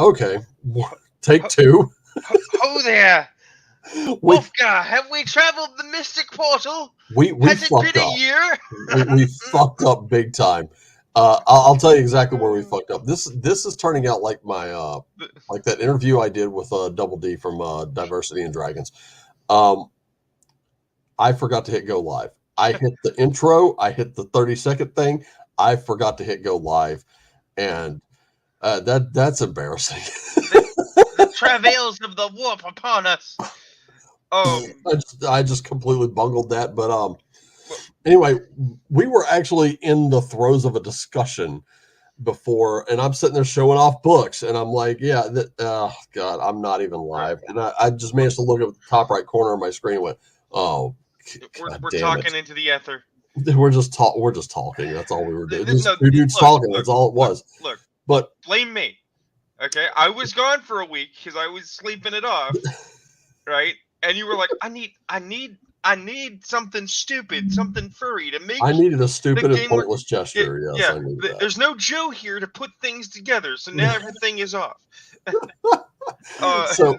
Okay, take two. Ho there, Wolfgar. Have we traveled the mystic portal? We Has it fucked been up. a year? we fucked up big time. I'll tell you exactly where we fucked up. This is turning out like my like that interview I did with Double D from Diversity and Dragons. I forgot to hit go live. I hit the intro. I hit the 30-second thing. I forgot to hit go live, and that's embarrassing. The travails of the warp upon us. I just completely bungled that. But anyway, we were actually in the throes of a discussion before, and I'm sitting there showing off books, and I'm like, yeah, oh God, I'm not even live. And I just managed to look at the top right corner of my screen and went, oh, we're talking into the ether. We're just talking. That's all we were doing. Just No, two dudes talking. That's all it was. Look, but blame me. Okay, I was gone for a week because I was sleeping it off, right? And you were like, I need something stupid, something furry to make. I needed a stupid and pointless gesture. Yes, I needed that. There's no Joe here to put things together, so now everything is off. So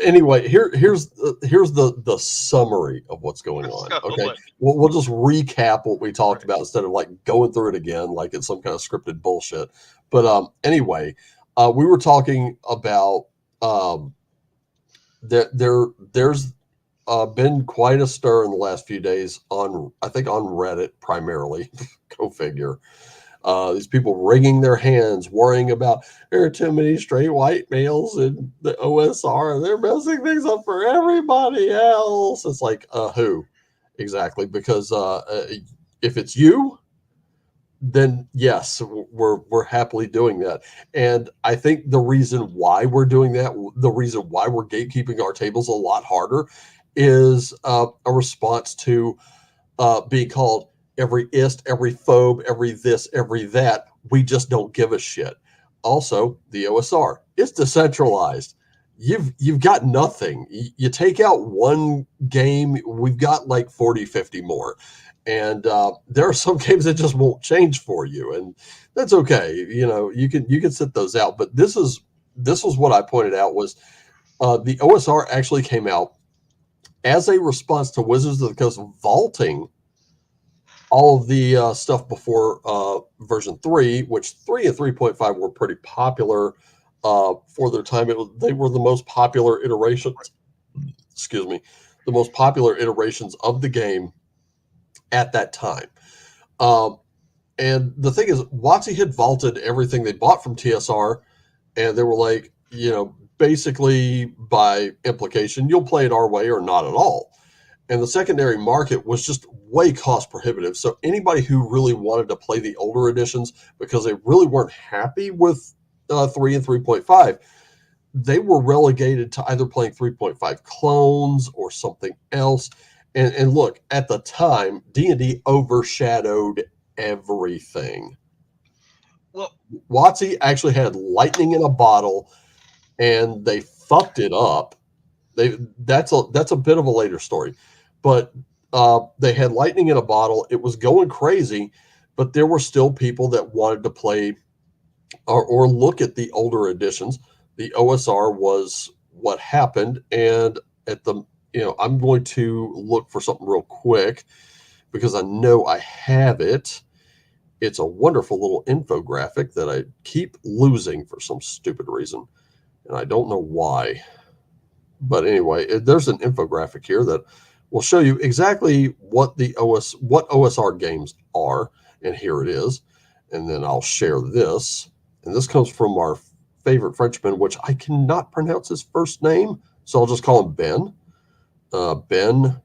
anyway, here's the summary of what's going on. Okay, we'll just recap what we talked about instead of like going through it again like it's some kind of scripted bullshit. But anyway, we were talking about there's been quite a stir in the last few days on, I think, on Reddit primarily. Go figure. These people wringing their hands, worrying about there are too many straight white males in the OSR. They're messing things up for everybody else. It's like, who exactly? Because if it's you, then yes, we're happily doing that. And I think the reason why we're doing that, the reason why we're gatekeeping our tables a lot harder, is a response to being called every ist, every phobe, every this, every that. We just don't give a shit. Also, the OSR, it's decentralized. You've got nothing. You take out one game, we've got like 40, 50 more. And there are some games that just won't change for you, and that's okay. You know, you can sit those out. But this was what I pointed out was the OSR actually came out as a response to Wizards of the Coast vaulting all of the stuff before version 3, which 3 and 3.5 were pretty popular for their time. They were the most popular iterations. Excuse me, the most popular iterations of the game at that time. And the thing is, WotC had vaulted everything they bought from TSR, and they were like, you know, basically by implication, you'll play it our way or not at all. And the secondary market was just way cost prohibitive. So anybody who really wanted to play the older editions because they really weren't happy with 3 and 3.5, they were relegated to either playing 3.5 clones or something else. And look, at the time, D&D overshadowed everything. Well, WotC actually had lightning in a bottle, and they fucked it up. That's a bit of a later story, but they had lightning in a bottle. It was going crazy, but there were still people that wanted to play or look at the older editions. The OSR was what happened, and at the I'm going to look for something real quick because I know I have it. It's a wonderful little infographic that I keep losing for some stupid reason, and I don't know why. But anyway, there's an infographic here that will show you exactly what what OSR games are, and here it is. And then I'll share this, and this comes from our favorite Frenchman, which I cannot pronounce his first name, so I'll just call him Ben. Ben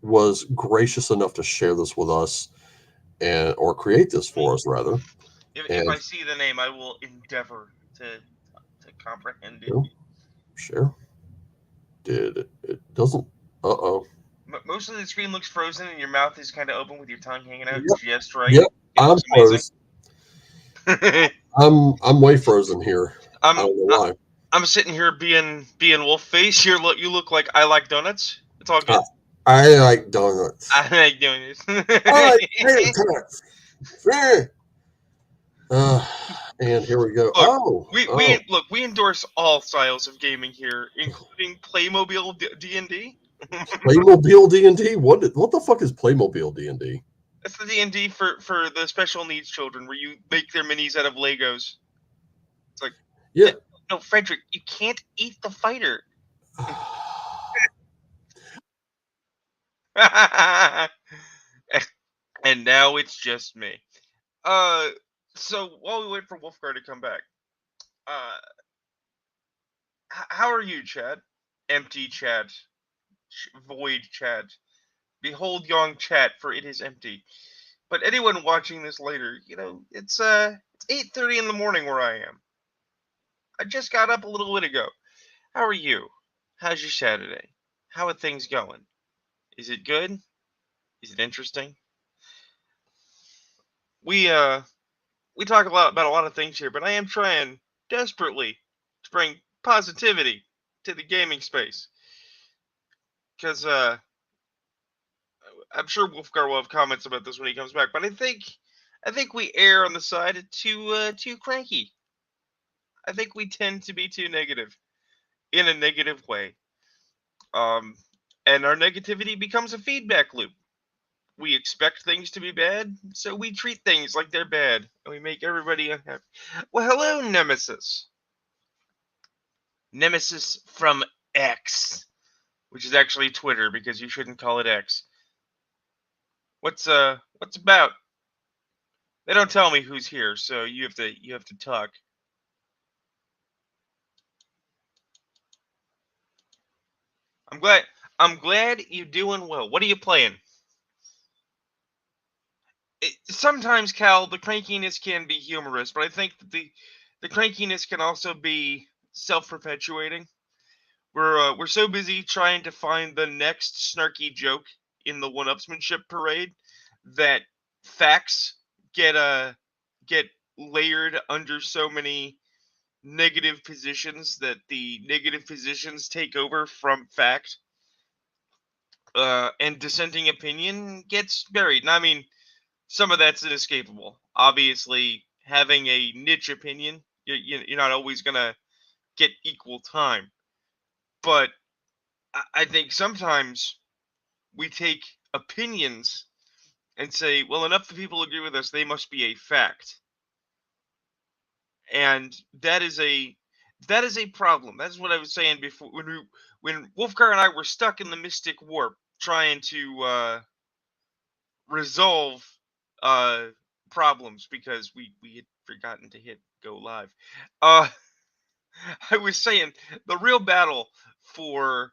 was gracious enough to share this with us, or create this for us, rather. If I see the name, I will endeavor to comprehend it. Share. It doesn't. Most of the screen looks frozen, and your mouth is kind of open with your tongue hanging out just right. Yep, I'm frozen. I'm way frozen here. I don't know why. I'm sitting here being wolf face. You look like I like donuts. It's all good. I like donuts. I like donuts. I like donuts. And here we go. Look, Oh. we endorse all styles of gaming here, including Playmobil D&D. Playmobil D&D? What the fuck is Playmobil D&D? That's the D&D for the special needs children, where you make their minis out of Legos. It's like, Yeah. no, Frederick, you can't eat the fighter. And now it's just me. So while we wait for Wolfgar to come back, how are you, Chad? Empty Chad, void Chad. Behold yon chat, for it is empty. But anyone watching this later, it's 8:30 in the morning where I am. I just got up a little bit ago. How are you? How's your Saturday? How are things going? Is it good? Is it interesting? We talk about a lot of things here, but I am trying desperately to bring positivity to the gaming space. Because I'm sure Wolfgar will have comments about this when he comes back, but I think we err on the side of too cranky. I think we tend to be too negative in a negative way. And our negativity becomes a feedback loop. We expect things to be bad, so we treat things like they're bad, and we make everybody unhappy. Well, hello, Nemesis. Nemesis from X, which is actually Twitter, because you shouldn't call it X. What's about? They don't tell me who's here, so you have to talk. I'm glad you're doing well. What are you playing? Sometimes, Cal, the crankiness can be humorous, but I think that the crankiness can also be self-perpetuating. We're so busy trying to find the next snarky joke in the one-upsmanship parade that facts get layered under so many negative positions that the negative positions take over from fact, and dissenting opinion gets buried. And I mean, some of that's inescapable. Obviously, having a niche opinion, you're not always gonna get equal time. But I think sometimes we take opinions and say, well, enough of people agree with us, they must be a fact. And that is a problem. That's what I was saying before, when Wolfgar and I were stuck in the Mystic Warp trying to resolve problems because we had forgotten to hit go live. I was saying the real battle for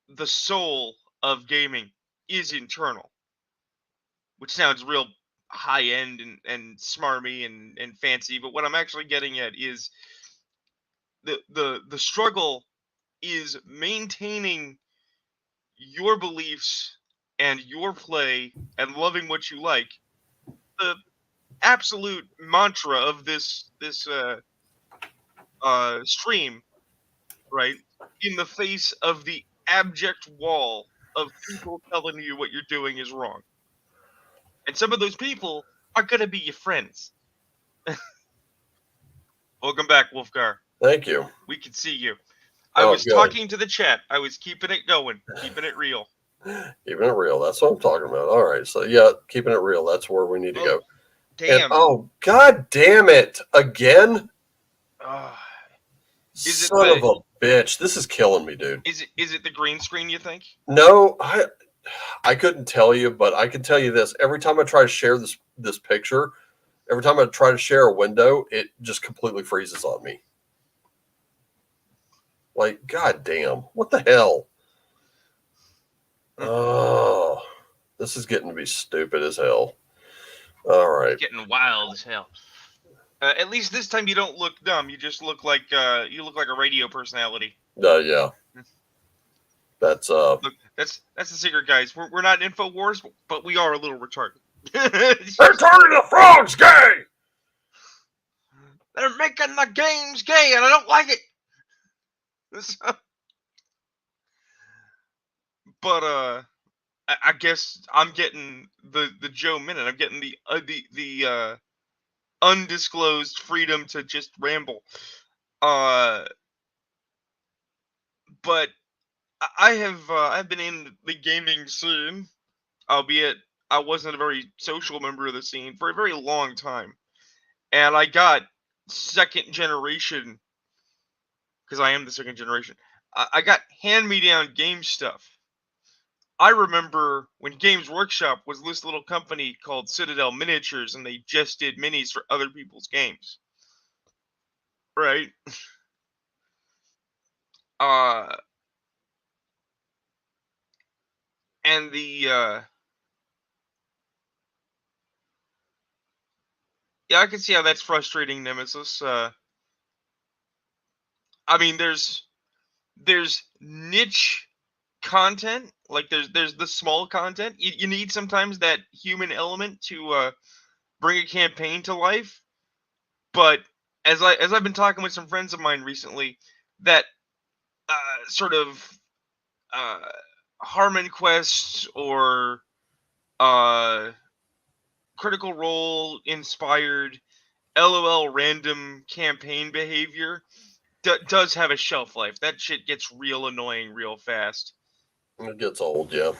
the soul of gaming is internal, which sounds real high end and smarmy and fancy, but what I'm actually getting at is the struggle is maintaining your beliefs and your play and loving what you like. The absolute mantra of this stream, right? In the face of the abject wall of people telling you what you're doing is wrong. And some of those people are going to be your friends. Welcome back, Wolfgar. Thank you. We can see you. I was good. talking to the chat. I was keeping it going, keeping it real. Keeping it real. That's what I'm talking about. All right. So, yeah, keeping it real. That's where we need to go. Damn. And, God damn it. Again? Son of a bitch. This is killing me, dude. Is it the green screen, you think? No, I couldn't tell you, but I can tell you this. Every time I try to share this picture, every time I try to share a window, it just completely freezes on me. Like, god damn. What the hell? Oh, this is getting to be stupid as hell. All right. It's getting wild as hell. At least this time you don't look dumb. You just look like a radio personality. Yeah. That's Look, that's the secret, guys. We're not InfoWars, but we are a little retarded. They're turning the frogs gay. They're making the games gay, and I don't like it. But I guess I'm getting the Joe Minute. I'm getting the undisclosed freedom to just ramble. Uh, but I've been in the gaming scene, albeit I wasn't a very social member of the scene for a very long time, and I got second generation because I am the second generation. I got hand me down game stuff. I remember when Games Workshop was this little company called Citadel Miniatures, and they just did minis for other people's games, right? Uh, and yeah, I can see how that's frustrating, Nemesis. I mean, there's niche content, like there's the small content. You need sometimes that human element to bring a campaign to life. But as I've been talking with some friends of mine recently, that sort of uh, Harmon Quest or uh, Critical Role inspired LOL random campaign behavior does have a shelf life. That shit gets real annoying real fast. It gets old, yeah. All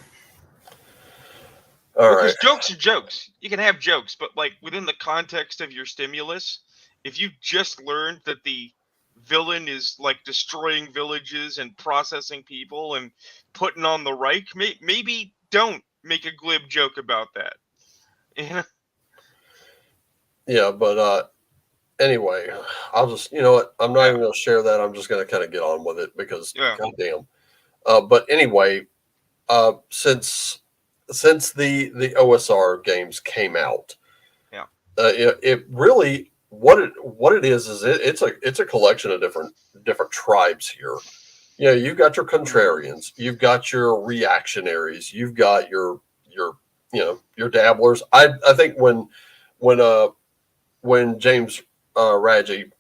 Well, right. because jokes are jokes. You can have jokes, but like within the context of your stimulus, if you just learned that the villain is like destroying villages and processing people and putting on the Reich, maybe don't make a glib joke about that. You know? Yeah, but anyway, I'll just, you know what? I'm not Yeah. even going to share that. I'm just going to kind of get on with it because, Yeah. goddamn. But anyway, since the OSR games came out, Yeah. it really what it is it's a collection of different tribes here. You know, you've got your contrarians, you've got your reactionaries, you've got your you know your dabblers. I think when when James Radji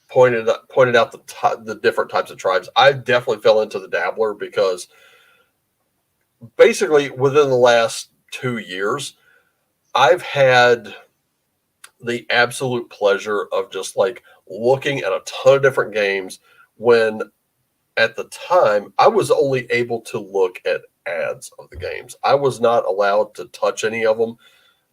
pointed out the different types of tribes, I definitely fell into the dabbler because basically within the last 2 years, I've had the absolute pleasure of just like looking at a ton of different games when at the time I was only able to look at ads of the games. I was not allowed to touch any of them.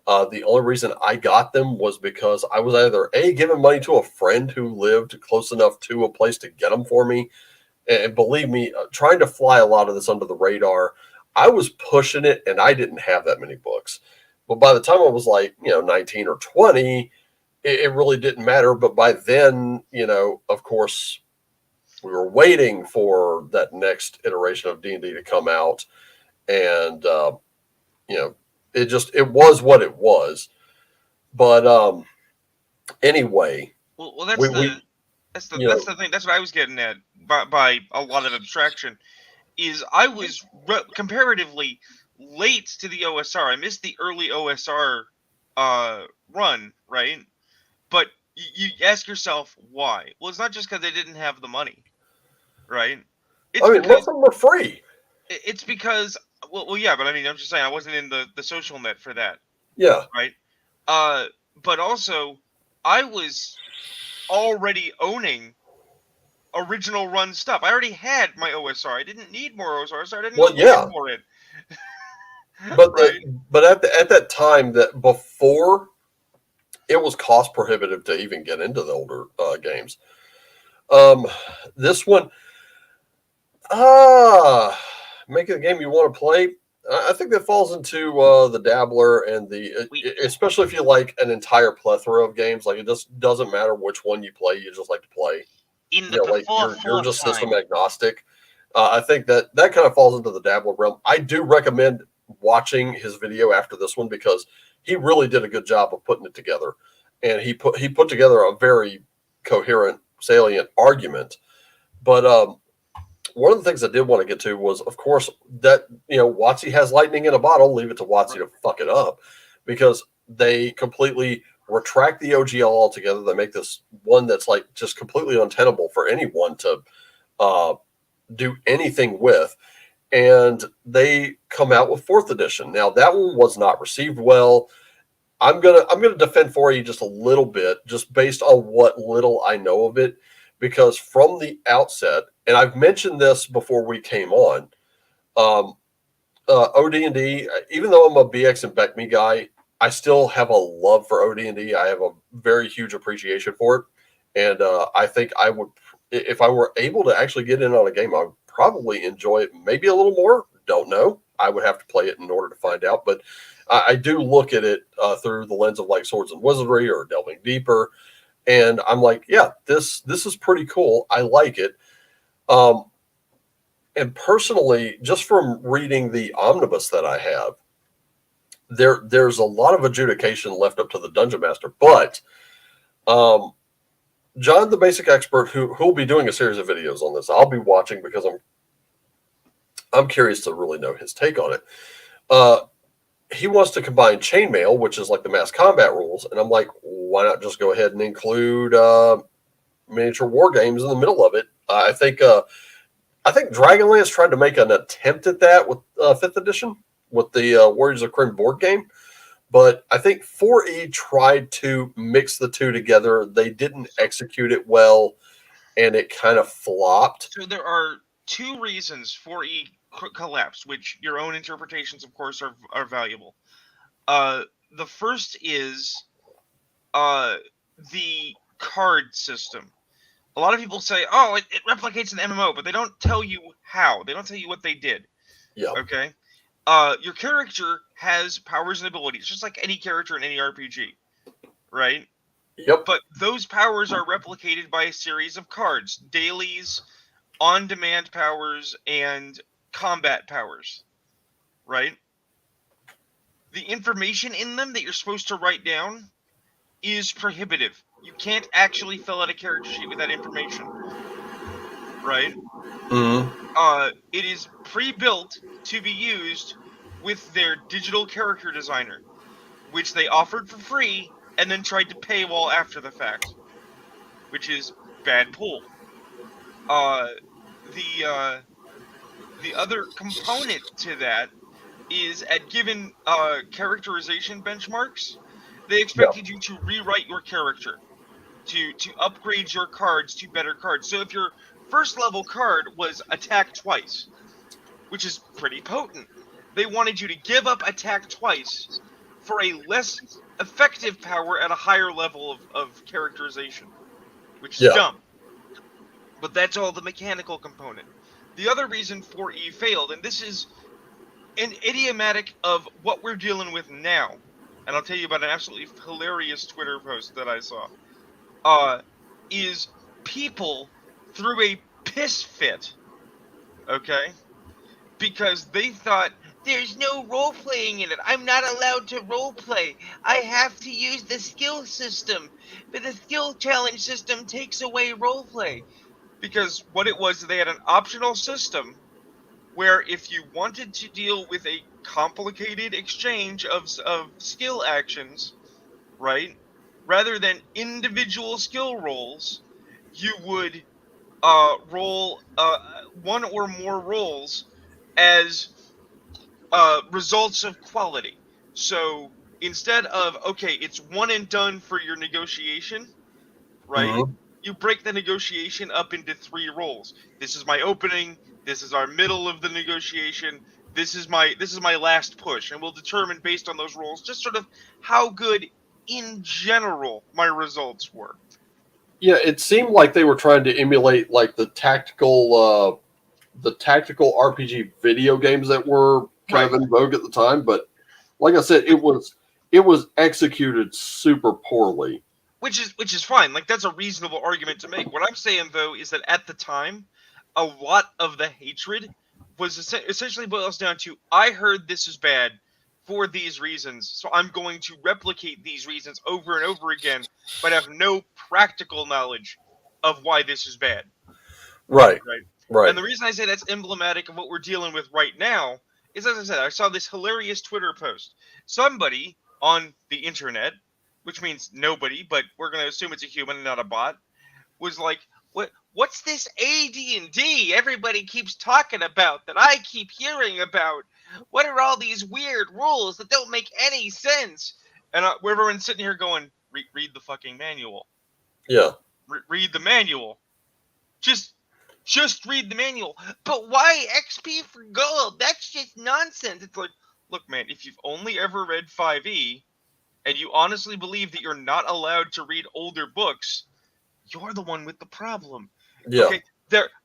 The only reason I got them was because I was either A, giving money to a friend who lived close enough to a place to get them for me. And believe me, trying to fly a lot of this under the radar, I was pushing it and I didn't have that many books. But by the time I was like, 19 or 20, it really didn't matter. But by then, of course, we were waiting for that next iteration of D&D to come out. And, it was what it was. But anyway, Well, we that's the thing. That's what I was getting at by a lot of abstraction. Is I was comparatively late to the OSR. I missed the early OSR run, right? But you ask yourself why. Well, it's not just because they didn't have the money, right? It's most because of them were free. it's because yeah, but I mean, I'm just saying I wasn't in the social net for that, Yeah. right? But also I was already owning original run stuff. I already had my OSR. I didn't need more OSR, so I didn't go looking for it. But Right? at that time, that before it was cost prohibitive to even get into the older games. This one, making the game you want to play. I think that falls into the dabbler and especially if you like an entire plethora of games. Like it just doesn't matter which one you play; you just like to play. In the Like before you're just system time. agnostic. I think that kind of falls into the dabbler realm. I do recommend watching his video after this one because he really did a good job of putting it together, and he put together a very coherent, salient argument. But one of the things I did want to get to was, of course, that WotC has lightning in a bottle. Leave it to WotC to fuck it up, because they completely retract the OGL altogether. They make this one that's like just completely untenable for anyone to do anything with, and they come out with fourth edition. Now that one was not received well. I'm gonna defend 4E just a little bit, just based on what little I know of it, because from the outset, and I've mentioned this before we came on, um, OD&D. Even though I'm a BX and BECME guy, I still have a love for OD&D. I have a very huge appreciation for it, and I think I would, if I were able to actually get in on a game, I would probably enjoy it maybe a little more. Don't know. I would have to play it in order to find out, but I do look at it through the lens of like Swords and Wizardry or Delving Deeper, and I'm like, yeah, this is pretty cool. I like it. Um, and personally, just from reading the omnibus that I have, there's a lot of adjudication left up to the dungeon master. But John, the basic expert, who'll be doing a series of videos on this, I'll be watching because I'm curious to really know his take on it. He wants to combine chainmail, which is like the mass combat rules, and I'm like, why not just go ahead and include miniature war games in the middle of it? I think Dragonlance tried to make an attempt at that with 5th edition with the Warriors of Krynn board game, but I think 4E tried to mix the two together. They didn't execute it well, and it kind of flopped. So there are two reasons 4E collapsed, which your own interpretations, of course, are valuable. The first is the card system. A lot of people say, oh, it replicates an MMO, but they don't tell you how. They don't tell you what they did. Yeah. Okay? Your character has powers and abilities, just like any character in any RPG. Right? Yep. But those powers are replicated by a series of cards. Dailies, on-demand powers, and combat powers. Right? The information in them that you're supposed to write down is prohibitive. You can't actually fill out a character sheet with that information, right? Mm-hmm. It is pre-built to be used with their digital character designer, which they offered for free and then tried to paywall after the fact, which is bad pull. The other component to that is at given characterization benchmarks, they expected you to rewrite your character. To upgrade your cards to better cards. So if your first level card was attack twice, which is pretty potent, they wanted you to give up attack twice for a less effective power at a higher level of characterization, which is dumb. But that's all the mechanical component. The other reason 4E failed, and this is an idiomatic of what we're dealing with now, and I'll tell you about an absolutely hilarious Twitter post that I saw. Is people threw a piss fit, okay? Because they thought, there's no role-playing in it. I'm not allowed to role-play. I have to use the skill system. But the skill challenge system takes away role-play. Because what it was, they had an optional system where if you wanted to deal with a complicated exchange of skill actions, right? Rather than individual skill rolls, you would roll one or more rolls as results of quality. So instead of, okay, it's one and done for your negotiation, right? Mm-hmm. You break the negotiation up into 3 rolls. This is my opening, this is our middle of the negotiation, this is my last push, and we'll determine based on those rolls just sort of how good in general my results were. Yeah, it seemed like they were trying to emulate like the tactical RPG video games that were kind of in vogue at the time, but like I said, it was executed super poorly. Which is fine. Like, that's a reasonable argument to make. What I'm saying, though, is that at the time, a lot of the hatred was essentially boils down to, I heard this is bad for these reasons, so I'm going to replicate these reasons over and over again, but have no practical knowledge of why this is bad. Right. And the reason I say that's emblematic of what we're dealing with right now is, as I said, I saw this hilarious Twitter post. Somebody on the internet, which means nobody, but we're going to assume it's a human and not a bot, was like, what's this AD&D everybody keeps talking about that I keep hearing about? What are all these weird rules that don't make any sense? And everyone's sitting here going, read the fucking manual. Yeah. Read the manual. Just read the manual. But why XP for gold? That's just nonsense. It's like, look, man, if you've only ever read 5e, and you honestly believe that you're not allowed to read older books, you're the one with the problem. Yeah. Okay,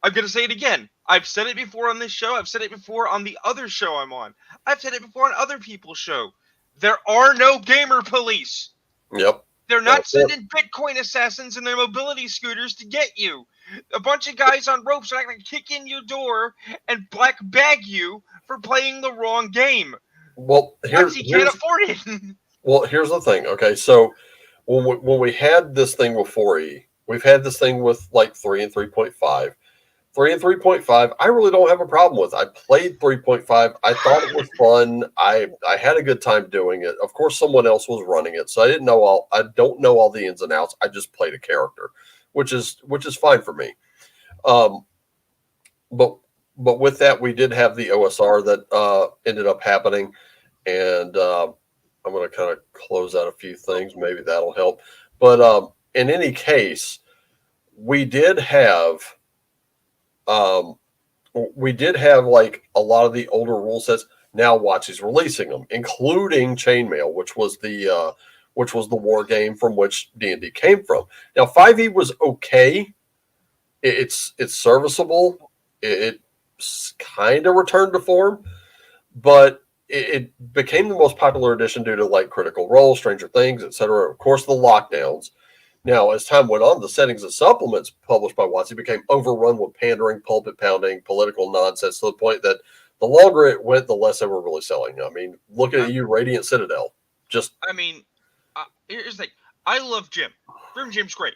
I'm going to say it again. I've said it before on this show. I've said it before on the other show I'm on. I've said it before on other people's show. There are no gamer police. Yep. They're not sending Bitcoin assassins in their mobility scooters to get you. A bunch of guys on ropes are not going to kick in your door and black bag you for playing the wrong game. Well, he can't afford it. Well, here's the thing. Okay, so when we had this thing with 4E, we've had this thing with like 3 and 3.5. 3 and 3.5, I really don't have a problem with. I played 3.5. I thought it was fun. I had a good time doing it. Of course, someone else was running it, so I don't know all the ins and outs. I just played a character, which is fine for me. But with that, we did have the OSR that ended up happening, and I'm going to kind of close out a few things. Maybe that'll help. But in any case, we did have like a lot of the older rule sets. Now WotC's releasing them, including Chainmail, which was the war game from which D&D came from. Now 5e was okay. It's serviceable. It's kind of returned to form, but it became the most popular edition due to like Critical Role, Stranger Things, etc. Of course, the lockdowns. Now, as time went on, the settings and supplements published by WotC became overrun with pandering, pulpit pounding, political nonsense to the point that the longer it went, the less they were really selling. I mean, looking at you, Radiant Citadel. Here's the thing. I love Jim. Jim's great.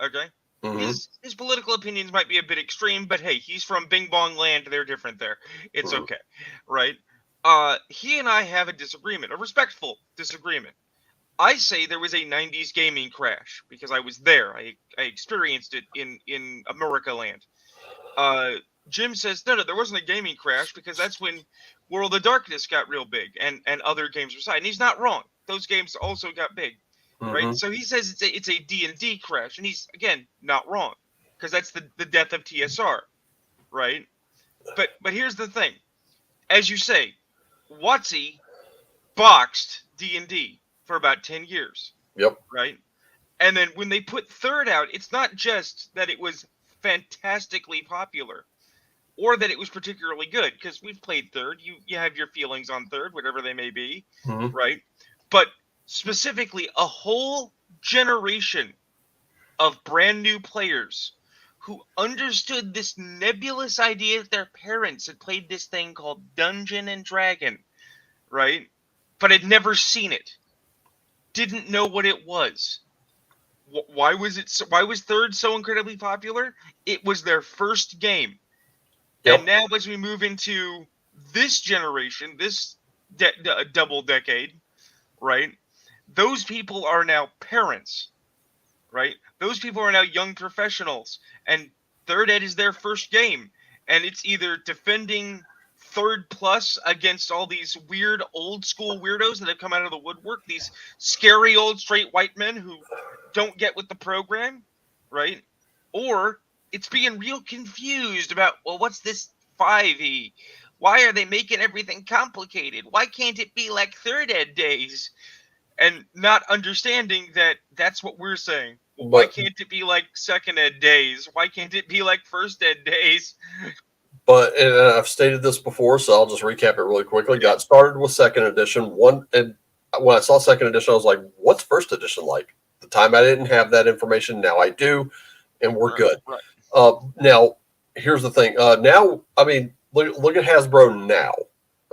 Okay? Mm-hmm. His political opinions might be a bit extreme, but hey, he's from Bing Bong Land. They're different there. It's okay. Right? He and I have a disagreement, a respectful disagreement. I say there was a 90s gaming crash because I was there. I experienced it in America Land. Jim says, no, there wasn't a gaming crash because that's when World of Darkness got real big and other games were side. And he's not wrong. Those games also got big, right? So he says it's a D&D crash, and he's, again, not wrong because that's the death of TSR, right? But here's the thing. As you say, WotC boxed D&D for about 10 years. Yep. Right? And then when they put third out, it's not just that it was fantastically popular or that it was particularly good, because we've played third. You have your feelings on third, whatever they may be, right? But specifically, a whole generation of brand new players who understood this nebulous idea that their parents had played this thing called Dungeon and Dragon, right? But had never seen it. Didn't know what it was. Why was third so incredibly popular? It was their first game. Yep. And now as we move into this generation, this double decade, right? Those people are now parents, right? Those people are now young professionals, and third ed is their first game, and it's either defending third plus against all these weird old school weirdos that have come out of the woodwork, these scary old straight white men who don't get with the program, right? Or it's being real confused about, well, what's this 5e? Why are they making everything complicated? Why can't it be like third ed days? And not understanding that that's what we're saying. Why can't it be like second ed days? Why can't it be like first ed days? But, and I've stated this before, so I'll just recap it really quickly. Got started with second edition. And when I saw second edition, I was like, what's first edition like? At the time, I didn't have that information. Now I do, and we're good. Right. Now, here's the thing. Now, I mean, look at Hasbro now.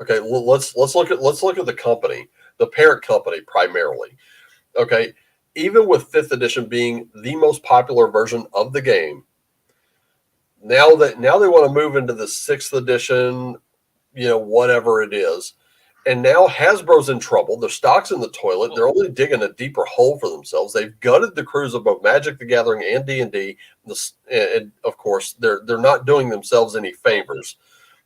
Okay, let's look at the company, the parent company primarily. Okay, even with 5th edition being the most popular version of the game, now they want to move into the 6th edition, whatever it is. And now Hasbro's in trouble. Their stock's in the toilet. They're only digging a deeper hole for themselves. They've gutted the crews of both Magic the Gathering and D&D. And of course, they're not doing themselves any favors.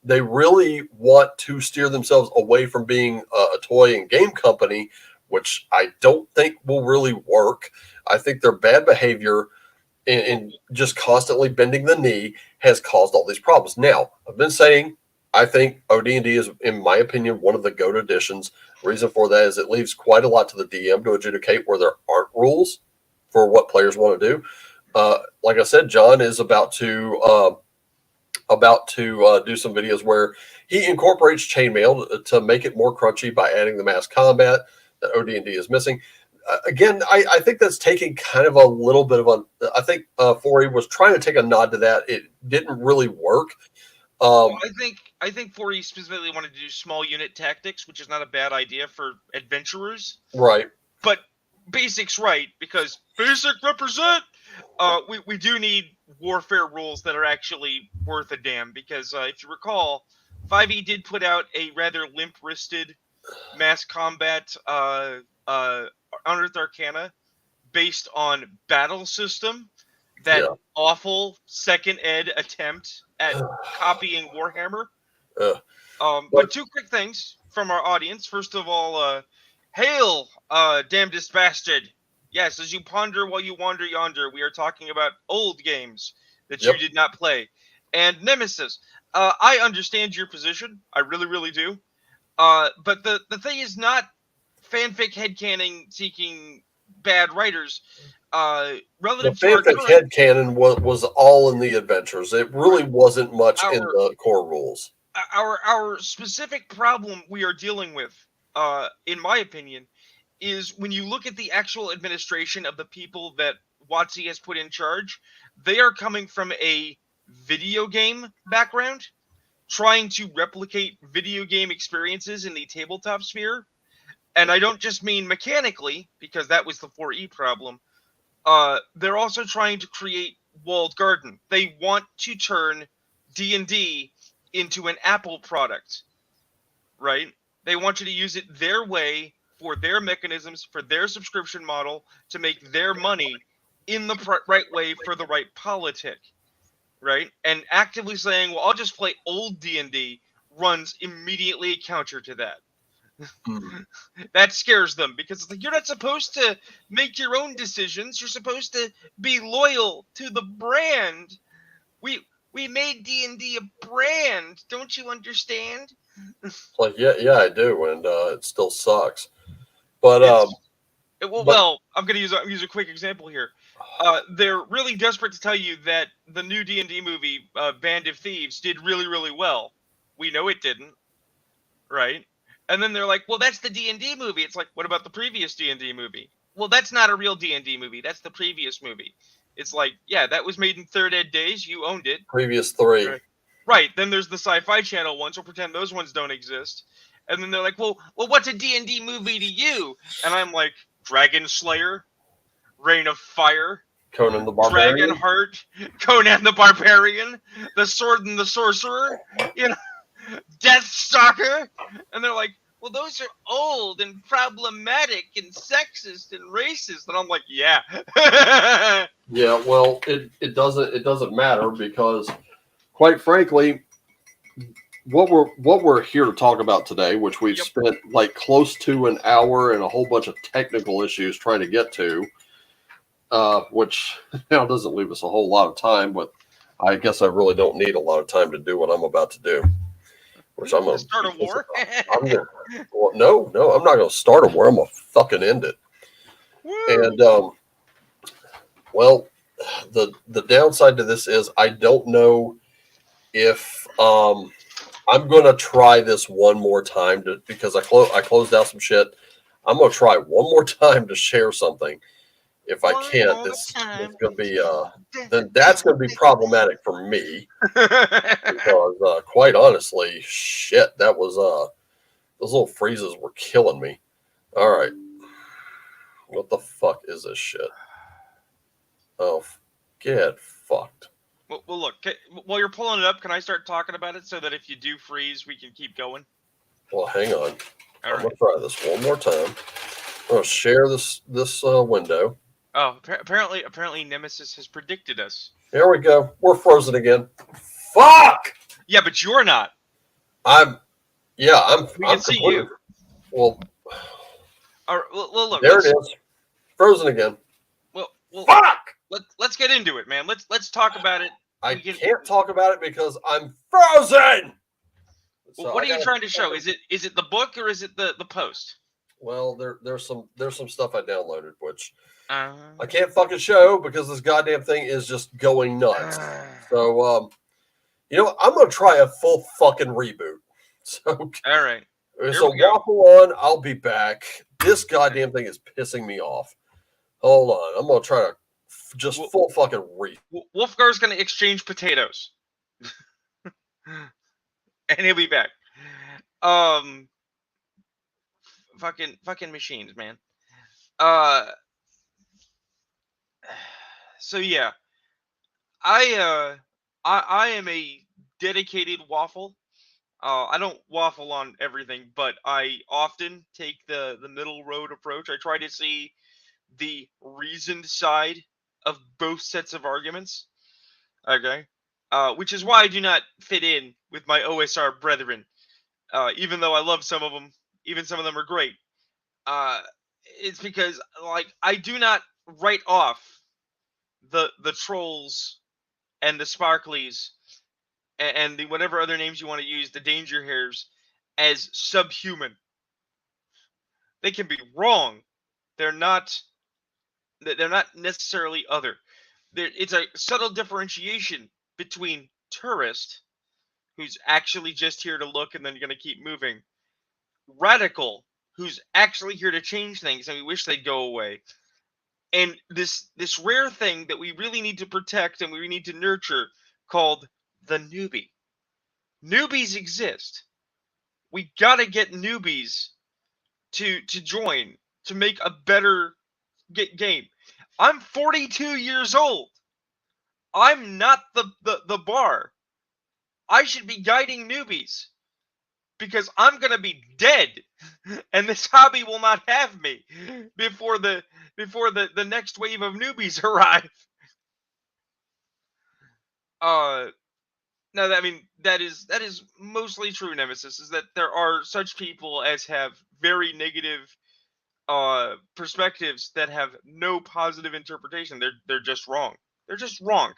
They really want to steer themselves away from being a toy and game company which I don't think will really work. I think their bad behavior and just constantly bending the knee has caused all these problems. Now, I've been saying I think OD&D is, in my opinion, one of the GOAT editions. Reason for that is it leaves quite a lot to the DM to adjudicate where there aren't rules for what players want to do. Like I said, John is about to do some videos where he incorporates chainmail to make it more crunchy by adding the mass combat that OD&D is missing. Again, I think that's taking kind of a little bit of I think Forey was trying to take a nod to that. It didn't really work. Well, I think 4E specifically wanted to do small unit tactics, which is not a bad idea for adventurers. Right. But basics right, because basic represent. We do need warfare rules that are actually worth a damn, because if you recall, 5E did put out a rather limp-wristed mass combat Unearthed Arcana based on battle system. That awful second ed attempt at copying Warhammer. But two quick things from our audience. First of all, hail, damnedest bastard. Yes, as you ponder while you wander yonder, we are talking about old games that you did not play. And Nemesis, I understand your position. I really, really do. But the thing is not fanfic headcanon seeking bad writers. Relative the to our fanfic headcanon was all in the adventures. It really wasn't much in the core rules. Our specific problem we are dealing with, in my opinion, is when you look at the actual administration of the people that WotC has put in charge, they are coming from a video game background, trying to replicate video game experiences in the tabletop sphere. And I don't just mean mechanically, because that was the 4E problem. They're also trying to create walled garden. They want to turn D&D into an Apple product, right? They want you to use it their way, for their mechanisms, for their subscription model, to make their money in the right way for the right politic, right? And actively saying, well, I'll just play old D&D runs immediately counter to that. That scares them, because it's like, you're not supposed to make your own decisions. You're supposed to be loyal to the brand. We made D&D a brand. Don't you understand? Like, yeah, I do, and it still sucks. But well, I'm going to use a quick example here. They're really desperate to tell you that the new D&D movie, Band of Thieves, did really, really well. We know it didn't, right? And then they're like, well, that's the D&D movie. It's like, what about the previous D&D movie? Well, that's not a real D&D movie. That's the previous movie. It's like, yeah, that was made in third ed days. You owned it. Previous 3. Right. Then there's the Sci-Fi Channel ones. We'll pretend those ones don't exist. And then they're like, well, what's a D&D movie to you? And I'm like, Dragon Slayer, Reign of Fire, Conan the Barbarian, Dragonheart, Conan the Barbarian, The Sword and the Sorcerer, Deathstalker. And they're like, well, those are old and problematic and sexist and racist. And I'm like, yeah. Yeah, well, it doesn't matter, because quite frankly, what we're here to talk about today, which we've spent like close to an hour and a whole bunch of technical issues trying to get to, which now doesn't leave us a whole lot of time, but I guess I really don't need a lot of time to do what I'm about to do. Which I'm gonna start a war. No, I'm not gonna start a war. I'm gonna fucking end it. Woo! And well, the downside to this is I don't know if I'm gonna try this one more time because I closed out some shit. I'm gonna try one more time to share something. If I can't, it's gonna be then that's gonna be problematic for me. Because quite honestly, shit, that was those little freezes were killing me. All right, what the fuck is this shit? Oh, get fucked. Well, look, while you're pulling it up, can I start talking about it so that if you do freeze, we can keep going? Well, hang on. I'm gonna try this one more time. I'm gonna share this window. Oh, apparently Nemesis has predicted us. Here we go. We're frozen again. Fuck! Yeah, but you're not. We can see you. Well, All right, well, look. There it is. Frozen again. Well, Fuck! let's get into it, man. Let's talk about it. I can't talk about it because I'm frozen. Well, what are you trying to show? Is it the book or is it the post? Well, there's some stuff I downloaded which I I can't fucking show because this goddamn thing is just going nuts. So you know what? I'm gonna try a full fucking reboot. So all right. So waffle on. I'll be back. This goddamn thing is pissing me off. Hold on. I'm gonna try to just full fucking reboot. Wolfgar's gonna exchange potatoes, and he'll be back. Fucking machines, man. So yeah, I am a dedicated waffle. I don't waffle on everything, but I often take the middle road approach. I try to see the reasoned side of both sets of arguments. Okay, which is why I do not fit in with my OSR brethren. Even though I love some of them, even some of them are great. It's because like I do not write off the trolls and the sparklies and the whatever other names you want to use, the danger hairs, as subhuman. They can be wrong. They're not necessarily other. It's a subtle differentiation between tourist, who's actually just here to look and then going to keep moving, radical, who's actually here to change things and we wish they'd go away, and this rare thing that we really need to protect and we need to nurture called the newbie. Newbies exist. We gotta get newbies to join to make a better game. I'm 42 years old. I'm not the bar. I should be guiding newbies because I'm gonna be dead, and this hobby will not have me before the next wave of newbies arrive. No, I mean that is mostly true. Nemesis is that there are such people as have very negative perspectives that have no positive interpretation. They're just wrong. They're just wrong.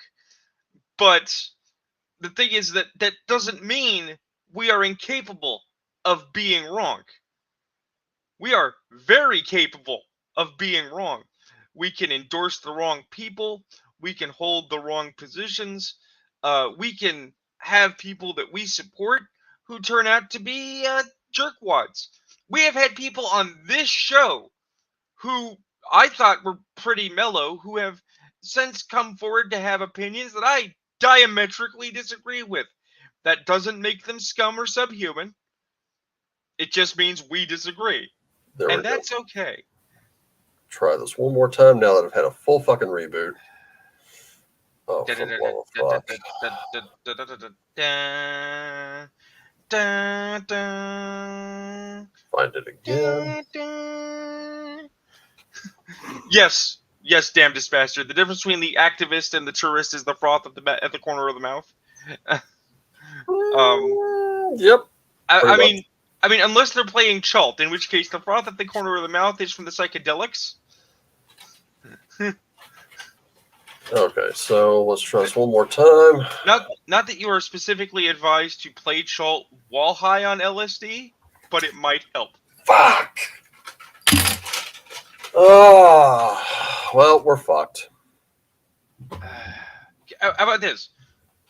But the thing is that doesn't mean we are incapable of being wrong. We are very capable of being wrong. We can endorse the wrong people. We can hold the wrong positions. We can have people that we support who turn out to be jerkwads. We have had people on this show who I thought were pretty mellow, who have since come forward to have opinions that I diametrically disagree with. That doesn't make them scum or subhuman. It just means we disagree. And that's okay. Try this one more time now that I've had a full fucking reboot. Oh, for the love of fuck. Find it again. Yes, damnedest bastard. The difference between the activist and the tourist is the froth at the corner of the mouth. Yep. I mean, unless they're playing Chalt, in which case the froth at the corner of the mouth is from the psychedelics. Okay, so let's try this one more time. Not that you are specifically advised to play Chalt while high on LSD, but it might help. Fuck! Oh, well, we're fucked. How about this?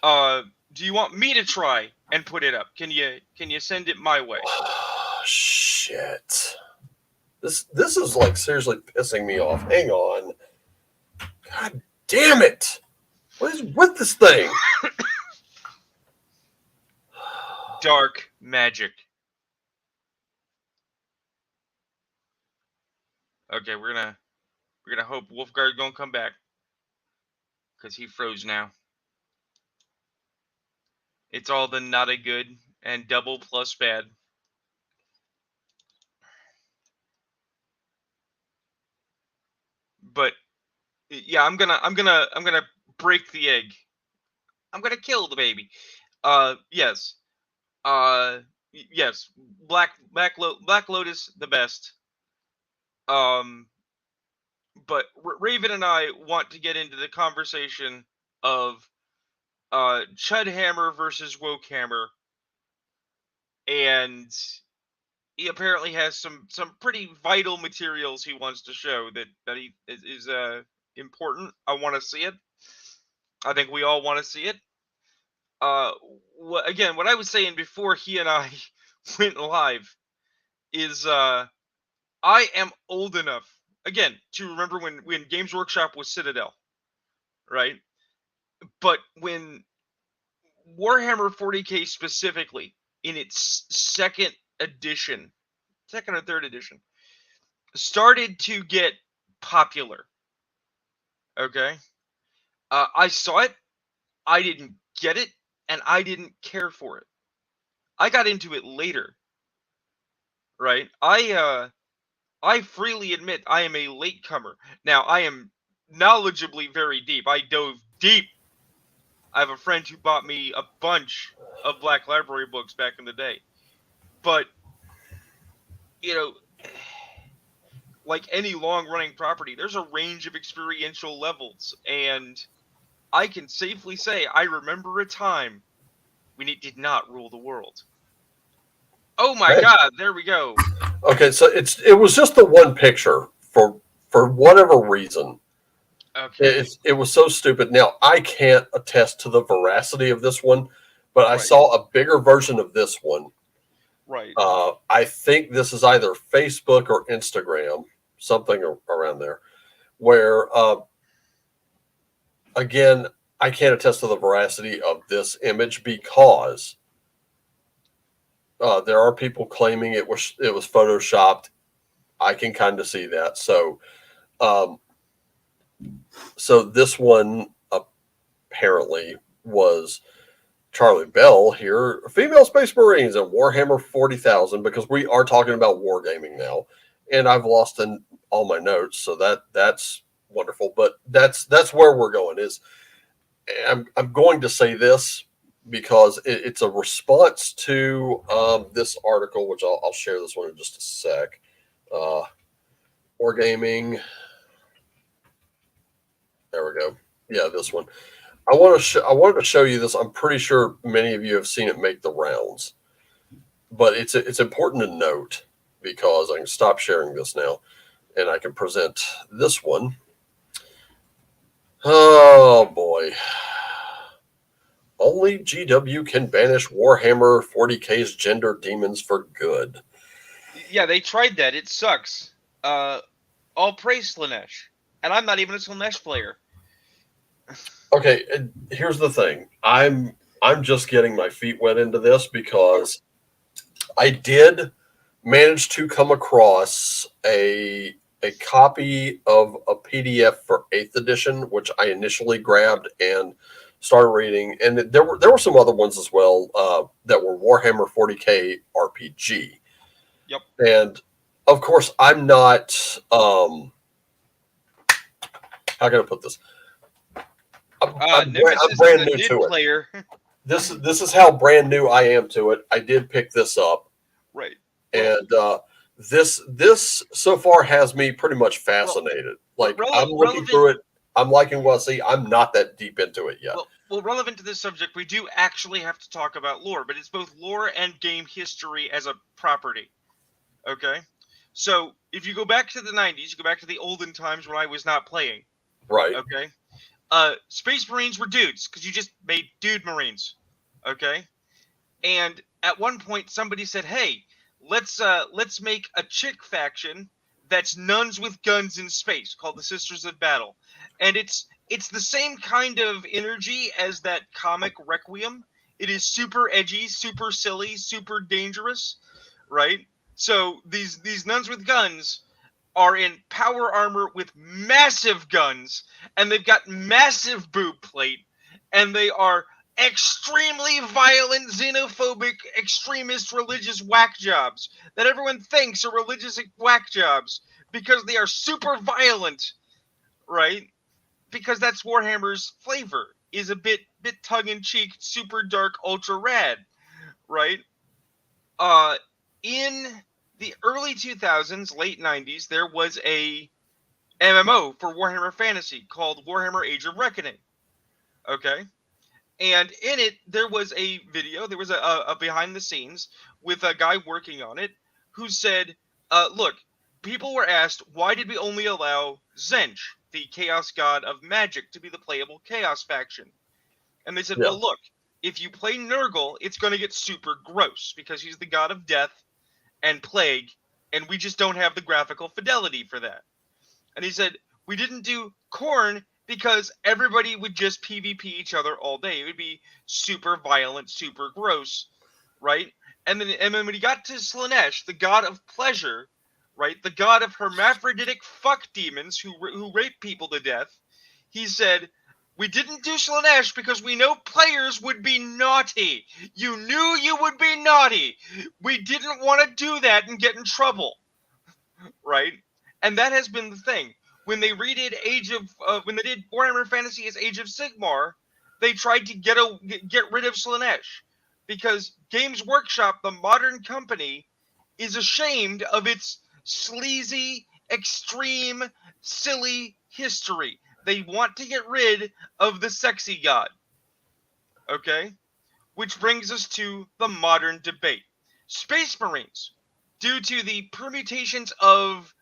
Do you want me to try and put it up? Can you send it my way? Oh, shit. This is like seriously pissing me off. Hang on. God damn it! What is with this thing? Dark magic. Okay, we're gonna hope Wolfguard gonna come back, cause he froze now. It's all the not a good and double plus bad. But yeah, I'm gonna break the egg. I'm gonna kill the baby. Yes. Yes. Black Lotus, the best. But Raven and I want to get into the conversation of Chudhammer versus Wokehammer, and he apparently has some pretty vital materials he wants to show that he is important. I want to see it. I think we all want to see it. Again, what I was saying before he and I went live is I am old enough, again, to remember when Games Workshop was Citadel, right? But when Warhammer 40k specifically, in its second or third edition, started to get popular, okay? I saw it, I didn't get it, and I didn't care for it. I got into it later, right? I freely admit I am a latecomer. Now, I am knowledgeably very deep. I dove deep. I have a friend who bought me a bunch of Black Library books back in the day. But, you know, like any long-running property, there's a range of experiential levels. And I can safely say I remember a time when it did not rule the world. Oh my God, there we go. Okay, so it was just the one picture for whatever reason. Okay. It was so stupid. Now, I can't attest to the veracity of this one, but I Right. saw a bigger version of this one. Right. I think this is either Facebook or Instagram, something around there, where, again, I can't attest to the veracity of this image because there are people claiming it was photoshopped. I can kind of see that. So, so this one apparently was Charlie Bell here, female Space Marines and Warhammer 40,000, because we are talking about wargaming now, and I've lost in all my notes, so that's wonderful. But that's where we're going. Is I'm going to say this because it's a response to this article, which I'll share this one in just a sec. Wargaming. There we go. Yeah, this one. I wanted to show you this. I'm pretty sure many of you have seen it make the rounds, but it's important to note because I can stop sharing this now, and I can present this one. Oh boy. Only GW can banish Warhammer 40k's gender demons for good. Yeah, they tried that. It sucks. All praise Slanesh. And I'm not even a Slanesh player. Okay, here's the thing. I'm just getting my feet wet into this because I did manage to come across a copy of a PDF for 8th edition, which I initially grabbed and started reading, and there were some other ones as well that were Warhammer 40k RPG. Yep. And of course, I'm not. How can I put this? I'm brand new to it. Player. This is how brand new I am to it. I did pick this up, right? And this so far has me pretty much fascinated. I'm looking through it. I'm liking what I see. I'm not that deep into it yet. Well, relevant to this subject, we do actually have to talk about lore, but it's both lore and game history as a property. Okay? So, if you go back to the 90s, you go back to the olden times when I was not playing. Right. Okay? Space Marines were dudes, because you just made dude Marines. Okay? And at one point, somebody said, hey, let's make a chick faction that's nuns with guns in space, called the Sisters of Battle. And it's the same kind of energy as that comic Requiem. It is super edgy, super silly, super dangerous, right? So these nuns with guns are in power armor with massive guns, and they've got massive boob plate, and they are extremely violent, xenophobic, extremist religious whack jobs that everyone thinks are religious whack jobs because they are super violent, right? Because that's Warhammer's flavor, is a bit tongue-in-cheek, super dark, ultra rad, right? In the early 2000s, late 90s, there was a MMO for Warhammer Fantasy called Warhammer Age of Reckoning. Okay? And in it, there was a video, there was a behind the scenes with a guy working on it who said, look, people were asked, why did we only allow Zench, the Chaos God of Magic, to be the playable Chaos faction? And they said, Yeah. well, look, if you play Nurgle, it's going to get super gross because he's the god of death and plague, and we just don't have the graphical fidelity for that. And he said, we didn't do Khorne because everybody would just PvP each other all day. It would be super violent, super gross, right? And then when he got to Slaanesh, the god of pleasure, right, the god of hermaphroditic fuck demons who rape people to death, he said, we didn't do Slaanesh because we know players would be naughty. You knew you would be naughty. We didn't want to do that and get in trouble, right? And that has been the thing. When they redid when they did Warhammer Fantasy as Age of Sigmar, they tried to get rid of Slaanesh because Games Workshop, the modern company, is ashamed of its sleazy, extreme, silly history. They want to get rid of the sexy god. Okay? Which brings us to the modern debate. Space Marines, due to the permutations of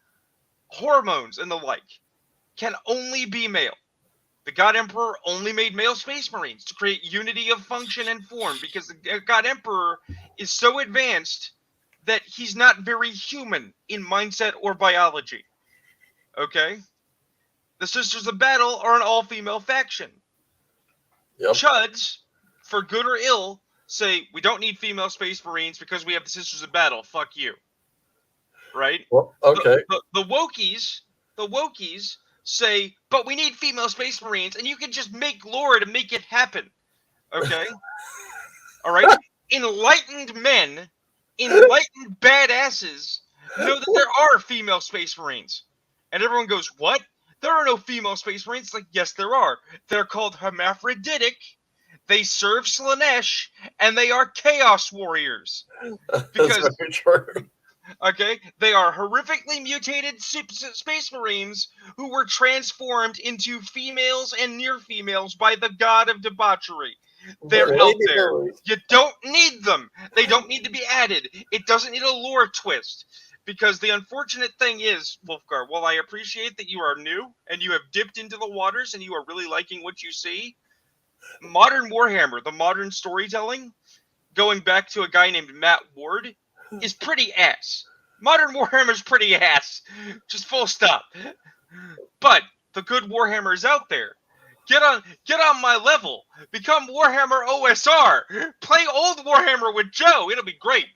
hormones and the like, can only be male. The God Emperor only made male Space Marines to create unity of function and form because the God Emperor is so advanced that he's not very human in mindset or biology. Okay? The Sisters of Battle are an all-female faction. Yep. Chuds, for good or ill, say, we don't need female Space Marines because we have the Sisters of Battle. Fuck you. Right? Well, okay. The Wokies say, but we need female Space Marines, and you can just make lore to make it happen. Okay? All right? Enlightened men, enlightened badasses know that there are female Space Marines. And everyone goes, what? There are no female Space Marines. It's like, yes, there are. They're called hermaphroditic. They serve Slaanesh, and they are Chaos Warriors. Because, that's very true. Okay, they are horrifically mutated Space Marines who were transformed into females and near females by the god of debauchery. They're out there. You don't need them. They don't need to be added. It doesn't need a lore twist. Because the unfortunate thing is, Wolfgar, while I appreciate that you are new and you have dipped into the waters and you are really liking what you see, modern Warhammer, the modern storytelling, going back to a guy named Matt Ward, is pretty ass. Modern Warhammer's pretty ass. Just full stop. But the good Warhammer is out there. Get on my level. Become Warhammer OSR. Play old Warhammer with Joe. It'll be great.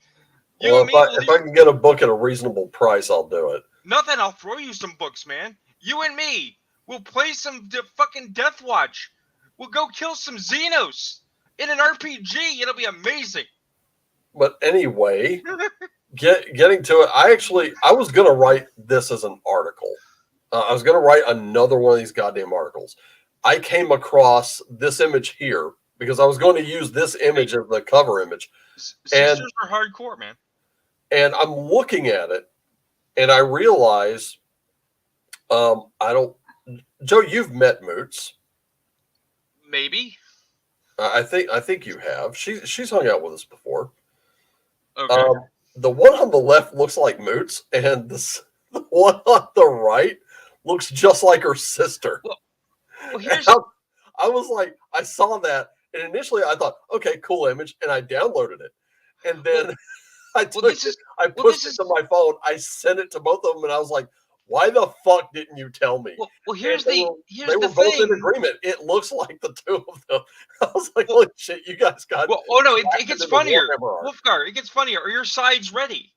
Well, if I can get a book at a reasonable price, I'll do it. Nothing. I'll throw you some books, man. You and me. We'll play some fucking Death Watch. We'll go kill some Xenos in an RPG. It'll be amazing. But anyway, getting to it, I was going to write this as an article. I was going to write another one of these goddamn articles. I came across this image here because I was going to use this image as the cover image. Sisters are hardcore, man. And I'm looking at it, and I realize, Joe, you've met Moots. Maybe. I think you have. She's hung out with us before. Okay. The one on the left looks like Moots, and the one on the right looks just like her sister. Well, here's. I was like, I saw that, and initially I thought, okay, cool image, and I downloaded it, and then I pushed it to my phone. I sent it to both of them, and I was like, why the fuck didn't you tell me? Well, here's the thing. They were both in agreement. It looks like the two of them. I was like, holy shit, you guys got. Well, oh no, it gets funnier. Wolfgar, it gets funnier. Are your sides ready?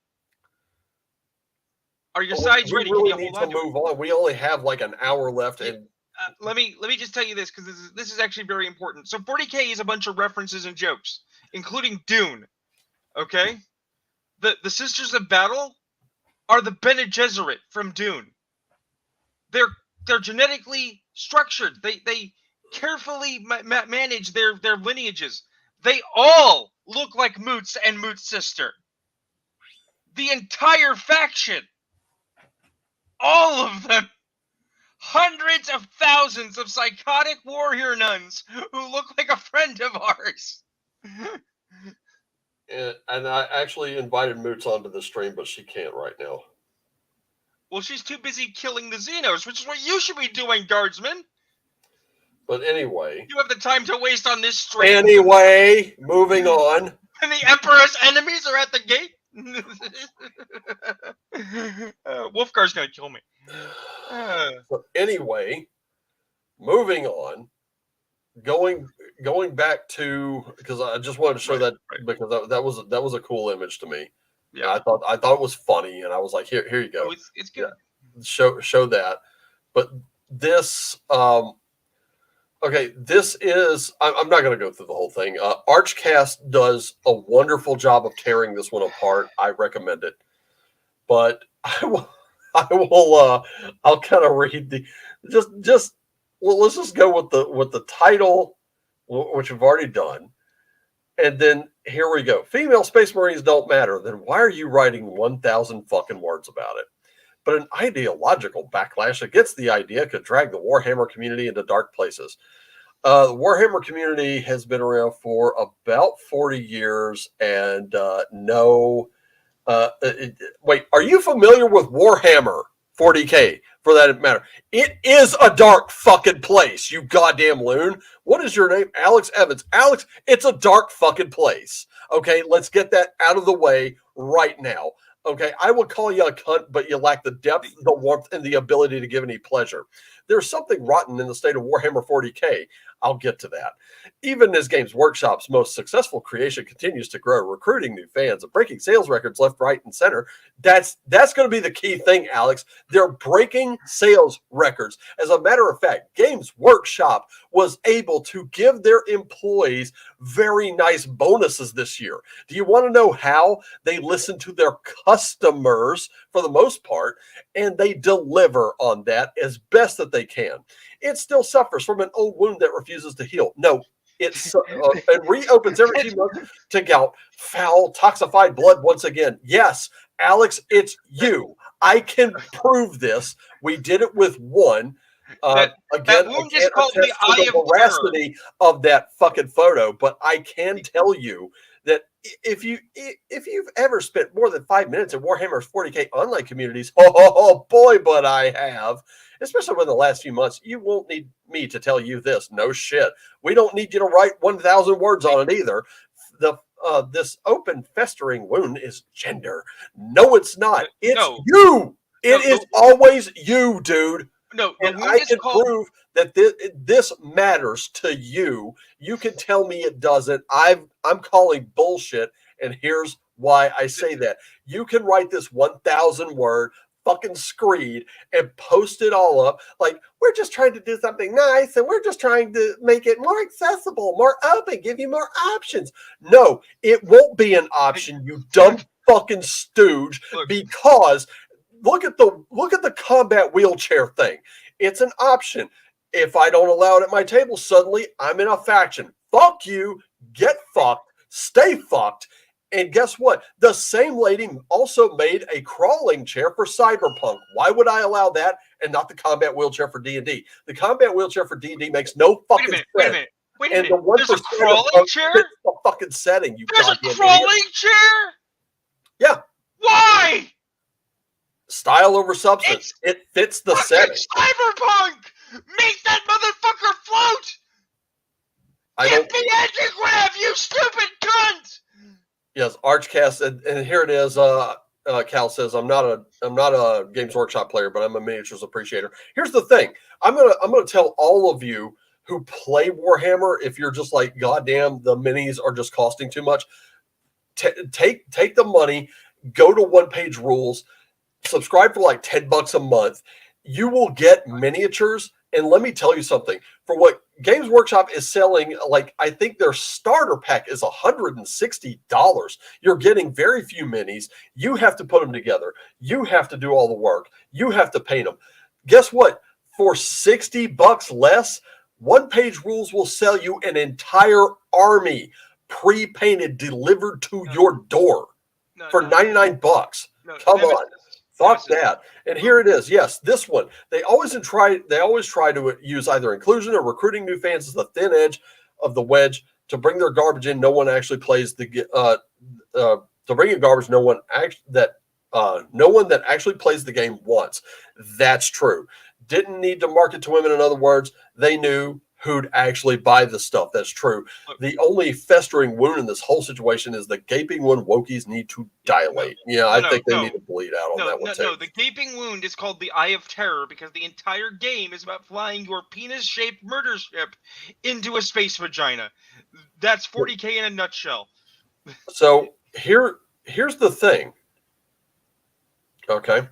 Are your sides ready? We really need to move on. We only have like an hour left, and let me just tell you this because this is actually very important. So 40K is a bunch of references and jokes, including Dune. Okay, the Sisters of Battle are the Bene Gesserit from Dune. They're genetically structured. They carefully manage their lineages. They all look like Moots and Moot's sister. The entire faction. All of them. Hundreds of thousands of psychotic warrior nuns who look like a friend of ours. And I actually invited Moots onto the stream, but she can't right now. Well, she's too busy killing the Xenos, which is what you should be doing, guardsman. But anyway. You have the time to waste on this stream. Anyway, moving on. And the Emperor's enemies are at the gate. Wolfgar's gonna kill me. So anyway, moving on. Going back to, because I just wanted to show that because that was a cool image to me. Yeah, I thought it was funny, and I was like, here you go. Oh, it's good. Yeah, show that. But this, okay, this is. I'm not going to go through the whole thing. Archcast does a wonderful job of tearing this one apart. I recommend it, but I'll kind of read the just. Well, let's just go with the title, which we've already done. And then here we go. Female Space Marines don't matter. Then why are you writing 1,000 fucking words about it? But an ideological backlash against the idea could drag the Warhammer community into dark places. The Warhammer community has been around for about 40 years and wait, are you familiar with Warhammer 40K? For that matter, it is a dark fucking place, you goddamn loon. What is your name? Alex Evans. Alex, it's a dark fucking place. Okay, let's get that out of the way right now. Okay, I would call you a cunt, but you lack the depth, the warmth, and the ability to give any pleasure. There's something rotten in the state of Warhammer 40K. I'll get to that. Even as Games Workshop's most successful creation continues to grow, recruiting new fans and breaking sales records left, right, and center, that's going to be the key thing, Alex. They're breaking sales records. As a matter of fact, Games Workshop was able to give their employees very nice bonuses this year. Do you want to know how? They listen to their customers for the most part, and they deliver on that as best that they can. It still suffers from an old wound that refuses to heal. No, it reopens every few months to gout foul, toxified blood once again. Yes, Alex, it's you. I can prove this. We did it with one. Again, that wound is called the Eye of veracity of that fucking photo, but I can tell you that if you've ever spent more than 5 minutes in Warhammer's 40K online communities, oh boy, but I have. Especially in the last few months, you won't need me to tell you this. No shit. We don't need you to write 1,000 words on it either. This open festering wound is gender. No, it's not. It's you. It is always you, dude. No, and I can prove that this matters to you. You can tell me it doesn't. I'm calling bullshit, and here's why I say that. You can write this 1,000 word fucking screed and post it all up like we're just trying to do something nice and we're just trying to make it more accessible, more open, give you more options. No, it won't be an option, you dumb fucking stooge, because look at the combat wheelchair thing. It's an option. If I don't allow it at my table, suddenly I'm in a faction. Fuck you, get fucked, stay fucked. And guess what? The same lady also made a crawling chair for Cyberpunk. Why would I allow that and not the combat wheelchair for D&D? The combat wheelchair for D&D makes no fucking sense. Wait a minute. There's a crawling chair? The fucking setting. There's a crawling chair? Yeah. Why? Style over substance. It fits the setting. Cyberpunk! Make that motherfucker float! Get the anti-grav, you stupid cunt! Yes, Archcast, and here it is. Cal says, "I'm not a Games Workshop player, but I'm a miniatures appreciator." Here's the thing: I'm gonna tell all of you who play Warhammer, if you're just like, goddamn, the minis are just costing too much. Take the money, go to One Page Rules, subscribe for like $10 a month. You will get miniatures, and let me tell you something. For what Games Workshop is selling, like I think their starter pack is $160. You're getting very few minis. You have to put them together. You have to do all the work. You have to paint them. Guess what? For $60 less, One Page Rules will sell you an entire army pre-painted, delivered to your door. No, for no, 99 bucks. no. Come on. Fuck Nemesis. that. And here it is. Yes, this one. They always try to use either inclusion or recruiting new fans as the thin edge of the wedge to bring their garbage in. No one actually plays the to bring in garbage. No one that actually plays the game wants. That's true. Didn't need to market to women. In other words, they knew who'd actually buy the stuff. That's true. The only festering wound in this whole situation is the gaping one Wokies need to dilate. I think they need to bleed out on that one too. No, the gaping wound is called the Eye of Terror because the entire game is about flying your penis-shaped murder ship into a space vagina. That's 40K in a nutshell. So here's the thing. Okay.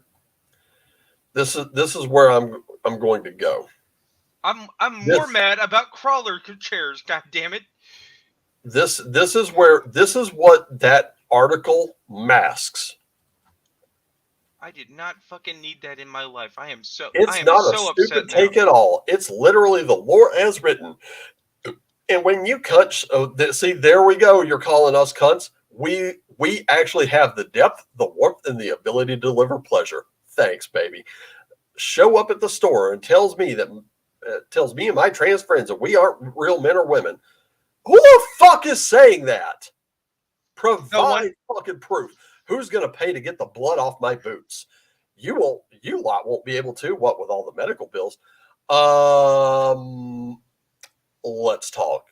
This is where I'm going to go. I'm more mad about crawler chairs. God damn it! This is what that article masks. I did not fucking need that in my life. It's not a stupid take at all. It's literally the lore as written. And when you cunts, see, there we go. You're calling us cunts. We actually have the depth, the warmth, and the ability to deliver pleasure. Thanks, baby. Show up at the store and tells me and my trans friends that we aren't real men or women. Who the fuck is saying that? Provide fucking proof. Who's going to pay to get the blood off my boots? You lot won't be able to. What with all the medical bills? Let's talk.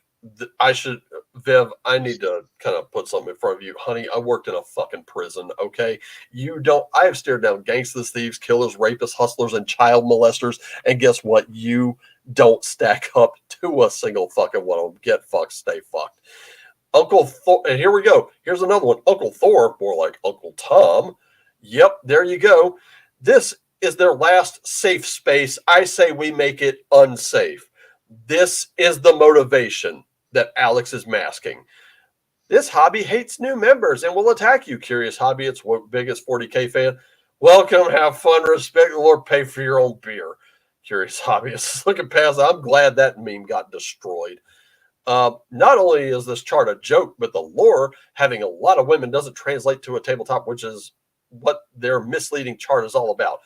Viv, I need to kind of put something in front of you. Honey, I worked in a fucking prison, okay? I have stared down gangsters, thieves, killers, rapists, hustlers, and child molesters, and guess what? You don't stack up to a single fucking one of them. Get fucked, stay fucked. Uncle Thor, and here we go. Here's another one. Uncle Thor, more like Uncle Tom. Yep, there you go. This is their last safe space. I say we make it unsafe. This is the motivation that Alex is masking. This hobby hates new members and will attack you. Curious hobby, its biggest 40K fan. Welcome, have fun, respect the Lord, pay for your own beer. Curious hobbyist. Looking past, I'm glad that meme got destroyed. Not only is this chart a joke, but the lore having a lot of women doesn't translate to a tabletop, which is what their misleading chart is all about.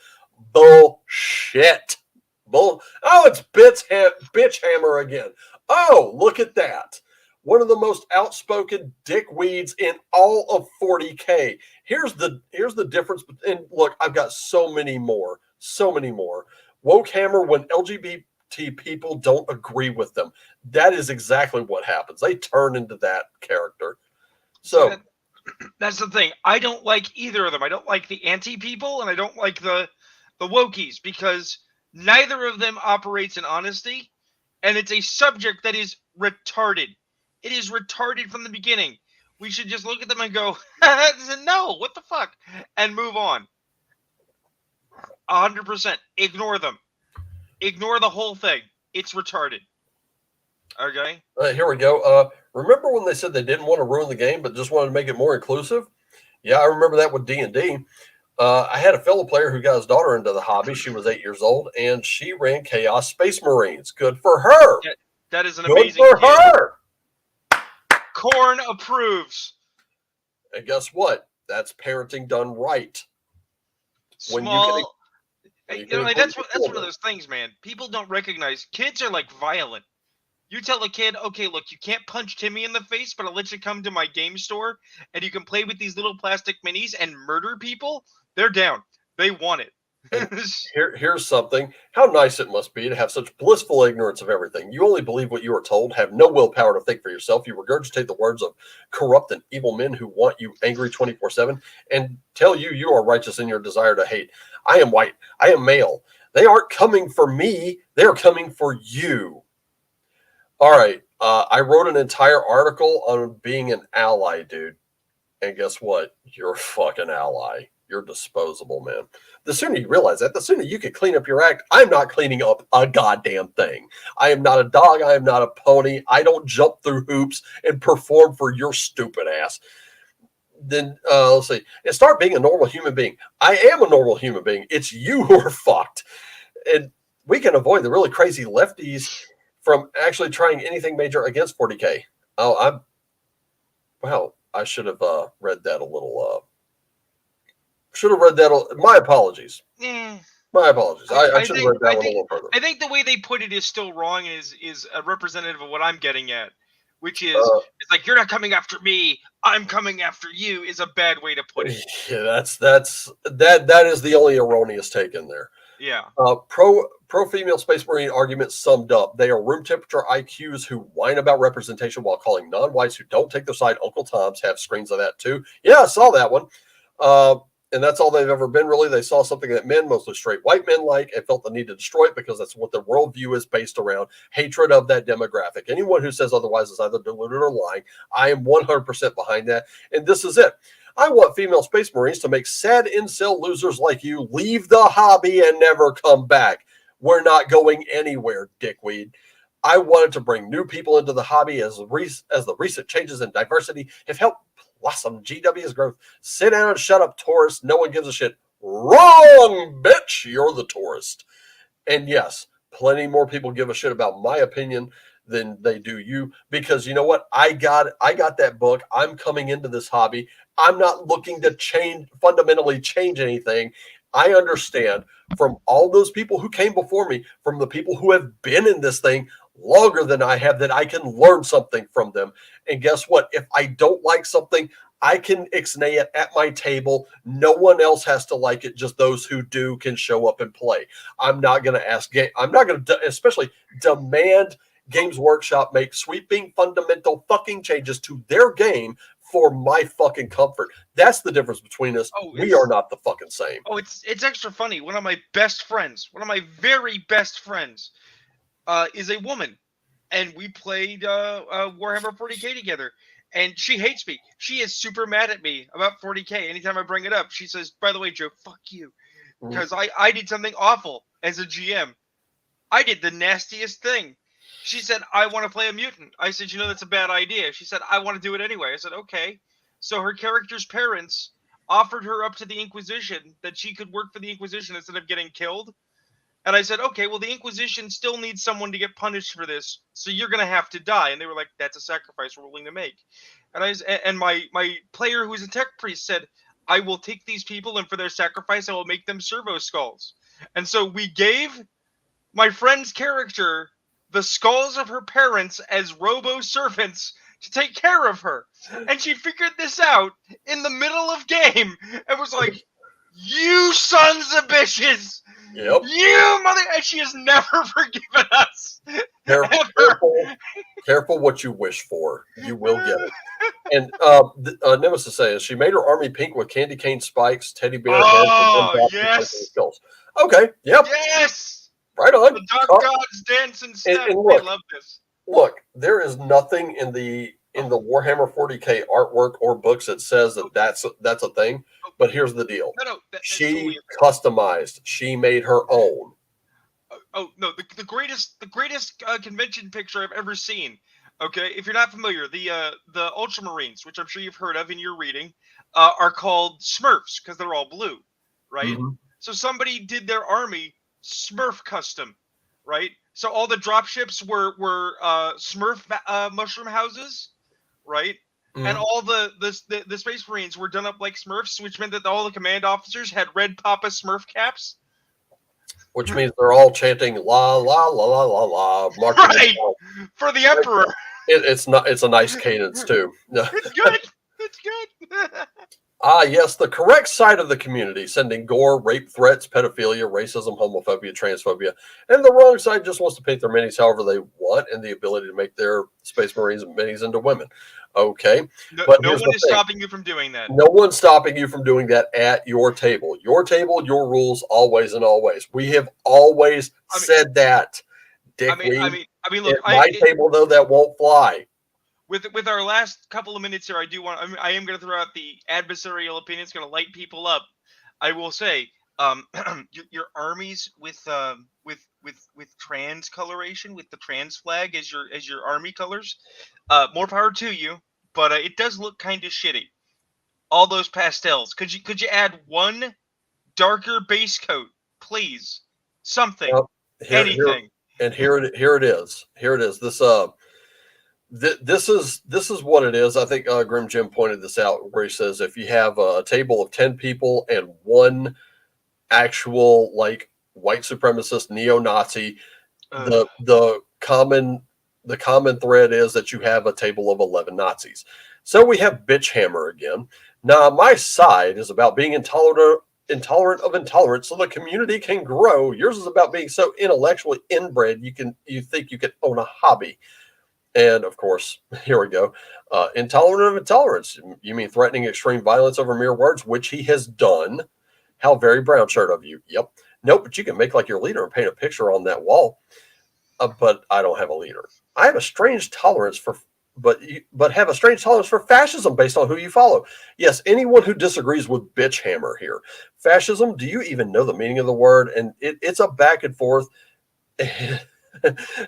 Bullshit. Oh, it's bitch hammer again. Oh, look at that. One of the most outspoken dickweeds in all of 40K. Here's the difference. And look, I've got so many more. Woke hammer when LGBT people don't agree with them. That is exactly what happens. They turn into that character. So that's the thing. I don't like either of them. I don't like the anti-people and I don't like the wokies because neither of them operates in honesty, and it's a subject that is retarded. It is retarded from the beginning. We should just look at them and go, no, what the fuck? And move on. 100%. Ignore them. Ignore the whole thing. It's retarded. Okay? Here we go. Remember when they said they didn't want to ruin the game, but just wanted to make it more inclusive? Yeah, I remember that with D&D. I had a fellow player who got his daughter into the hobby. She was 8 years old, and she ran Chaos Space Marines. Good for her. That is an amazing Good for her. Corn approves. And guess what? That's parenting done right. That's one of those things, man. People don't recognize. Kids are like violent. You tell a kid, okay, look, you can't punch Timmy in the face, but I'll let you come to my game store, and you can play with these little plastic minis and murder people. They're down. They want it. Here's something. How nice it must be to have such blissful ignorance of everything. You only believe what you are told, have no willpower to think for yourself. You regurgitate the words of corrupt and evil men who want you angry 24/7 and tell you are righteous in your desire to hate. I am white. I am male. They aren't coming for me. They're coming for you. All right. I wrote an entire article on being an ally, dude. And guess what? You're a fucking ally. You're disposable, man. The sooner you realize that, the sooner you can clean up your act. I'm not cleaning up a goddamn thing. I am not a dog. I am not a pony. I don't jump through hoops and perform for your stupid ass. Then let's see. And start being a normal human being. I am a normal human being. It's you who are fucked. And we can avoid the really crazy lefties from actually trying anything major against 40K. I should have read that a little Should have read that. My apologies. Eh, My apologies. I I should have think read that one a little further. I think the way they put it is still wrong. Is a representative of what I'm getting at, which is it's like you're not coming after me, I'm coming after you. Is a bad way to put it. Yeah, that is the only erroneous take in there. Yeah. Pro female Space Marine argument summed up. They are room temperature IQs who whine about representation while calling non-whites who don't take their side Uncle Toms. Have screens of that too. Yeah, I saw that one. And that's all they've ever been, really. They saw something that men, mostly straight white men, like and felt the need to destroy it because that's what their worldview is based around, hatred of that demographic. Anyone who says otherwise is either deluded or lying. I am 100% behind that. And this is it. I want female Space Marines to make sad incel losers like you leave the hobby and never come back. We're not going anywhere, dickweed. I wanted to bring new people into the hobby as the recent changes in diversity have helped blossom GW's growth. Sit down and shut up, tourist. No one gives a shit. Wrong, bitch. You're the tourist. And yes, plenty more people give a shit about my opinion than they do you, because you know what? I got that book. I'm coming into this hobby. I'm not looking to fundamentally change anything. I understand from all those people who came before me, from the people who have been in this thing longer than I have, that I can learn something from them. And guess what? If I don't like something, I can ixnay it at my table. No one else has to like it. Just those who do can show up and play. I'm not going to I'm not going to especially demand Games Workshop make sweeping fundamental fucking changes to their game for my fucking comfort. That's the difference between us. We are not the fucking same. Oh, it's extra funny. One of my best friends, one of my very best friends, is a woman, and we played Warhammer 40k together. And she hates me. She is super mad at me about 40k. Anytime I bring it up, she says, "By the way, Joe, fuck you," because I did something awful as a GM. I did the nastiest thing. She said, "I want to play a mutant." I said, "You know, that's a bad idea." She said, "I want to do it anyway." I said, "Okay." So her character's parents offered her up to the Inquisition that she could work for the Inquisition instead of getting killed. And I said, "Okay, well, the Inquisition still needs someone to get punished for this, so you're going to have to die." And they were like, "That's a sacrifice we're willing to make." And my player, who's a tech priest, said, "I will take these people, and for their sacrifice, I will make them servo skulls." And so we gave my friend's character the skulls of her parents as robo servants to take care of her. And she figured this out in the middle of game and was like, "You sons of bitches! Yep. You mother..." And she has never forgiven us. Careful what you wish for. You will get it. And Nemesis says she made her army pink with candy cane spikes, teddy bear heads, yes. skulls. Okay, yep. Yes. Right on. The dark gods dance and step. And look, I love this. Look, there is nothing in the Warhammer 40k artwork or books that says that's a thing. But here's the deal. She customized. She made her own. Oh no, the greatest convention picture I've ever seen. Okay, if you're not familiar, the Ultramarines, which I'm sure you've heard of in your reading, are called Smurfs because they're all blue, right? Mm-hmm. So somebody did their army Smurf custom, right? So all the dropships were Smurf mushroom houses, right? Mm-hmm. And all the Space Marines were done up like Smurfs, which meant that all the command officers had red Papa Smurf caps. Which means they're all chanting la la la la la la, right, for the Emperor. It's a nice cadence too. It's good. It's good. Yes, the correct side of the community, sending gore, rape threats, pedophilia, racism, homophobia, transphobia, and the wrong side just wants to paint their minis however they want and the ability to make their Space Marines and minis into women. Okay. But no one is stopping you from doing that. No one's stopping you from doing that at your table. Your table, your rules, always and always. We have always said that. Dick, I mean, look, at my table though, that won't fly. With our last couple of minutes here, I am going to throw out the adversarial opinion. It's going to light people up. I will say, your armies with trans coloration, with the trans flag as your army colors, more power to you. But it does look kind of shitty. All those pastels. Could you add one darker base coat, please? Something, anything. Here it is. This this is what it is. I think Grim Jim pointed this out, where he says if you have a table of 10 people and one actual like white supremacist neo-Nazi, the common thread is that you have a table of 11 Nazis. So we have bitch hammer again. Now my side is about being intolerant of intolerance so the community can grow. Yours is about being so intellectually inbred you think you can own a hobby. And of course, here we go. Intolerant of intolerance. You mean threatening extreme violence over mere words, which he has done. How very brown shirt of you. Yep. Nope, but you can make like your leader and paint a picture on that wall. But I don't have a leader. I have a strange tolerance for, but have a strange tolerance for fascism based on who you follow. Yes, anyone who disagrees with bitch hammer here. Fascism, do you even know the meaning of the word? And it's a back and forth.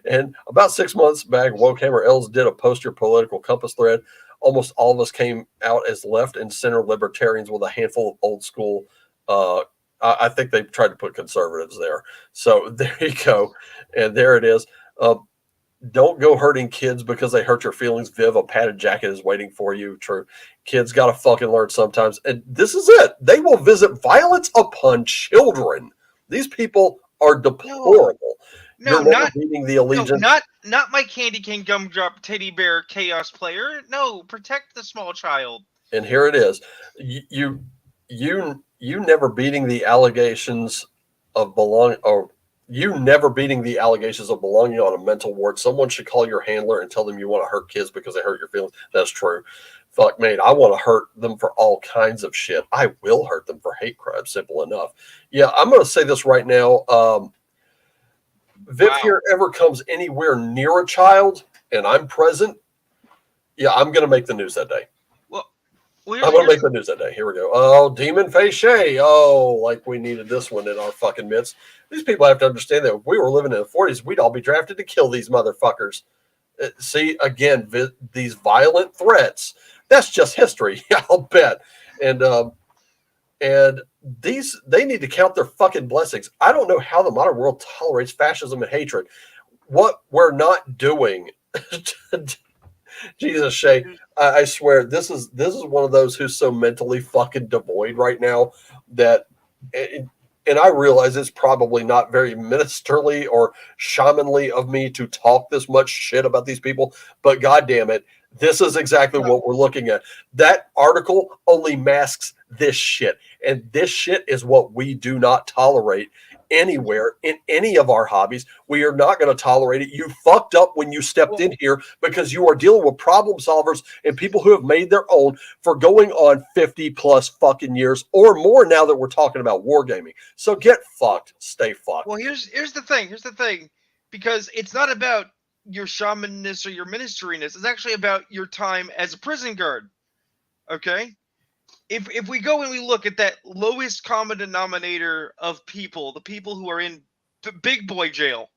And about 6 months back, Wokehammer Els did a post your political compass thread. Almost all of us came out as left and center libertarians with a handful of old school. I think they tried to put conservatives there. So there you go. And there it is. Don't go hurting kids because they hurt your feelings. Viv, a padded jacket is waiting for you. True. Kids got to fucking learn sometimes. And this is it. They will visit violence upon children. These people are deplorable. No, You're not beating the allegiance. No, not my candy cane gumdrop teddy bear chaos player. No, protect the small child. And here it is. You never beating the allegations of belonging, or you never beating the allegations of belonging on a mental ward. Someone should call your handler and tell them you want to hurt kids because they hurt your feelings. That's true. Fuck, mate, I want to hurt them for all kinds of shit. I will hurt them for hate crimes. Simple enough. Yeah, I'm going to say this right now. Viv here ever comes anywhere near a child and I'm present, yeah, I'm going to make the news that day. I'm going to make the news that day. Here we go. Oh, Demon Face Shay. Oh, like we needed this one in our fucking midst. These people have to understand that if we were living in the 40s, we'd all be drafted to kill these motherfuckers. See, again, these violent threats. That's just history. I'll bet. And they need to count their fucking blessings. I don't know how the modern world tolerates fascism and hatred. What we're not doing, Jesus, Shay, I swear this is one of those who's so mentally fucking devoid right now that, and I realize it's probably not very ministerly or shamanly of me to talk this much shit about these people, but goddamn it, this is exactly what we're looking at. That article only masks this shit. And this shit is what we do not tolerate anywhere in any of our hobbies. We are not going to tolerate it. You fucked up when you stepped in here because you are dealing with problem solvers and people who have made their own for going on 50 plus fucking years or more now that we're talking about wargaming. So get fucked. Stay fucked. Well, here's the thing. Here's the thing. Because it's not about your shamanness or your ministeriness. It's actually about your time as a prison guard. Okay? If we go and we look at that lowest common denominator of people, the people who are in big boy jail,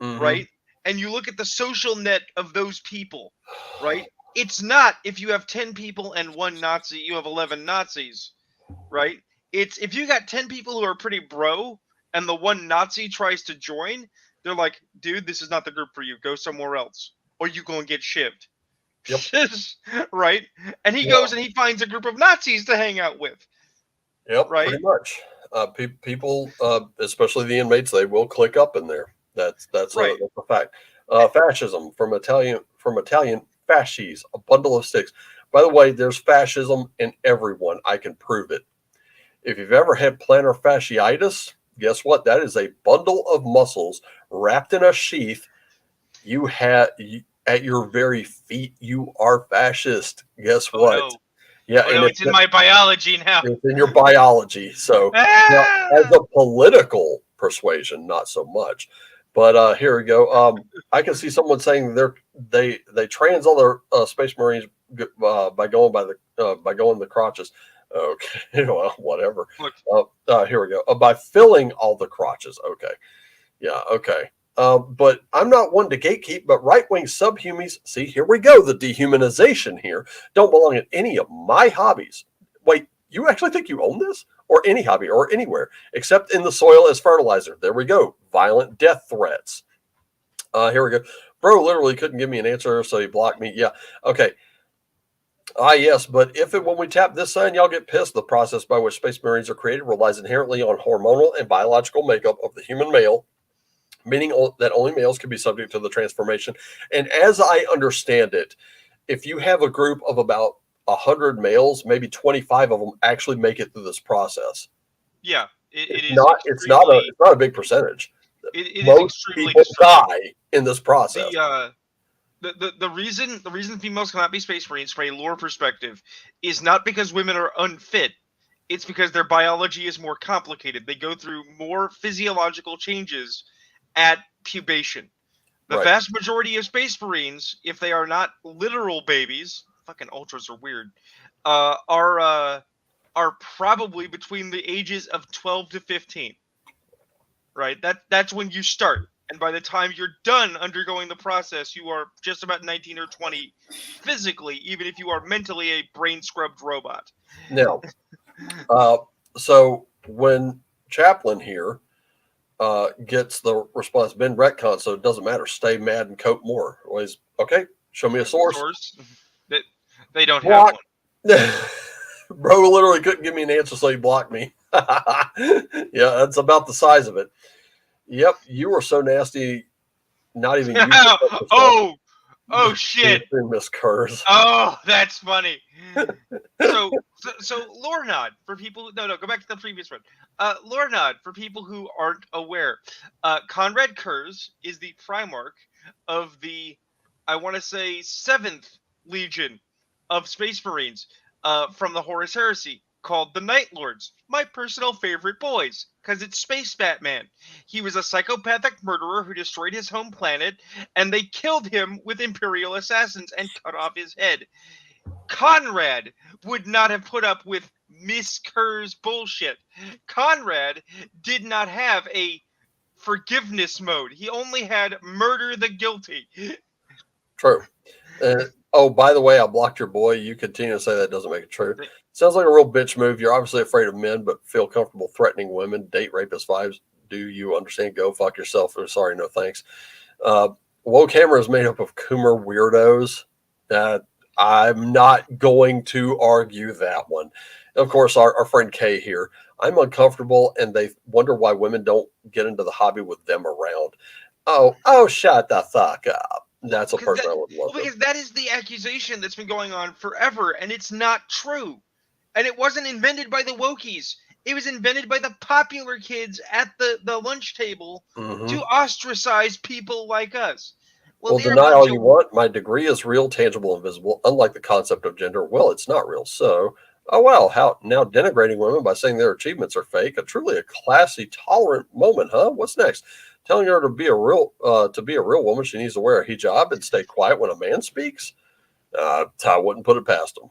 right? And you look at the social net of those people, right? It's not if you have 10 people and one Nazi, you have 11 Nazis, right? It's if you got 10 people who are pretty bro and the one Nazi tries to join, they're like, dude, this is not the group for you. Go somewhere else. Or you go and get shivved. Yep. Right? And he goes and he finds a group of Nazis to hang out with. Yep, right? Pretty much. People, especially the inmates, they will click up in there. That's right. That's a fact. Fascism from Italian fasces, a bundle of sticks. By the way, there's fascism in everyone. I can prove it. If you've ever had plantar fasciitis, guess what? That is a bundle of muscles wrapped in a sheath. You had at your very feet, you are fascist. Guess what? No. Yeah, and it's in my biology now. It's in your biology. So now, as a political persuasion, not so much. But here we go. I can see someone saying they trans all their Space Marines by going the crotches. Okay, well, whatever. Here we go. By filling all the crotches. Okay, yeah, okay. But I'm not one to gatekeep, but right-wing subhumies, see, here we go, the dehumanization here, don't belong in any of my hobbies. Wait, you actually think you own this? Or any hobby, or anywhere, except in the soil as fertilizer. There we go, violent death threats. Here we go. Bro literally couldn't give me an answer, so he blocked me. Yeah. Okay. Yes, but if and when we tap this sign, y'all get pissed. The process by which Space Marines are created relies inherently on hormonal and biological makeup of the human male, meaning that only males can be subject to the transformation. And as I understand it, if you have a group of about 100 males, maybe 25 of them actually make it through this process. Yeah, it is Not it's not a extremely. it's not a big percentage. It is Most extremely people disturbing. die in this process. The reason females cannot be Space Marines from a lore perspective is not because women are unfit. It's because their biology is more complicated. They go through more physiological changes at pubation. The Right. vast majority of Space Marines, if they are not literal babies, fucking ultras are weird, are probably between the ages of 12 to 15. Right? That's when you start. And by the time you're done undergoing the process, you are just about 19 or 20 physically, even if you are mentally a brain scrubbed robot. Now, so when Chaplain here gets the response, been retcon, so it doesn't matter. Stay mad and cope more. Always, okay, show me a source. That they don't Block. have one. Bro literally couldn't give me an answer, so he blocked me. Yeah, that's about the size of it. Yep, you were so nasty. Not even you. Oh shit! Miss Kurz. Oh, that's funny. So lore nod for people. No, go back to the previous one. Lore nod for people who aren't aware. Conrad Kurz is the Primarch of the, I want to say, 7th Legion of Space Marines from the Horus Heresy, called the Night Lords. My personal favorite boys, because it's Space Batman. He was a psychopathic murderer who destroyed his home planet, and they killed him with Imperial assassins and cut off his head. Conrad would not have put up with Miss Kerr's bullshit. Conrad did not have a forgiveness mode. He only had murder the guilty. True. Oh, by the way, I blocked your boy. You continue to say that doesn't make it true. Sounds like a real bitch move. You're obviously afraid of men, but feel comfortable threatening women. Date rapist vibes. Do you understand? Go fuck yourself. I'm sorry, no thanks. Woke Hammer is made up of Coomer weirdos. I'm not going to argue that one. Of course, our friend Kay here. I'm uncomfortable, and they wonder why women don't get into the hobby with them around. Oh, shut the fuck up. That's a person I would love. Because that is the accusation that's been going on forever, and it's not true. And it wasn't invented by the wokies. It was invented by the popular kids at the lunch table to ostracize people like us. Well, deny all you want. My degree is real, tangible, and visible, unlike the concept of gender. Well, it's not real. So, oh, wow. How now denigrating women by saying their achievements are fake. Truly a classy, tolerant moment, huh? What's next? Telling her to be a real woman, she needs to wear a hijab and stay quiet when a man speaks. I wouldn't put it past them.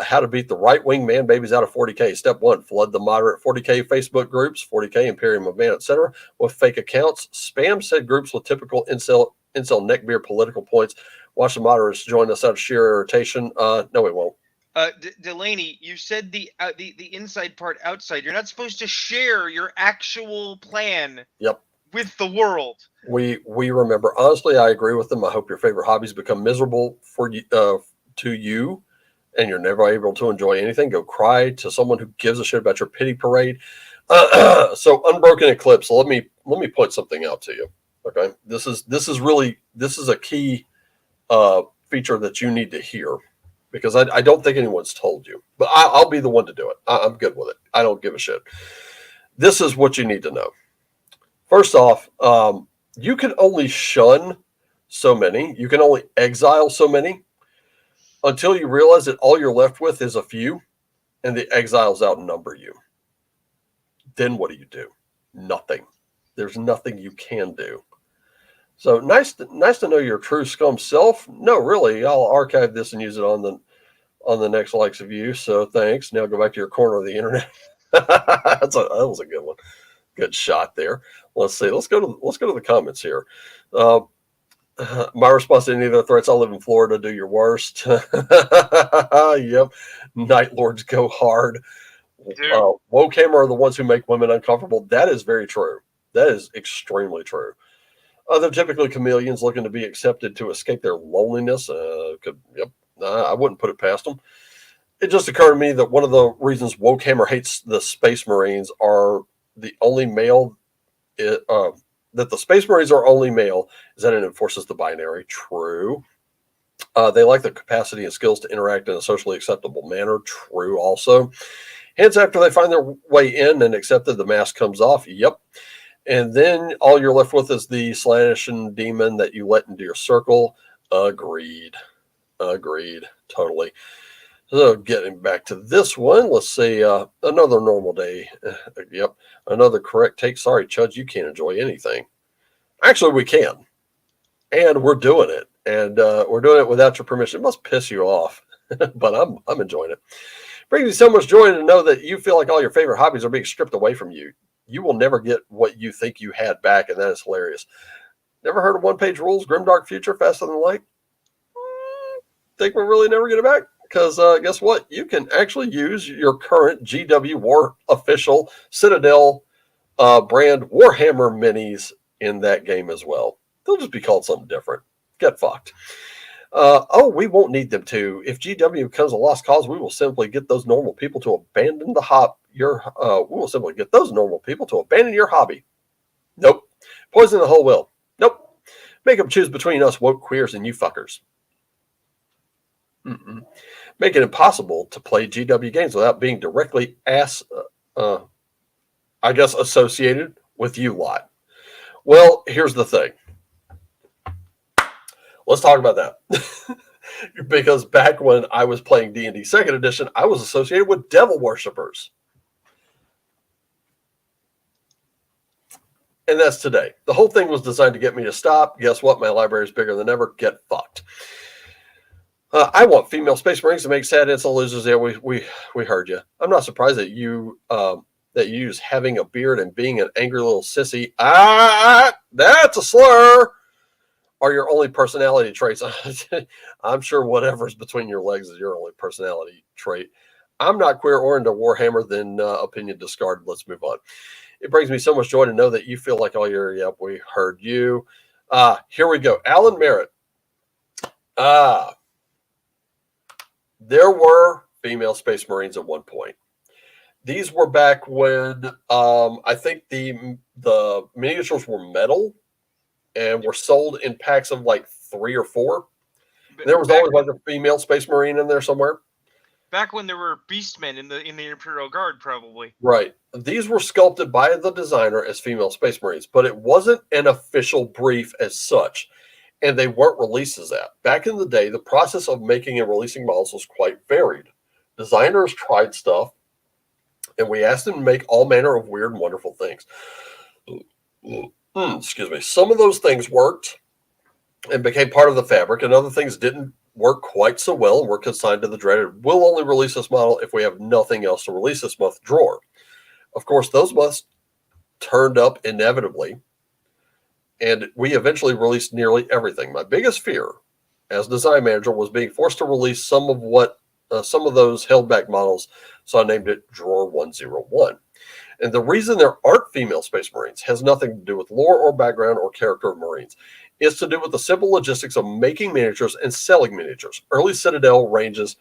How to beat the right-wing man babies out of 40K. Step 1, flood the moderate 40K Facebook groups, 40K, Imperium of Man, etc. with fake accounts. Spam said groups with typical incel neckbeard political points. Watch the moderates join us out of sheer irritation. No, we won't. Delaney, you said the inside part outside. You're not supposed to share your actual plan. Yep. With the world. We remember. Honestly, I agree with them. I hope your favorite hobbies become miserable for you, to you, and you're never able to enjoy anything. Go cry to someone who gives a shit about your pity parade. So Unbroken Eclipse. Let me point something out to you. Okay, this is a key feature that you need to hear, because I don't think anyone's told you, but I'll be the one to do it. I'm good with it. I don't give a shit. This is what you need to know. First off, you can only shun so many. You can only exile so many until you realize that all you're left with is a few, and the exiles outnumber you. Then what do? Nothing. There's nothing you can do. So nice to know your true scum self. No, really, I'll archive this and use it on the next likes of you. So thanks. Now go back to your corner of the internet. That was a good one. Good shot there. Let's see. Let's go to the comments here. My response to any of the threats: I live in Florida. Do your worst. Yep. Night Lords go hard. Woke Hammer are the ones who make women uncomfortable. That is very true. That is extremely true. They're typically chameleons looking to be accepted to escape their loneliness. I wouldn't put it past them. It just occurred to me that one of the reasons Wokehammer hates the Space Marines are the only male. That the Space Marines are only male is that it enforces the binary. True. They lack the capacity and skills to interact in a socially acceptable manner. True. Also, hence after they find their way in and accepted, the mask comes off. Yep. And then all you're left with is the slashing demon that you let into your circle. Agreed. Totally. So getting back to this one, let's see. Another normal day. Yep. Another correct take. Sorry, Chuds, you can't enjoy anything. Actually, we can. And we're doing it. And we're doing it without your permission. It must piss you off. But I'm enjoying it. Brings me so much joy to know that you feel like all your favorite hobbies are being stripped away from you. You will never get what you think you had back, and that is hilarious. Never heard of one-page rules, grimdark future, faster than light? Think we'll really never get it back? Because guess what? You can actually use your current GW War official Citadel brand Warhammer minis in that game as well. They'll just be called something different. Get fucked. We won't need them to. If GW becomes a lost cause, we will simply get those normal people to abandon the we will simply get those normal people to abandon your hobby. Nope. Poison the whole will. Nope. Make them choose between us woke queers and you fuckers. Make it impossible to play GW games without being directly associated with you lot. Well, here's the thing. Let's talk about that. Because back when I was playing D&D 2nd edition, I was associated with devil worshippers. And that's today. The whole thing was designed to get me to stop. Guess what? My library is bigger than ever. Get fucked. I want female Space Marines to make sad insult losers. Yeah, we heard you. I'm not surprised that you use having a beard and being an angry little sissy. That's a slur. Are your only personality traits. I'm sure whatever's between your legs is your only personality trait. I'm not queer or into Warhammer, then opinion discarded. Let's move on. It brings me so much joy to know that you feel like all your, yep, we heard you. Here we go. Alan Merritt. There were female Space Marines at one point. These were back when I think the miniatures were metal and were sold in packs of like 3 or 4. There was always like a female Space Marine in there somewhere. Back when there were Beastmen in the Imperial Guard, probably. Right. These were sculpted by the designer as female Space Marines, but it wasn't an official brief as such, and they weren't released as that. Back in the day, the process of making and releasing models was quite varied. Designers tried stuff, and we asked them to make all manner of weird and wonderful things. Excuse me. Some of those things worked and became part of the fabric, and other things didn't work quite so well and were consigned to the dreaded, we'll only release this model if we have nothing else to release this month drawer. Of course, those months turned up inevitably, and we eventually released nearly everything. My biggest fear as design manager was being forced to release some of those held back models, so I named it Drawer 101. And the reason there aren't female Space Marines has nothing to do with lore or background or character of Marines. It's to do with the simple logistics of making miniatures and selling miniatures. Early Citadel ranges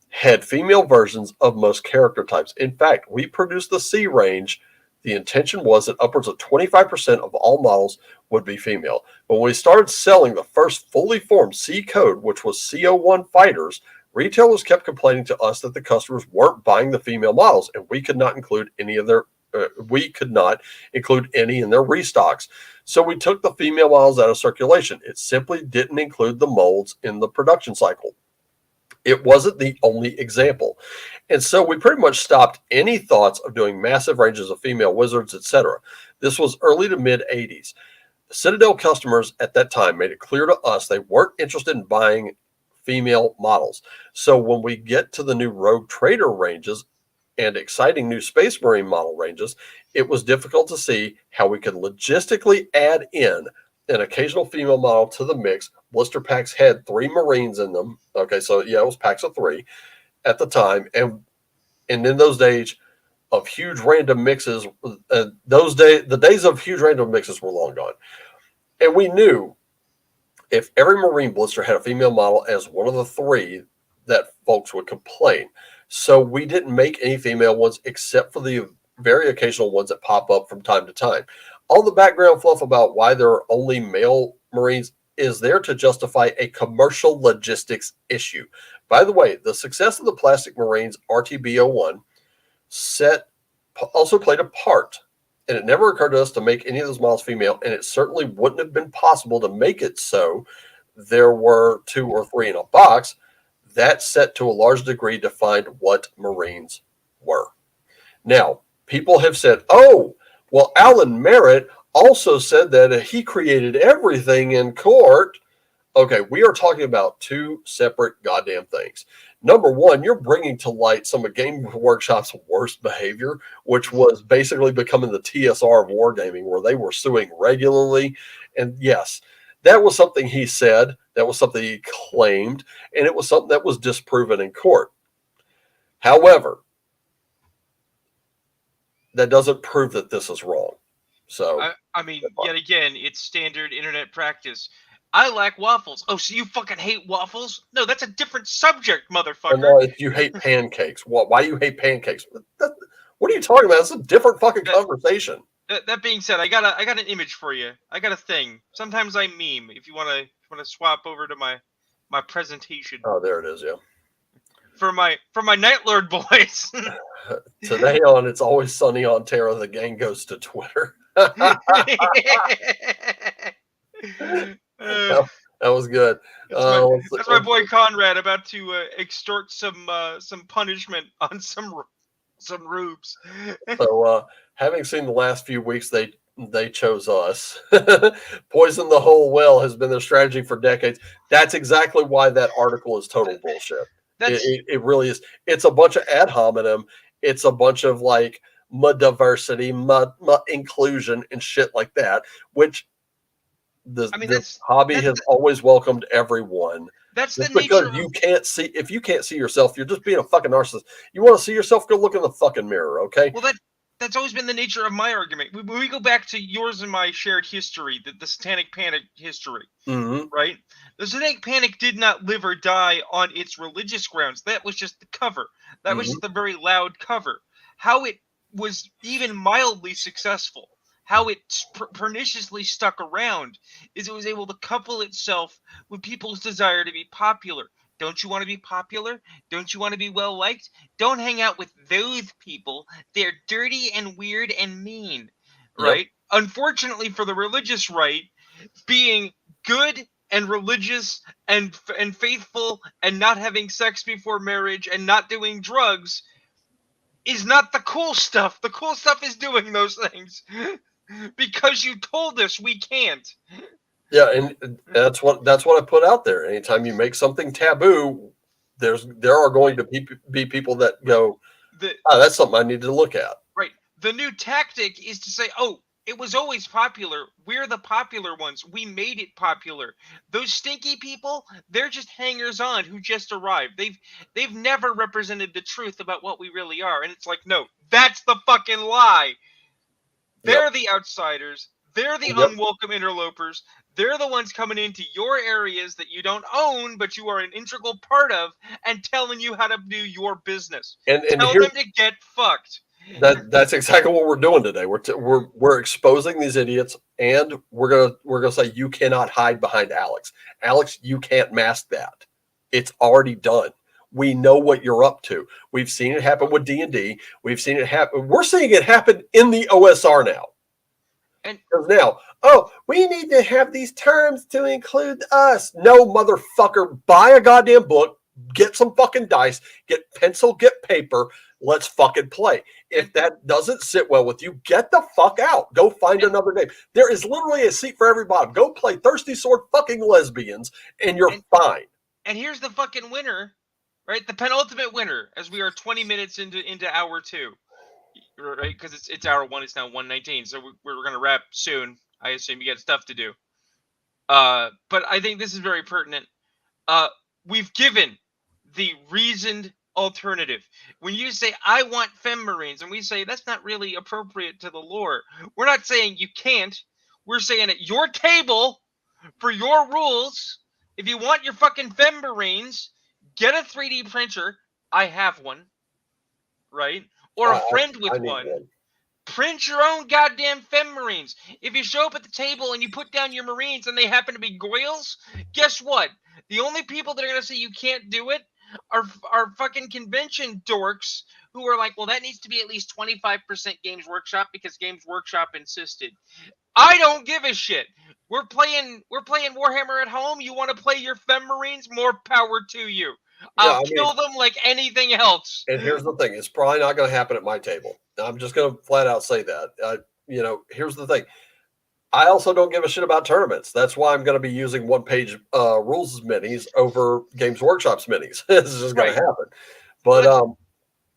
had female versions of most character types. In fact, we produced the C range. The intention was that upwards of 25% of all models would be female. But when we started selling the first fully formed C code, which was CO1 fighters, retailers kept complaining to us that the customers weren't buying the female models, and we could not include any in their restocks. So we took the female models out of circulation. It simply didn't include the molds in the production cycle. It wasn't the only example. And so we pretty much stopped any thoughts of doing massive ranges of female wizards, etc. This was early to mid 80s. The Citadel customers at that time made it clear to us they weren't interested in buying female models. So when we get to the new Rogue Trader ranges and exciting new Space Marine model ranges, it was difficult to see how we could logistically add in an occasional female model to the mix. Blister packs had 3 Marines in them. Okay, so yeah, it was packs of 3 at the time. And in those days of huge random mixes, the days of huge random mixes were long gone. And we knew if every Marine blister had a female model as one of the three, that folks would complain. So we didn't make any female ones except for the very occasional ones that pop up from time to time. All the background fluff about why there are only male Marines is there to justify a commercial logistics issue. By the way, the success of the Plastic Marines RTB01 set also played a part, and it never occurred to us to make any of those models female, and it certainly wouldn't have been possible to make it so there were 2 or 3 in a box. That set to a large degree defined what Marines were. Now, people have said, oh, well, Alan Merritt also said that he created everything in court. Okay, we are talking about 2 separate goddamn things. Number one, you're bringing to light some of Game Workshop's worst behavior, which was basically becoming the TSR of wargaming, where they were suing regularly. And yes, that was something he said, that was something he claimed, and it was something that was disproven in court. However, that doesn't prove that this is wrong. So, I mean, yet again, it's standard internet practice. I like waffles. Oh, so you fucking hate waffles? No, that's a different subject, motherfucker. no, you hate pancakes. Why do you hate pancakes? What are you talking about? It's a different fucking conversation. That being said, I got an image for you. I got a thing. Sometimes I meme. If you wanna swap over to my presentation. Oh, there it is. Yeah. For my Night Lord boys. Today on It's Always Sunny on Terra, the gang goes to Twitter. That was good. That's my boy Conrad about to extort some punishment on some rubes. So, having seen the last few weeks, they chose us. Poison the whole well has been their strategy for decades. That's exactly why that article is total bullshit. It really is. It's a bunch of ad hominem. It's a bunch of like diversity, inclusion, and shit like that, which this hobby has always welcomed everyone. That's just the because nature. If you can't see yourself, you're just being a fucking narcissist. You want to see yourself? Go look in the fucking mirror, okay? Well, that's always been the nature of my argument. When we go back to yours and my shared history, the Satanic Panic history, right? The Satanic Panic did not live or die on its religious grounds. That was just the cover. That was just the very loud cover. How it was even mildly successful, how it perniciously stuck around, is it was able to couple itself with people's desire to be popular. Don't you want to be popular? Don't you want to be well liked? Don't hang out with those people. They're dirty and weird and mean, right? Yep. Unfortunately for the religious right, being good and religious and faithful and not having sex before marriage and not doing drugs is not the cool stuff. The cool stuff is doing those things because you told us we can't. Yeah, and that's what I put out there. Anytime you make something taboo, there are going to be people that go, that's something I need to look at. Right. The new tactic is to say, oh, it was always popular. We're the popular ones. We made it popular. Those stinky people, they're just hangers-on who just arrived. They've never represented the truth about what we really are. And it's like, no, that's the fucking lie. They're the outsiders. They're the unwelcome interlopers. They're the ones coming into your areas that you don't own, but you are an integral part of, and telling you how to do your business. And tell them to get fucked. That's exactly what we're doing today. We're exposing these idiots, and we're gonna say you cannot hide behind Alex. Alex, you can't mask that. It's already done. We know what you're up to. We've seen it happen with D&D. We've seen it happen. We're seeing it happen in the OSR now. And now, we need to have these terms to include us. No, motherfucker, buy a goddamn book, get some fucking dice, get pencil, get paper. Let's fucking play. If that doesn't sit well with you, get the fuck out. Go find another game. There is literally a seat for everybody. Go play Thirsty Sword fucking Lesbians, and you're fine. And here's the fucking winner, right? The penultimate winner, as we are 20 minutes into hour 2. Right, because it's hour 1. It's now 1:19, so we're gonna wrap soon. I assume you got stuff to do. But I think this is very pertinent. We've given the reasoned alternative. When you say I want femme marines, and we say that's not really appropriate to the lore, we're not saying you can't. We're saying at your table, for your rules, if you want your fucking Fem Marines, get a 3D printer. I have one, right? Or a friend with one. Print your own goddamn Fem Marines. If you show up at the table and you put down your Marines and they happen to be Goyles, guess what? The only people that are going to say you can't do it are fucking convention dorks who are like, well, that needs to be at least 25% Games Workshop because Games Workshop insisted. I don't give a shit. We're playing Warhammer at home. You want to play your Fem Marines? More power to you. I'll kill them like anything else. And here's the thing. It's probably not going to happen at my table. I'm just going to flat out say that. Here's the thing. I also don't give a shit about tournaments. That's why I'm going to be using one-page rules minis over Games Workshop's minis. This is just going to happen. But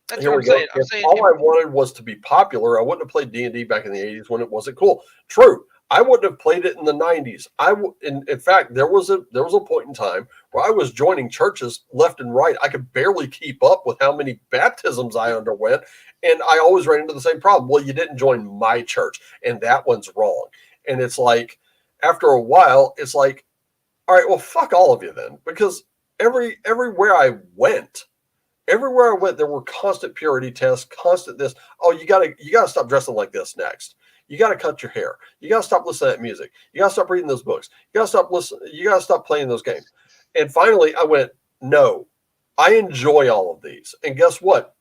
that's what I'm saying. If all I wanted was to be popular, I wouldn't have played D&D back in the 80s when it wasn't cool. True. I wouldn't have played it in the 90s. In fact, there was a point in time where I was joining churches left and right. I could barely keep up with how many baptisms I underwent, and I always ran into the same problem. Well, you didn't join my church, and that one's wrong. And it's like, after a while, it's like, all right, well, fuck all of you then, because everywhere I went, there were constant purity tests, constant this. Oh, you gotta stop dressing like this next. You got to cut your hair. You got to stop listening to that music. You got to stop reading those books. You got to stop playing those games. And finally, I went, no, I enjoy all of these. And guess what?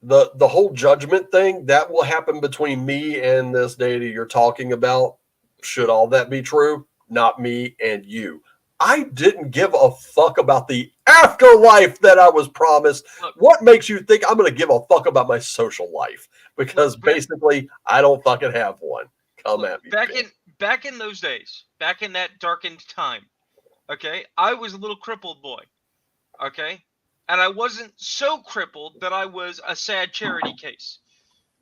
The whole judgment thing, that will happen between me and this deity you're talking about. Should all that be true? Not me and you. I didn't give a fuck about the afterlife that I was promised. What makes you think I'm going to give a fuck about my social life? Because basically, I don't fucking have one. Come at me. Back in those days, back in that darkened time, okay, I was a little crippled boy, okay? And I wasn't so crippled that I was a sad charity case,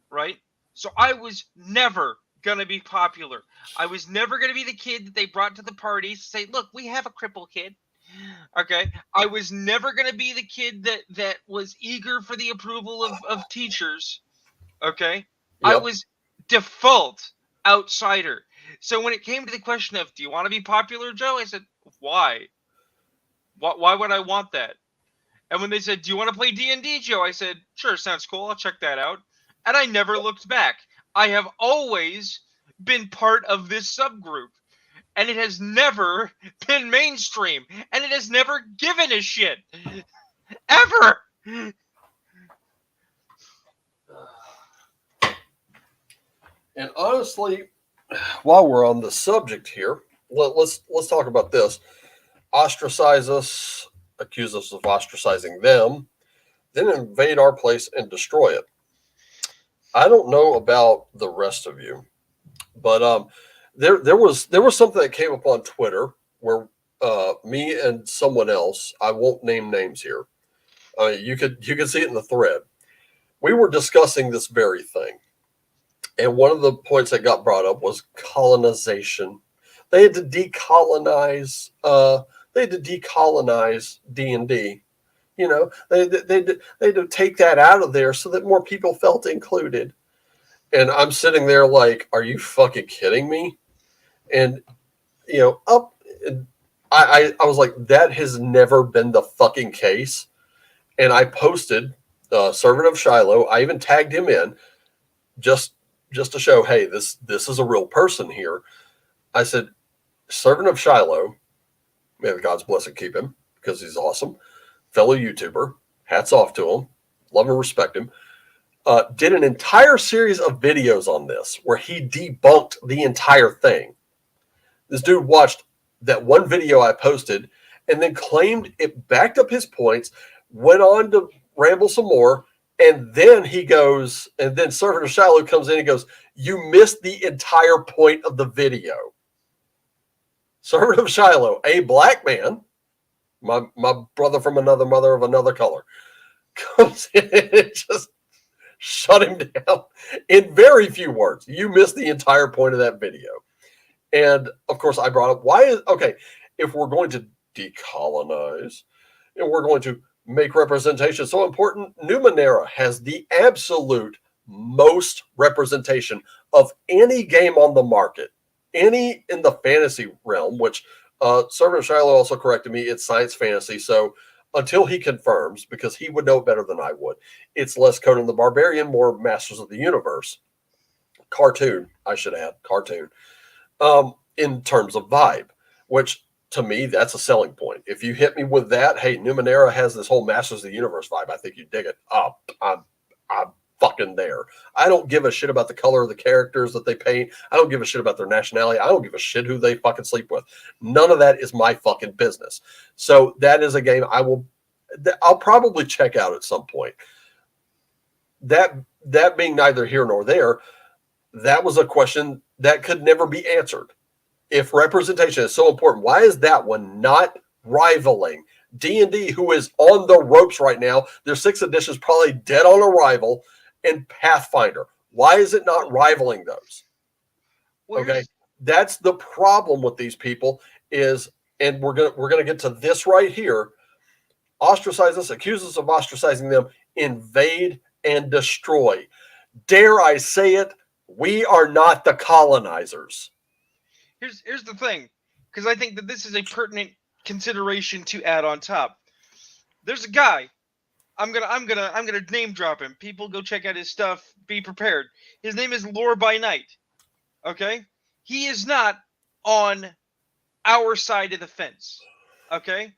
right? So I was never going to be popular. I was never going to be the kid that they brought to the parties to say, look, we have a crippled kid. Okay. I was never going to be the kid that was eager for the approval of teachers. Okay. Yep. I was default outsider. So when it came to the question of, do you want to be popular, Joe? I said, why? Why would I want that? And when they said, do you want to play D&D, Joe? I said, sure, sounds cool. I'll check that out. And I never looked back. I have always been part of this subgroup, and it has never been mainstream, and it has never given a shit. Ever. And honestly, while we're on the subject here, let's talk about this. Ostracize us, accuse us of ostracizing them, then invade our place and destroy it. I don't know about the rest of you, but there was something that came up on Twitter where me and someone else, I won't name names here. You could see it in the thread. We were discussing this very thing, and one of the points that got brought up was colonization. They had to decolonize. They had to decolonize D&D. You know, they had to take that out of there so that more people felt included. And I'm sitting there like, are you fucking kidding me? And, you know, I was like, that has never been the fucking case. And I posted Servant of Shiloh. I even tagged him in just to show, hey, this is a real person here. I said, Servant of Shiloh, may the gods bless and keep him, because he's awesome. Fellow YouTuber, hats off to him, love and respect him, did an entire series of videos on this where he debunked the entire thing. This dude watched that one video I posted and then claimed it backed up his points, went on to ramble some more, and then he goes, and then Servant of Shiloh comes in and goes, you missed the entire point of the video. Servant of Shiloh, a black man, my brother from another mother of another color, comes in and just shut him down in very few words. You missed the entire point of that video. And of course I brought up, if we're going to decolonize and we're going to make representation so important, Numenera has the absolute most representation of any game on the market, any in the fantasy realm, which Servant Shiloh also corrected me, it's science fantasy. So until he confirms, because he would know better than I would, it's less Conan the Barbarian, more Masters of the Universe. Cartoon, I should add, cartoon. In terms of vibe, which to me, that's a selling point. If you hit me with that, hey, Numenera has this whole Masters of the Universe vibe, I think you dig it. I'm fucking there. I don't give a shit about the color of the characters that they paint. I don't give a shit about their nationality. I don't give a shit who they fucking sleep with. None of that is my fucking business. So that is a game I'll probably check out at some point. That being neither here nor there, that was a question that could never be answered. If representation is so important, why is that one not rivaling D&D, who is on the ropes right now? Their 6th edition is probably dead on arrival, and Pathfinder. Why is it not rivaling those? Okay, that's the problem with these people is, and we're gonna get to this right here. Ostracize us, accuse us of ostracizing them, invade and destroy. Dare I say it? We are not the colonizers. Here's the thing, because I think that this is a pertinent consideration to add on top. There's a guy. I'm gonna name drop him. People go check out his stuff. Be prepared. His name is Lore by Night. Okay, he is not on our side of the fence. Okay.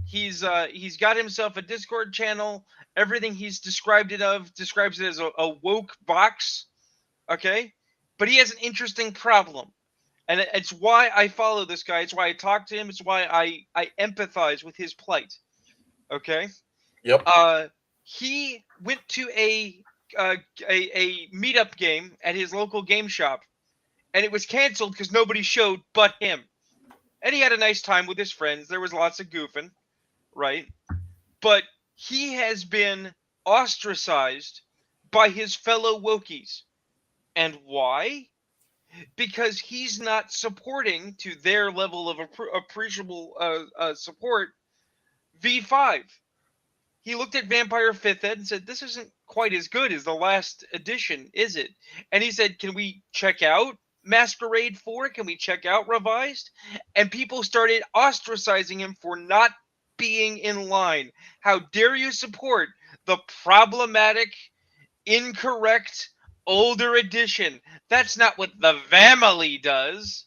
He's got himself a Discord channel. Everything he's describes it as a woke box. Okay, but he has an interesting problem. And it's why I follow this guy. It's why I talk to him. It's why I empathize with his plight. Okay. Yep. He went to a meetup game at his local game shop, and it was canceled because nobody showed but him. And he had a nice time with his friends. There was lots of goofing, right? But he has been ostracized by his fellow Wokies. And why? Because he's not supporting, to their level of appreciable support, V5. He looked at Vampire 5th Ed and said, this isn't quite as good as the last edition, is it? And he said, can we check out Masquerade 4? Can we check out Revised? And people started ostracizing him for not being in line. How dare you support the problematic, incorrect, older edition? That's not what the family does.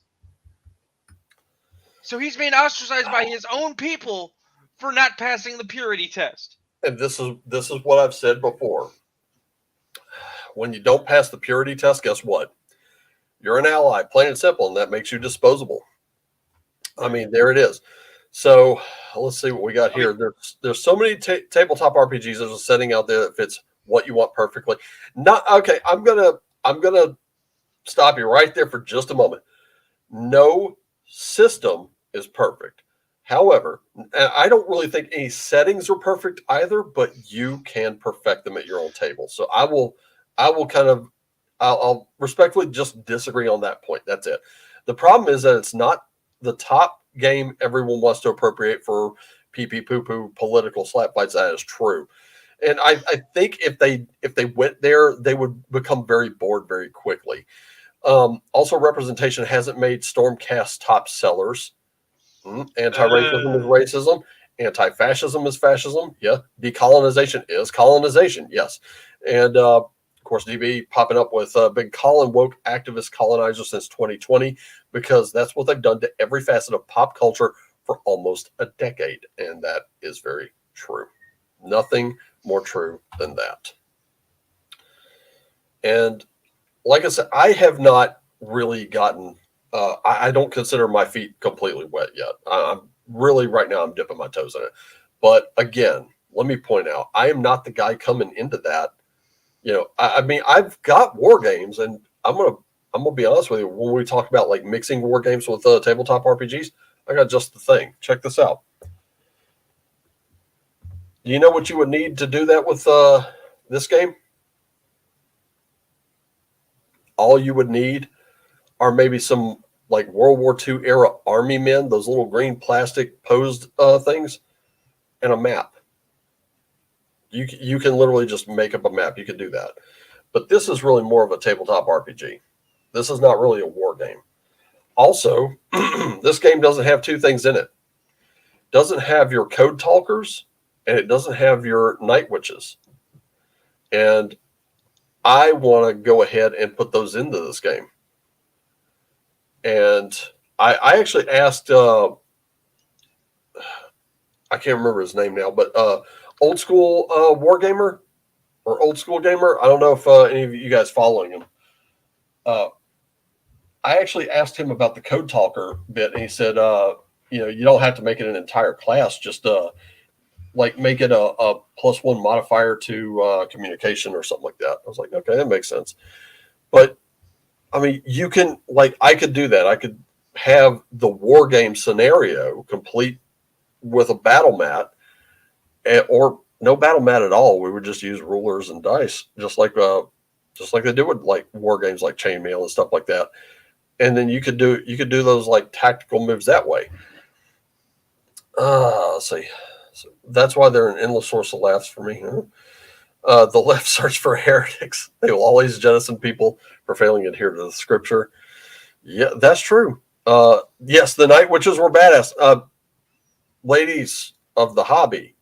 So he's being ostracized by his own people for not passing the purity test. And this is what I've said before. When you don't pass the purity test, guess what? You're an ally, plain and simple, and that makes you disposable. I mean, there it is. So let's see what we got here. There's so many tabletop RPGs. There's a setting out there that fits what you want perfectly. Not okay. I'm gonna stop you right there for just a moment. No system is perfect. However, I don't really think any settings are perfect either, but you can perfect them at your own table. So I'll respectfully just disagree on that point. That's it. The problem is that it's not the top game everyone wants to appropriate for pee-pee poo-poo political slap fights. That is true. And I think if they went there, they would become very bored very quickly. Also, representation hasn't made Stormcast top sellers. Anti-racism is racism. Anti-fascism is fascism. Yeah. Decolonization is colonization. Yes. And of course, DB popping up with big Colin woke activist colonizer since 2020, because that's what they've done to every facet of pop culture for almost a decade. And that is very true. Nothing more true than that. And like I said, I have not really gotten, I don't consider my feet completely wet yet. I'm really, right now, I'm dipping my toes in it. But again, let me point out, I am not the guy coming into that. You know, I mean, I've got war games, and I'm gonna be honest with you. When we talk about like mixing war games with tabletop RPGs, I got just the thing. Check this out. Do you know what you would need to do that with this game? All you would need are maybe some like World War II era army men, those little green plastic posed things, and a map. You can literally just make up a map. You can do that. But this is really more of a tabletop RPG. This is not really a war game. Also, this game doesn't have two things in it. Doesn't have your code talkers, and it doesn't have your night witches. And I want to go ahead and put those into this game. And I actually asked, I can't remember his name now, but old school wargamer or old school gamer. I don't know if any of you guys following him. I actually asked him about the code talker bit, and he said, you don't have to make it an entire class. Just like make it a +1 modifier to communication or something like that. I was like, okay, that makes sense. But I mean, you can, like, I could do that. I could have the war game scenario complete with a battle mat, or no battle mat at all. We would just use rulers and dice, just like they do with like war games like Chainmail and stuff like that. And then you could do those like tactical moves that way. Let's see. So that's why they're an endless source of laughs for me. Huh? The left search for heretics. They will always jettison people for failing to adhere to the scripture. Yeah, that's true. Yes, the night witches were badass. Ladies of the hobby,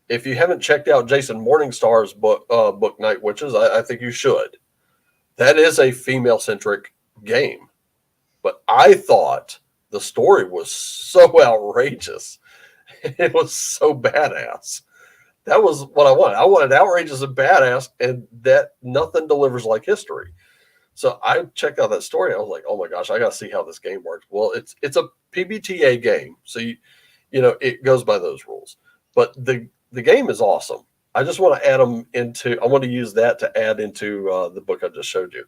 if you haven't checked out Jason Morningstar's book Night Witches, I think you should. That is a female-centric game. But I thought the story was so outrageous. It was so badass. That was what I wanted. I wanted outrageous and badass, and that nothing delivers like history. So I checked out that story. I was like, oh my gosh, I got to see how this game works. Well, it's a PBTA game, so it goes by those rules. But the game is awesome. I just want to add them into. I want to use that to add into the book I just showed you.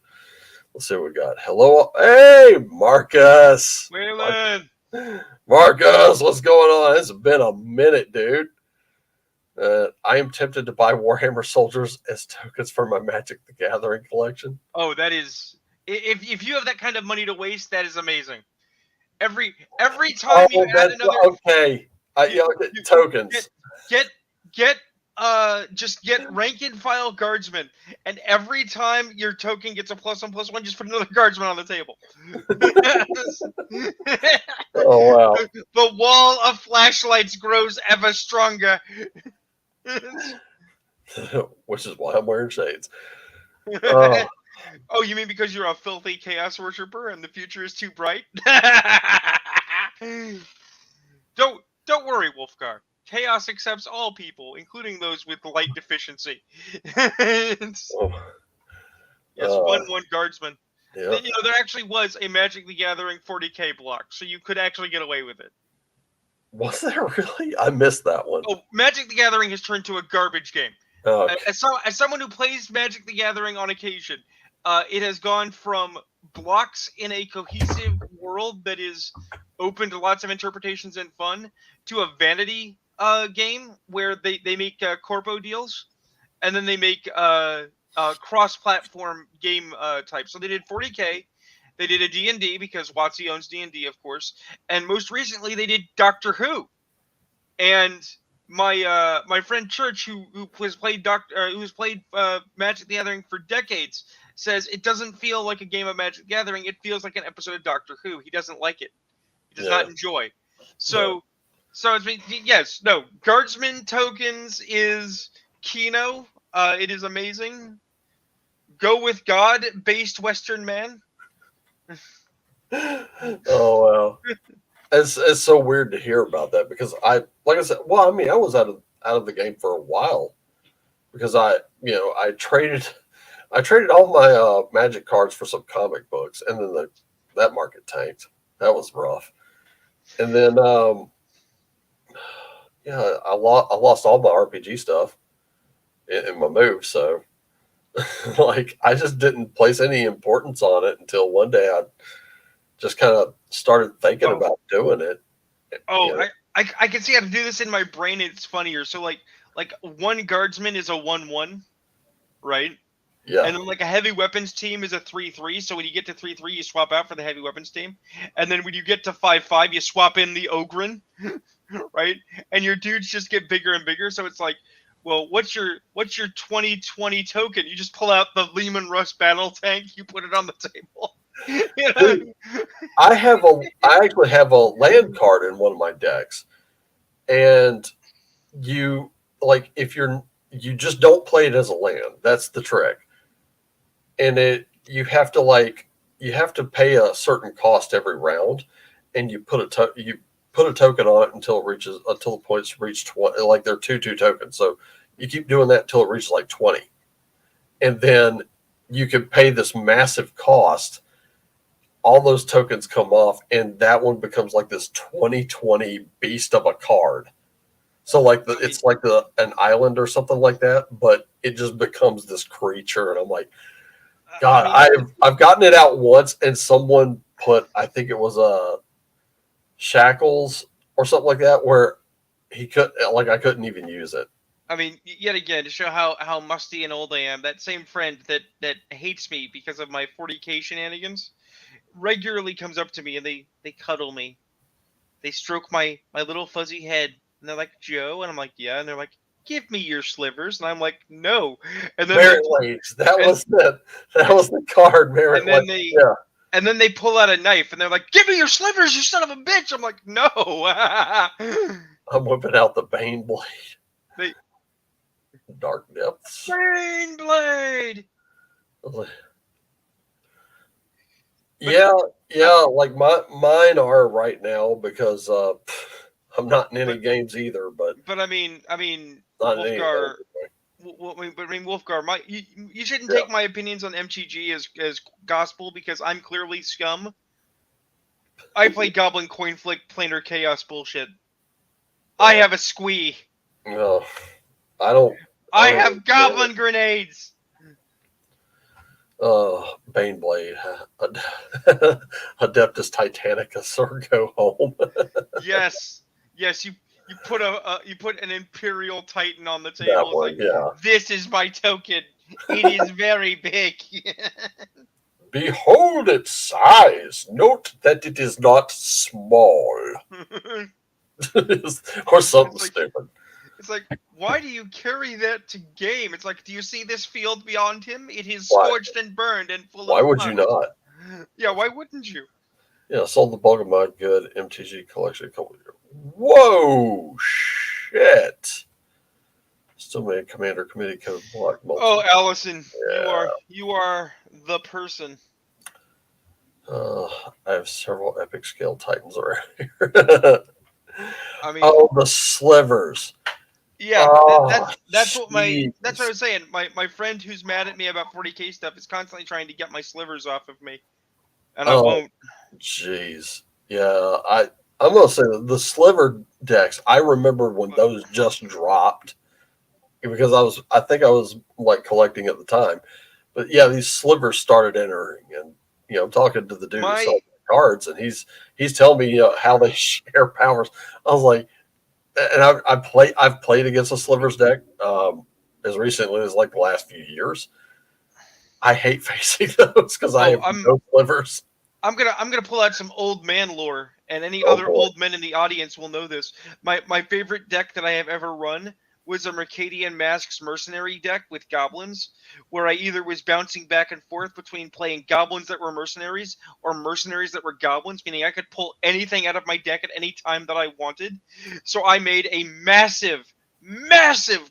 Let's see what we got. Hello, hey Marcus. Waylon. Marcus, what's going on? It's been a minute, dude. I am tempted to buy Warhammer soldiers as tokens for my Magic the Gathering collection. Oh, that is, if you have that kind of money to waste, that is amazing. Every time you add another, okay, tokens. Just get rank and file guardsmen, and every time your token gets a +1/+1, just put another guardsman on the table. Oh wow! The wall of flashlights grows ever stronger. Which is why I'm wearing shades. Oh, you mean because you're a filthy chaos worshiper and the future is too bright? Don't worry, Wolfgar. Chaos accepts all people, including those with light deficiency. Yes, 1/1 guardsman. Yeah. There actually was a Magic the Gathering 40k block, so you could actually get away with it. Was there really? I missed that one. Oh, Magic the Gathering has turned to a garbage game. Okay. As someone who plays Magic the Gathering on occasion, it has gone from blocks in a cohesive world that is open to lots of interpretations and fun to a vanity game where they make corpo deals, and then they make cross-platform game types. So they did 40k, they did a D&D because WotC owns D&D, of course, and most recently they did Doctor Who. And my friend Church, who has played Magic the Gathering for decades, says it doesn't feel like a game of Magic the Gathering. It feels like an episode of Doctor Who. He doesn't like it. He does not enjoy. So it's yes, no. Guardsman tokens is Kino. It is amazing. Go with God, based Western man. Oh wow. It's so weird to hear about that because I said, well, I mean, I was out of the game for a while because I traded all my Magic cards for some comic books, and then that market tanked. That was rough. And then I lost all my RPG stuff in my move, so like I just didn't place any importance on it until one day I just kind of started thinking about doing it. Oh, I can see how to do this in my brain. It's funnier. So like one guardsman is a 1/1, right? Yeah. And then like a heavy weapons team is a 3/3. So when you get to 3/3, you swap out for the heavy weapons team. And then when you get to 5/5, you swap in the Ogren, right? And your dudes just get bigger and bigger. So it's like Well, what's your 2020 token? You just pull out the Lehman Russ battle tank, you put it on the table. You know? Dude, I actually have a land card in one of my decks, and you like if you just don't play it as a land. That's the trick, and you have to pay a certain cost every round, and you put a token on it until the points reach 20. Like they're 2/2 tokens, so you keep doing that until it reaches like 20, and then you can pay this massive cost. All those tokens come off, and that one becomes like this 2020 beast of a card. So like it's like an island or something like that, but it just becomes this creature, and I'm like, God, I've gotten it out once, and someone put, I think it was a shackles or something like that, where I couldn't even use it. I mean, yet again, to show how musty and old I am, that same friend that hates me because of my 40k shenanigans regularly comes up to me and they cuddle me. They stroke my little fuzzy head, and they're like, Joe, and I'm like, yeah, and they're like, give me your slivers, and I'm like, no. And then Merit Blades. That was the card, Merit Blades. Yeah. And then they pull out a knife, and they're like, give me your slivers, you son of a bitch. I'm like, no. I'm whipping out the Bane Blade. Dark Depths. Bane Blade. Yeah, like mine are right now because I'm not in any games either. But I mean, Wolfgar. Wolfgar, you shouldn't take my opinions on MTG as gospel, because I'm clearly scum. I play Goblin Coin Flick planar chaos bullshit. I have a squee. No, I don't. I have goblin grenades. Baneblade, Adeptus Titanicus, or go home. yes, you put an Imperial Titan on the table. That one, yeah. This is my token. It is very big. Behold its size. Note that it is not small. Or something stupid. It's like, why do you carry that to game? It's like, do you see this field beyond him? It is scorched and burned and full of... Why would you not? Yeah, why wouldn't you? Yeah, sold the bulk of my good MTG collection a couple of years. Whoa, shit. Still made Commander Committee code block. Oh, Allison, yeah. you are the person. I have several epic scale titans around here. I mean, the slivers. Yeah, that's what I was saying. My friend who's mad at me about 40k stuff is constantly trying to get my slivers off of me, and I won't. Jeez, yeah, I'm gonna say the sliver decks. I remember when those just dropped, because I think I was like collecting at the time, but yeah, these slivers started entering, and I'm talking to the dude who sells cards, and he's telling me how they share powers. I was like. And I've played against a slivers deck as recently as like the last few years. I hate facing those because I have no slivers. I'm gonna pull out some old man lore, and any other old men in the audience will know this. My favorite deck that I have ever run was a Mercadian Masks mercenary deck with goblins, where I either was bouncing back and forth between playing goblins that were mercenaries or mercenaries that were goblins, meaning I could pull anything out of my deck at any time that I wanted. So I made a massive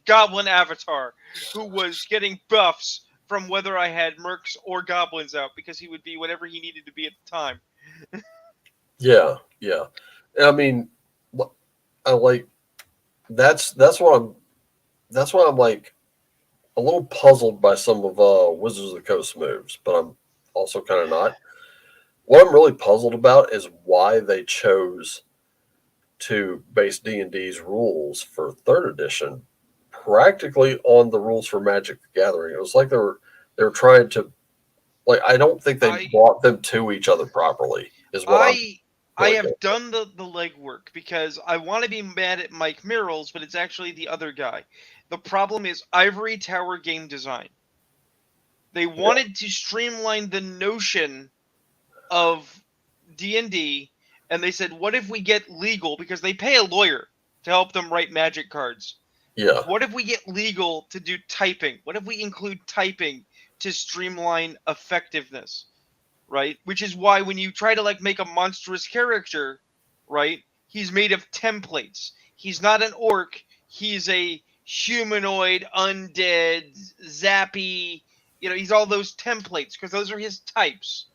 goblin avatar who was getting buffs from whether I had mercs or goblins out, because he would be whatever he needed to be at the time. Yeah. I mean, I like that's why I'm like a little puzzled by some of Wizards of the Coast moves, but I'm also kind of not. What I'm really puzzled about is why they chose to base D&D's rules for 3rd edition practically on the rules for Magic the Gathering. It was like they were trying to, like, I don't think they brought them to each other properly. Is what I have done the legwork, because I want to be mad at Mike Mirrells, but it's actually the other guy. The problem is Ivory Tower game design. They wanted to streamline the notion of D&D, and they said, what if we get legal, because they pay a lawyer to help them write Magic cards. Yeah. What if we get legal to do typing? What if we include typing to streamline effectiveness, right? Which is why when you try to like make a monstrous character, right? He's made of templates. He's not an orc. He's a humanoid, undead, zappy. He's all those templates because those are his types.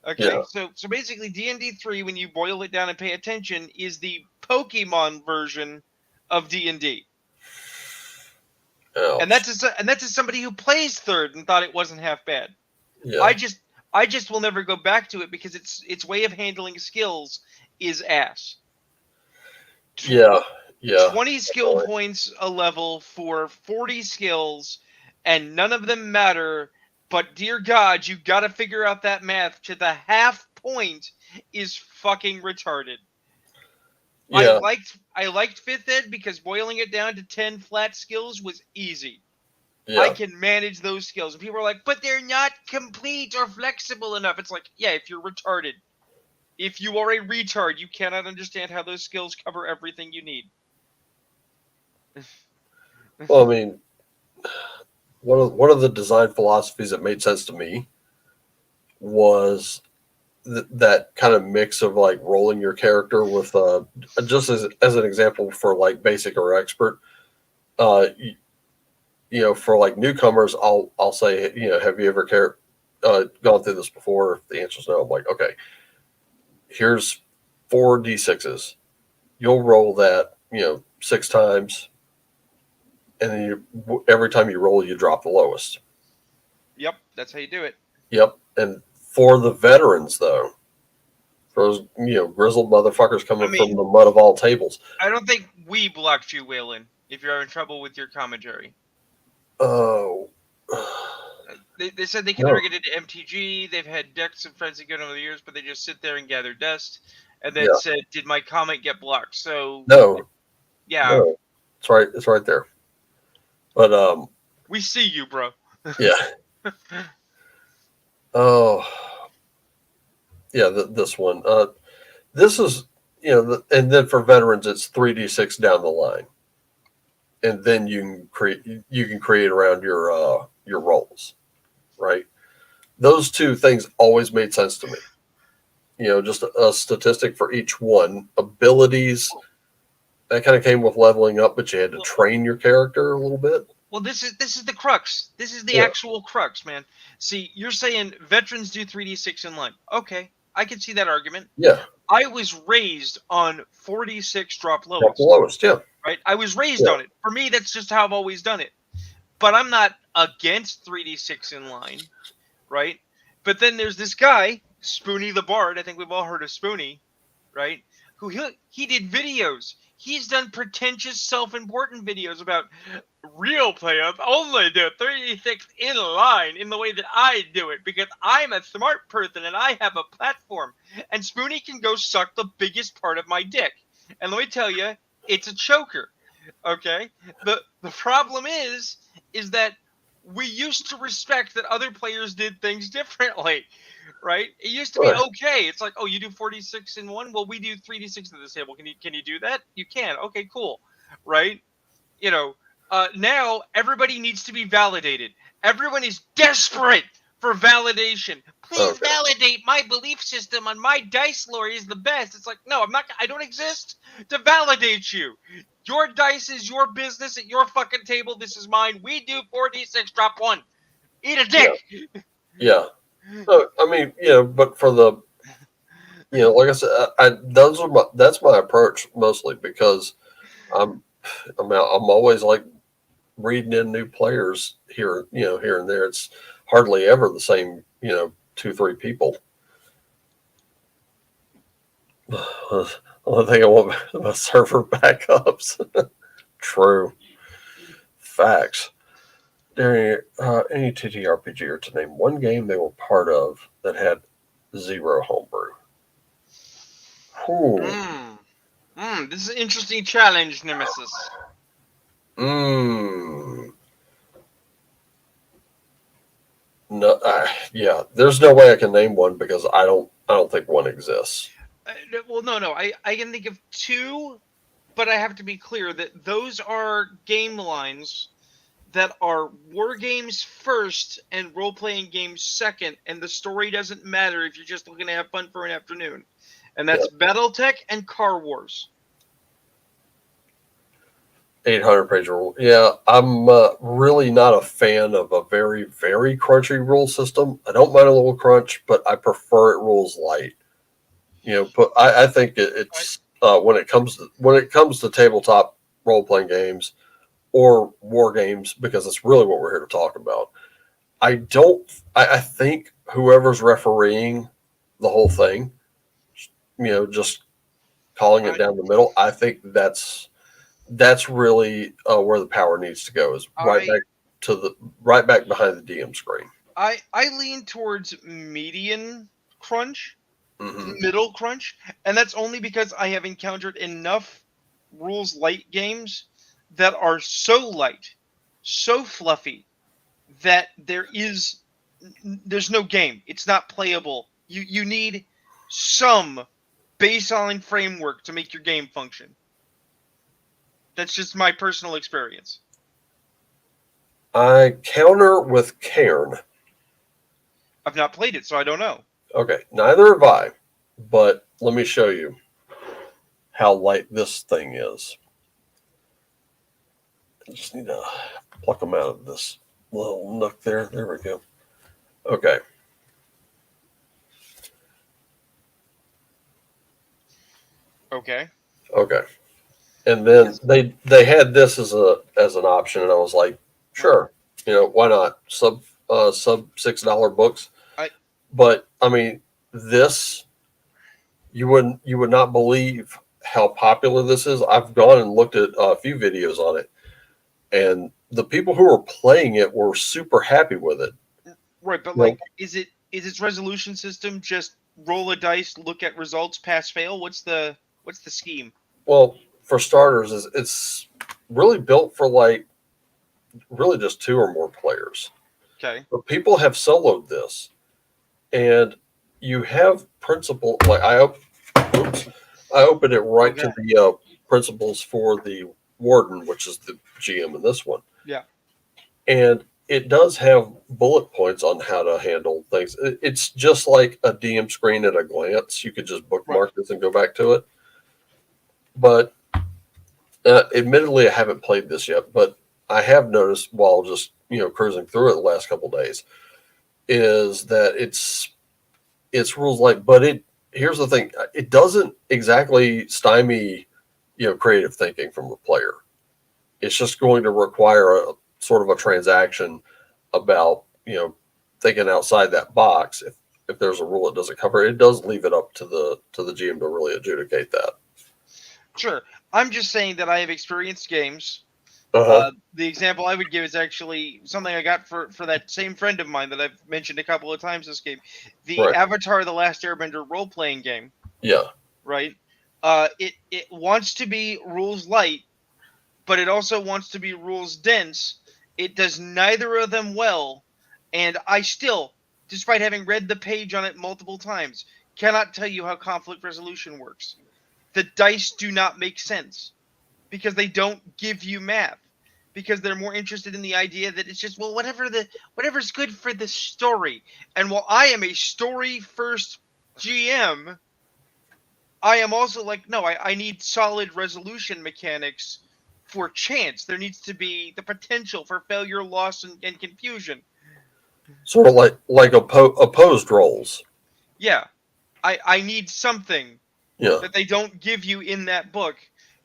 Okay, Yeah. so basically D&D 3, when you boil it down and pay attention, is the Pokemon version of D&D. And Ouch. that's as somebody who plays third and thought it wasn't half bad. Yeah. I just will never go back to it because its way of handling skills is ass. Yeah. Yeah. 20 skill points a level for 40 skills, and none of them matter. But dear God, you got to figure out that math to the half point is fucking retarded. Yeah. I liked 5th Ed because boiling it down to 10 flat skills was easy. Yeah. I can manage those skills. And people are like, but they're not complete or flexible enough. It's like, yeah, if you're retarded. If you are a retard, you cannot understand how those skills cover everything you need. Well, I mean, one of the design philosophies that made sense to me was that kind of mix of like rolling your character with just as an example for like basic or expert. For like newcomers, I'll say, have you ever gone through this before? If the answer is no, I'm like, okay, here's 4d6s. You'll roll that 6 times, and then every time you roll, you drop the lowest. Yep, that's how you do it. Yep. And for the veterans, though, for those grizzled motherfuckers coming from the mud of all tables, I don't think we blocked you, Waylon. If you're having trouble with your commentary. Oh. They said they can never get into MTG. They've had decks of friends that go over the years, but they just sit there and gather dust. And then said, "Did my comment get blocked?" So no, yeah, no. It's right. It's right there. But we see you, bro. Yeah. Oh, yeah. This one. This is and then for veterans, it's 3d6 down the line, and then you can create around your rolls, right? Those two things always made sense to me. Just a statistic for each one. Abilities that kind of came with leveling up, but you had to train your character a little bit. Well, this is the crux. This is the actual crux, man. See, you're saying veterans do 3d6 in line. Okay, I can see that argument. Yeah. I was raised on 46 drop lowest. Drop lowest, yeah. Right? I was raised on it. For me, that's just how I've always done it. But I'm not against 3d6 in line, right? But then there's this guy, Spoony the Bard. I think we've all heard of Spoony, right? Who he did videos. He's done pretentious, self-important videos about real players only do 3d6 in line in the way that I do it because I'm a smart person and I have a platform. And Spoony can go suck the biggest part of my dick. And let me tell you, it's a choker. Okay? The problem is that we used to respect that other players did things differently. Right? It used to be okay. It's like, oh, you do 46 in one? Well, we do 3d6 at this table. Can you do that? You can. Okay, cool. Right? Now everybody needs to be validated. Everyone is desperate for validation. Please validate my belief system on my dice lore is the best. It's like, no, I don't exist to validate you. Your dice is your business at your fucking table. This is mine. We do 4d6, drop 1. Eat a dick. Yeah. So, I mean, but for the, like I said, that's my approach mostly because I'm always like reading in new players here and there. It's hardly ever the same, 2-3 people. The only thing I want my server backups. True. Facts. During any TTRPG to name one game they were part of that had 0 homebrew. This is an interesting challenge, Nemesis. No, yeah. There's no way I can name one because I don't think one exists. Well, no. I can think of 2 But I have to be clear that those are game lines that are war games first and role-playing games second, and the story doesn't matter if you're just looking to have fun for an afternoon. And that's BattleTech and Car Wars. 800-page rule. Yeah, I'm really not a fan of a very, very crunchy rule system. I don't mind a little crunch, but I prefer it rules light. But I think it's when it comes to tabletop role playing games or war games, because it's really what we're here to talk about. I think whoever's refereeing the whole thing, just calling it down the middle. I think that's really where the power needs to go, is right back behind the DM screen. I lean towards median crunch, Mm-hmm. middle crunch, and that's only because I have encountered enough rules light games that are so light, so fluffy, that there's no game. It's not playable. You need some baseline framework to make your game function. That's just my personal experience. I counter with Cairn. I've not played it, so I don't know. Okay, neither have I, but let me show you how light this thing is. I just need to pluck them out of this little nook there. There we go. Okay. Okay. Okay. And then they had this as an option, and I was like, sure, why not? Sub $6 books. But I mean, this you would not believe how popular this is. I've gone and looked at a few videos on it, and the people who were playing it were super happy with it. Right, but is its resolution system just roll a dice, look at results, pass, fail? What's the scheme? Well, for starters, it's really built for really just 2 or more players. Okay. But people have soloed this, and you have principle. Like I opened it right to the principles for the warden, which is the GM in this one. Yeah. And it does have bullet points on how to handle things. It's just like a DM screen at a glance. You could just bookmark this and go back to it. But admittedly, I haven't played this yet, but I have noticed while just cruising through it the last couple of days is that it's rules light. But here's the thing: it doesn't exactly stymie creative thinking from the player. It's just going to require a sort of a transaction about thinking outside that box. If there's a rule it doesn't cover, it does leave it up to the GM to really adjudicate that. Sure. I'm just saying that I have experienced games. Uh-huh. The example I would give is actually something I got for that same friend of mine that I've mentioned a couple of times this game. The Avatar: The Last Airbender role-playing game. Yeah. Right? It wants to be rules light, but it also wants to be rules dense. It does neither of them well, and I still, despite having read the page on it multiple times, cannot tell you how conflict resolution works. The dice do not make sense because they don't give you math, because they're more interested in the idea that it's just, well, whatever's good for the story. And while I am a story first GM, I am also like, no, I need solid resolution mechanics for chance. There needs to be the potential for failure, loss, and confusion. Sort of like opposed roles. Yeah. I need something that they don't give you in that book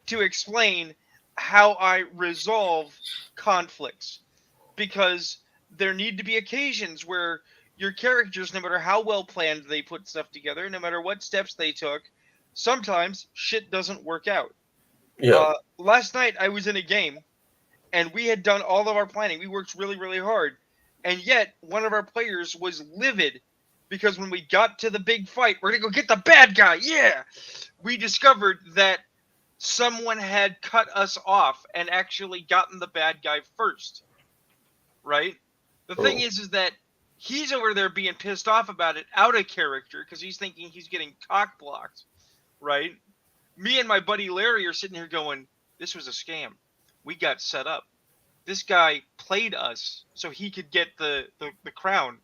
to explain how I resolve conflicts. Because there need to be occasions where your characters, no matter how well planned they put stuff together, no matter what steps they took, sometimes shit doesn't work out. Yeah. Last night I was in a game, and we had done all of our planning. We worked really, really hard. And yet, one of our players was livid because when we got to the big fight, we're going to go get the bad guy, yeah! We discovered that someone had cut us off and actually gotten the bad guy first. Right? The thing is that he's over there being pissed off about it out of character because he's thinking he's getting cock blocked. Right? Me and my buddy Larry are sitting here going, "This was a scam. We got set up. This guy played us so he could get the crown.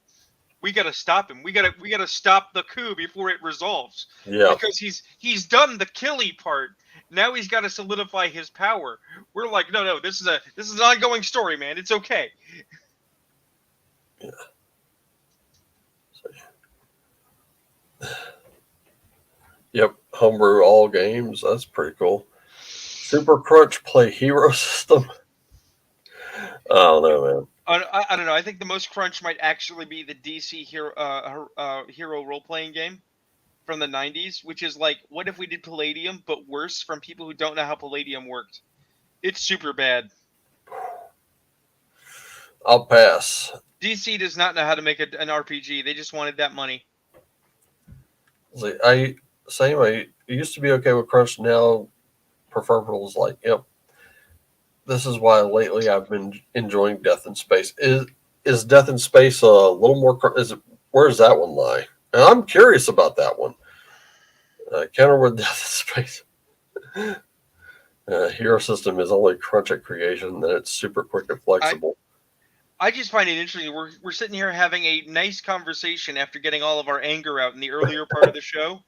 We got to stop him. We got to stop the coup before it resolves. Yeah. Because he's done the killy part. Now he's got to solidify his power." We're like, "No, this is an ongoing story, man. It's okay." Yeah. Yep, homebrew all games. That's pretty cool. Super Crunch play hero system. I don't know, man. I don't know. I think the most crunch might actually be the DC hero role playing game from the 90s, which is like, what if we did Palladium but worse from people who don't know how Palladium worked? It's super bad. I'll pass. DC does not know how to make an RPG. They just wanted that money. See, I used to be okay with Crunch. Now, Preferable's like, yep. This is why lately I've been enjoying Death in Space. Is Death in Space a little more? Where does that one lie? And I'm curious about that one. Counter with Death in Space. Hero system is only crunch at creation, then it's super quick and flexible. I just find it interesting. We're sitting here having a nice conversation after getting all of our anger out in the earlier part of the show,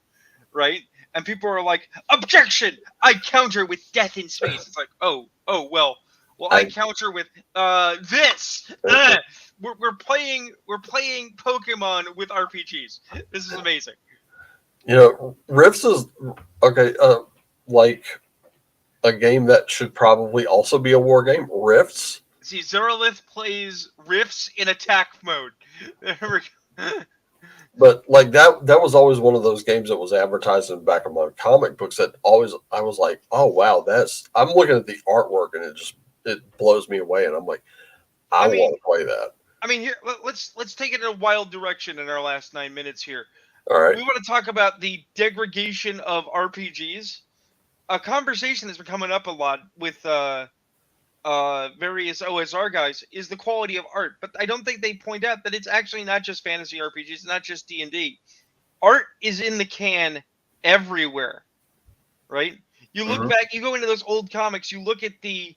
right? And people are like, "Objection! I counter with Death in Space." It's like, oh, well, I counter with this. We're playing Pokemon with RPGs. This is amazing. Rifts is okay. Like a game that should probably also be a war game. Rifts. See, Zerolith plays Rifts in attack mode. But like that was always one of those games that was advertised in the back of my comic books that always I was like, oh wow, I'm looking at the artwork and it blows me away, and I'm like, I want to play that. I mean, here let's take it in a wild direction in our last 9 minutes here. All right. We want to talk about the degradation of RPGs. A conversation that's been coming up a lot with various OSR guys is the quality of art, but I don't think they point out that it's actually not just fantasy RPGs, it's not just D&D. Art is in the can everywhere, right? You look back, you go into those old comics, you look at the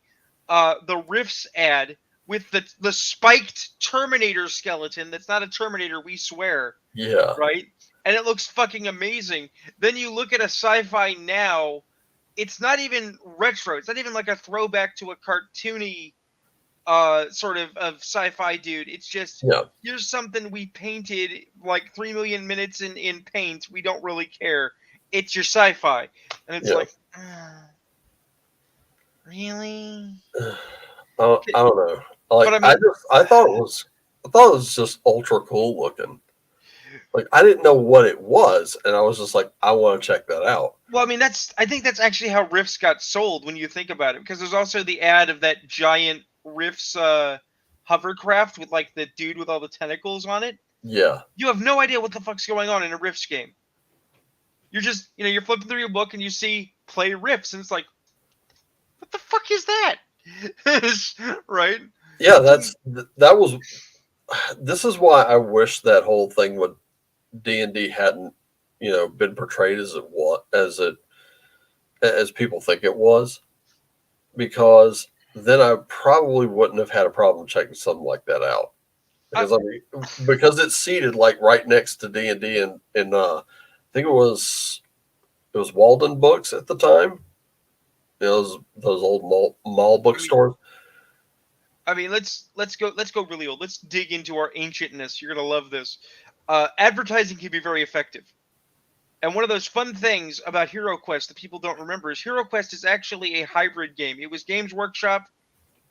Rifts ad with the spiked Terminator skeleton. That's not a Terminator, we swear. Yeah. Right? And it looks fucking amazing. Then you look at a sci-fi now. It's not even retro. It's not even like a throwback to a cartoony sort of sci-fi dude. It's just, here's something we painted like 3 million minutes in paint. We don't really care. It's your sci-fi. And it's like, really? I don't know. Like, but I thought it was just ultra cool looking. Like, I didn't know what it was, and I was just like, I want to check that out. Well, I mean, I think that's actually how Rifts got sold when you think about it, because there's also the ad of that giant Rifts hovercraft with like the dude with all the tentacles on it. Yeah. You have no idea what the fuck's going on in a Rifts game. You're just, you're flipping through your book and you see play Rifts, and it's like, what the fuck is that? Right? Yeah, this is why I wish that whole thing with D&D hadn't, been portrayed as people think it was, because then I probably wouldn't have had a problem checking something like that out. Because it's seated like right next to D&D and I think it was Walden Books at the time. Those old mall bookstores. I mean, let's go really old. Let's dig into our ancientness. You're gonna love this. Advertising can be very effective. And one of those fun things about HeroQuest that people don't remember is HeroQuest is actually a hybrid game. It was Games Workshop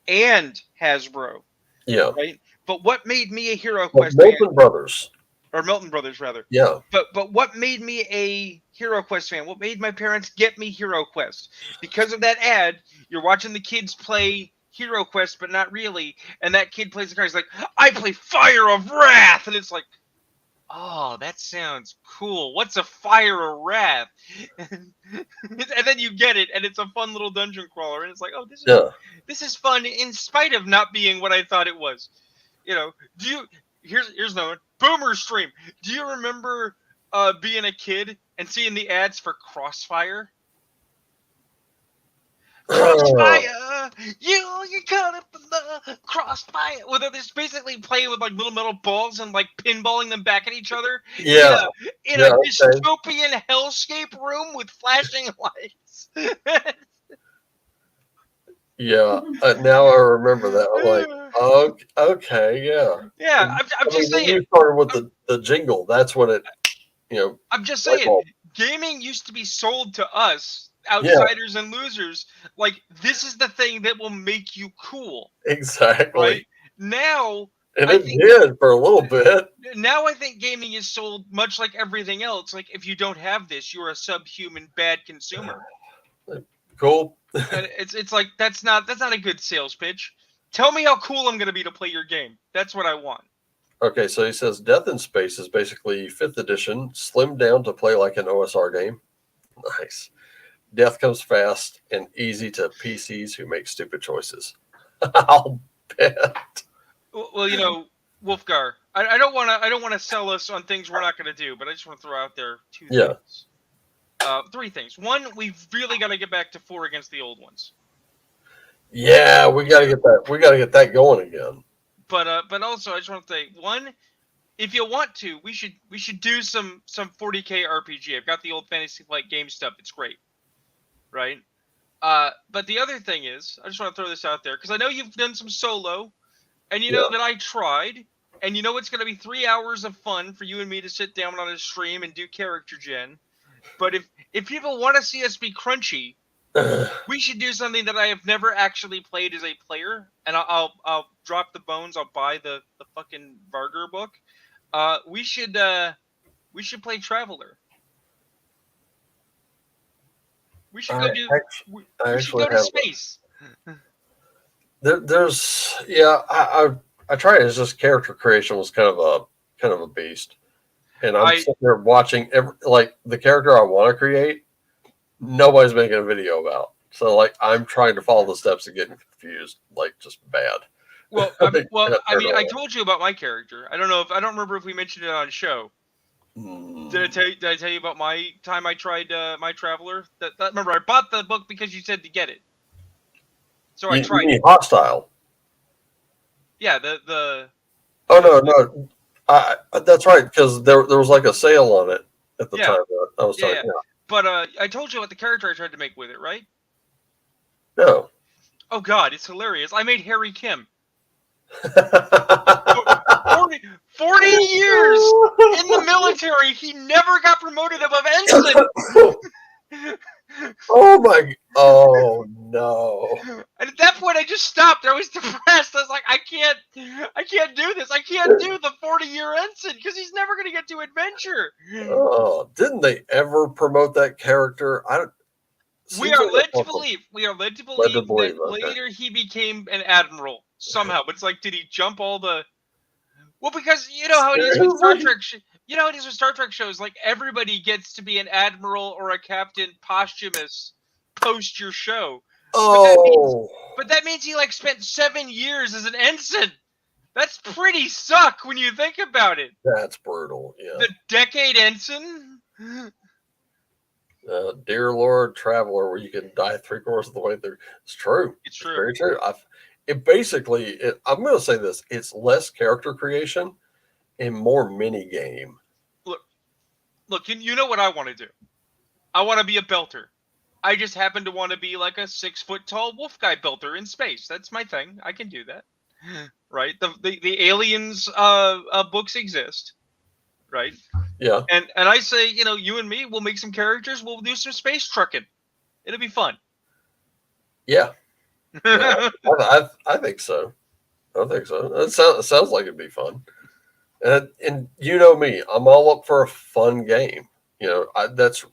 and Hasbro. Yeah. Right? But what made me a HeroQuest Milton Brothers. Or Milton Brothers, rather. Yeah. But what made me a HeroQuest fan? What made my parents get me HeroQuest? Because of that ad, you're watching the kids play HeroQuest, but not really. And that kid plays the card. He's like, I play Fire of Wrath. And it's like, oh, that sounds cool. What's a Fire of Wrath? And then you get it, and it's a fun little dungeon crawler. And it's like, oh, this is fun in spite of not being what I thought it was. Here's another one. Boomer Stream. Do you remember being a kid and seeing the ads for Crossfire? Crossfire, you caught up in the crossfire. Well, they're just basically playing with like little metal balls and like pinballing them back at each other. Yeah. In a dystopian hellscape room with flashing lights. Yeah. Now I remember that. I'm like, oh, okay, yeah. Yeah, I'm just saying. You started with the jingle. That's when it, I'm just saying. Gaming used to be sold to us, outsiders and losers, like this is the thing that will make you cool. Exactly. Right? Now, and it did for a little bit. Now I think gaming is sold much like everything else. Like if you don't have this, you're a subhuman bad consumer. Cool. And it's like that's not a good sales pitch. Tell me how cool I'm gonna be to play your game. That's what I want. Okay, so he says Death in Space is basically 5th edition, slimmed down to play like an OSR game. Nice. Death comes fast and easy to PCs who make stupid choices. I'll bet. Well, Wolfgar, I don't want to sell us on things we're not going to do, but I just want to throw out there 2 things. 3 things. One, we've really got to get back to 4 against the old ones. Yeah, we got to get that. We got to get that going again. But also, I just want to say, one, if you want to, we should do some 40K RPG. I've got the old Fantasy Flight game stuff. It's great, right? But the other thing is, I just want to throw this out there because I know you've done some solo, and you know that I tried, and you know it's going to be 3 hours of fun for you and me to sit down on a stream and do character gen. But if people want to see us be crunchy, we should do something that I have never actually played as a player, and I'll drop the bones. I'll buy the fucking Varger book. We should play Traveler. We should go do. We should go to space. There's I tried. It's just character creation was kind of a beast, and I'm sitting there watching the character I want to create. Nobody's making a video about. So I'm trying to follow the steps and getting confused, just bad. Well, I told you about my character. I don't remember if we mentioned it on the show. Did I tell you about my time I tried my Traveler? Remember, I bought the book because you said to get it. So I tried. You mean Hostile? Yeah, the. Oh no! That's right, because there was a sale on it at the time. I was talking. Yeah. But I told you about the character I tried to make with it, right? No. Oh God, it's hilarious! I made Harry Kim. 40 years in the military, he never got promoted above ensign. Oh no. And at that point I just stopped. I was depressed. I was like, I can't do this. I can't do the 40-year ensign because he's never going to get to adventure. Oh, didn't they ever promote that character? We are led to believe that later he became an admiral somehow. But it's like, did he jump all the? Well, because you know how it is with Star Trek. You know how it is with Star Trek shows. Like everybody gets to be an admiral or a captain posthumous post your show. Oh, but that means he spent 7 years as an ensign. That's pretty suck when you think about it. That's brutal. Yeah. The decade ensign. Dear Lord Traveler, where you can die 3/4 of the way through. It's true. It's true. Very true. I'm going to say this. It's less character creation and more mini game. Look, you know what I want to do? I want to be a belter. I just happen to want to be like a 6-foot-tall wolf guy belter in space. That's my thing. I can do that. Right? The aliens books exist. Right? Yeah. And I say, you and me, we'll make some characters. We'll do some space trucking. It'll be fun. Yeah. I think so. It sounds like it'd be fun. And you know me, I'm all up for a fun game. That's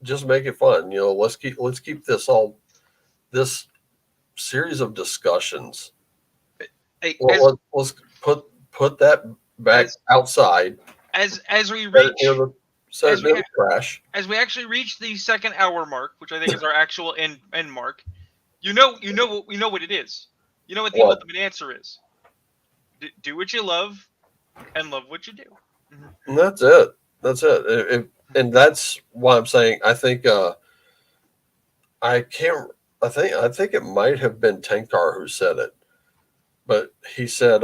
just make it fun. Let's keep this series of discussions. Let's put that back outside. As we reach crash. As we actually reach the 2nd hour mark, which I think is our actual end mark. You know what it is. You know what the ultimate answer is. Do what you love, and love what you do. And that's it. And that's why I'm saying I think I can't. I think it might have been Tankar who said it, but he said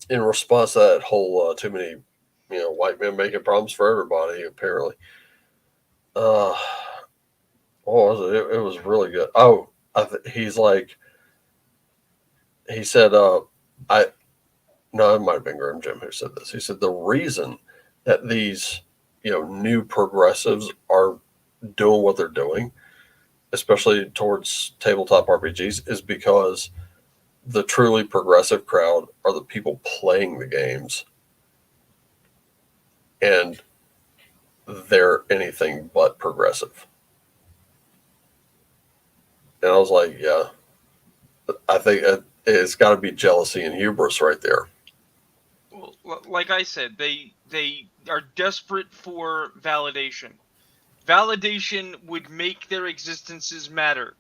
in response to that whole too many white men making problems for everybody apparently. Uh, what was it? It was really good. Oh, he's like he said I no, it might have been Grim Jim who said this. He said the reason that these new progressives are doing what they're doing, especially towards tabletop RPGs, is because the truly progressive crowd are the people playing the games, and they're anything but progressive. And I was like, yeah, I think it's got to be jealousy and hubris right there. Well, like I said, they are desperate for validation. Validation would make their existences matter.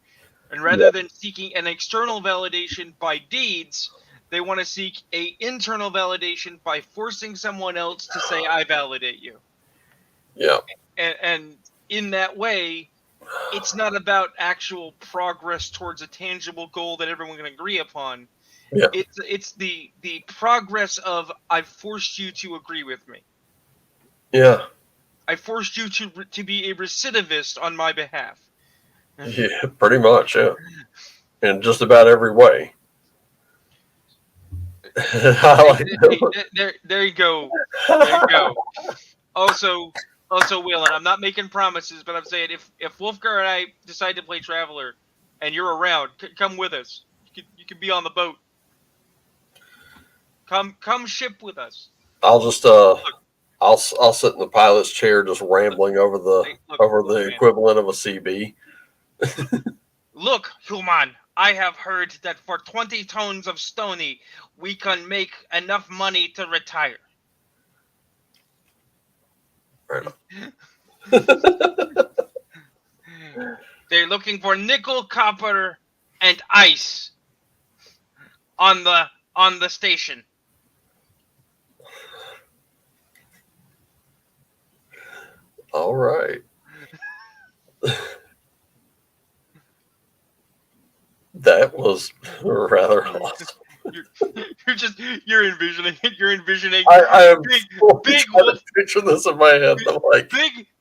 And rather than seeking an external validation by deeds, they want to seek a internal validation by forcing someone else to say, I validate you. Yeah. And in that way, it's not about actual progress towards a tangible goal that everyone can agree upon. Yeah. It's the progress of I've forced you to agree with me. Yeah. I forced you to be a recidivist on my behalf. Yeah, pretty much, yeah. In just about every way. There you go. There you go. Also, Waylon, I'm not making promises, but I'm saying if Wolfgar and I decide to play Traveler, and you're around, come with us. You can be on the boat. Come ship with us. I'll just I'll sit in the pilot's chair just rambling over the equivalent of a CB. Look, human, I have heard that for 20 tons of stony, we can make enough money to retire. Right. They're looking for nickel, copper, and ice on the station. All right. That was rather awesome. You're envisioning I am big wolf picture this in my head. I'm like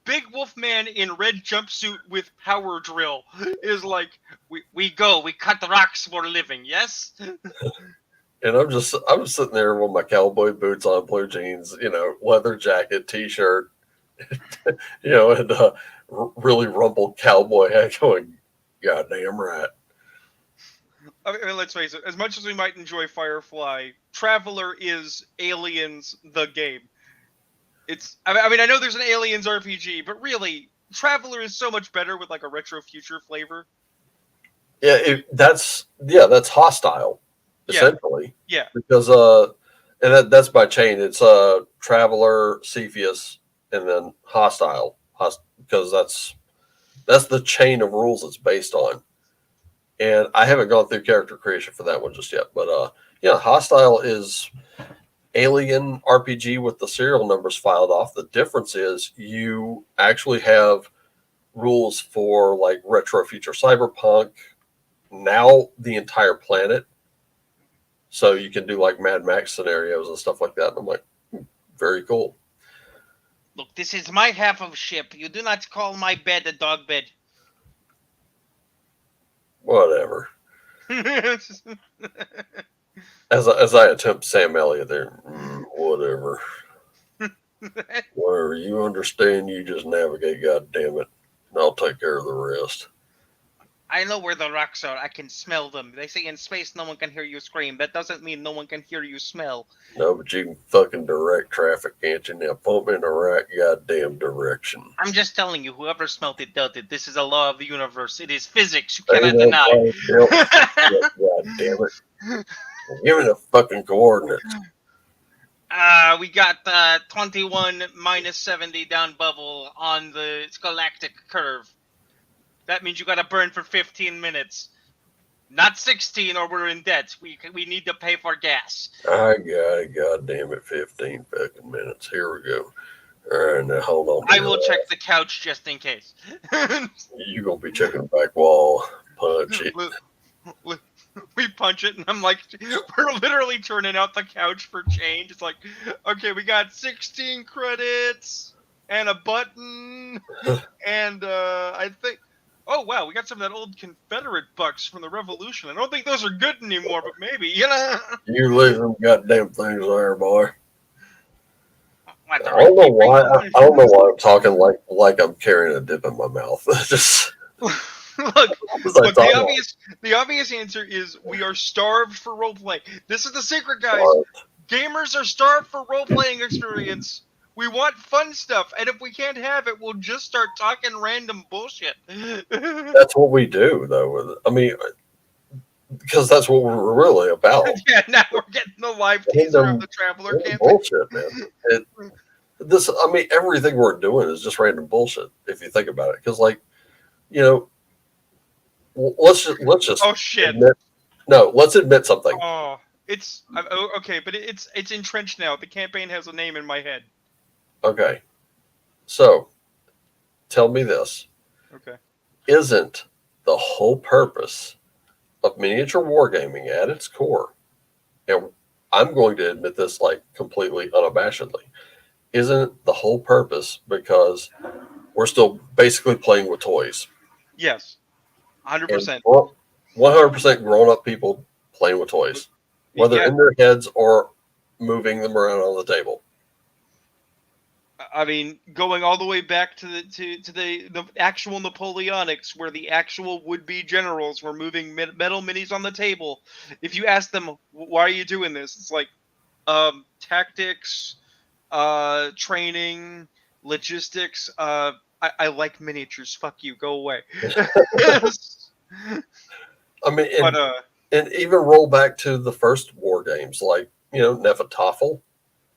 big wolf man in red jumpsuit with power drill is like we cut the rocks for a living, yes? And I'm sitting there with my cowboy boots on, blue jeans, leather jacket, t-shirt, and really rumpled cowboy hat going, goddamn right. I mean, let's face it, as much as we might enjoy Firefly, Traveler is Aliens the game. I mean, I know there's an Aliens RPG, but really, Traveler is so much better with like a retro future flavor. Yeah, that's Hostile, essentially. Yeah. Because and that's by chain. It's Traveler, Cepheus, and then Hostile. Because that's the chain of rules it's based on. And I haven't gone through character creation for that one just yet. But Hostile is Alien RPG with the serial numbers filed off. The difference is you actually have rules for like retro future cyberpunk, now the entire planet. So you can do like Mad Max scenarios and stuff like that. And I'm like, very cool. Look, this is my half of ship. You do not call my bed a dog bed. Whatever. As I attempt Sam Elliott there, whatever. Whatever. You understand, you just navigate, God damn it. And I'll take care of the rest. I know where the rocks are. I can smell them. They say in space no one can hear you scream. That doesn't mean no one can hear you smell. No, but you can fucking direct traffic, can't you? Now pump in the right goddamn direction. I'm just telling you, whoever smelt it dealt it. This is a law of the universe. It is physics. You cannot deny. God damn it. Give me the fucking coordinates. We got 21 minus 70 down bubble on the galactic curve. That means you gotta burn for 15 minutes. Not 16 or we're in debt. We need to pay for gas. I got it, god damn it, 15 fucking minutes. Here we go. And hold on. I will check the couch just in case. You're going to be checking the back wall. Punch it. We punch it, and I'm like, we're literally turning out the couch for change. It's like, okay, we got 16 credits and a button, and I think, oh wow, we got some of that old Confederate bucks from the Revolution. I don't think those are good anymore, but maybe, you know. You leave them goddamn things there, boy. What, I don't know why. I don't know why I'm talking like I'm carrying a dip in my mouth. Just look, the obvious answer is we are starved for role play. This is the secret, guys. Gamers are starved for role playing experience. We want fun stuff, and if we can't have it, we'll just start talking random bullshit. That's what we do, though. I mean, because that's what we're really about. Yeah, now we're getting the live teaser of the Traveler campaign. Bullshit, man. I mean, everything we're doing is just random bullshit if you think about it. Because, like, you know, let's just. Oh shit! Let's admit something. Oh, it's okay, but it's entrenched now. The campaign has a name in my head. Okay, so tell me this. Okay. Isn't the whole purpose of miniature wargaming at its core, and I'm going to admit this like completely unabashedly, isn't the whole purpose because we're still basically playing with toys? Yes, 100%. 100% grown-up people playing with toys, whether in their heads or moving them around on the table. I mean, going all the way back to the actual Napoleonics, where the actual would-be generals were moving metal minis on the table. If you ask them, why are you doing this? It's like, tactics, training, logistics. I like miniatures. Fuck you. Go away. I mean, and even roll back to the first war games, like, you know, Nefertafel,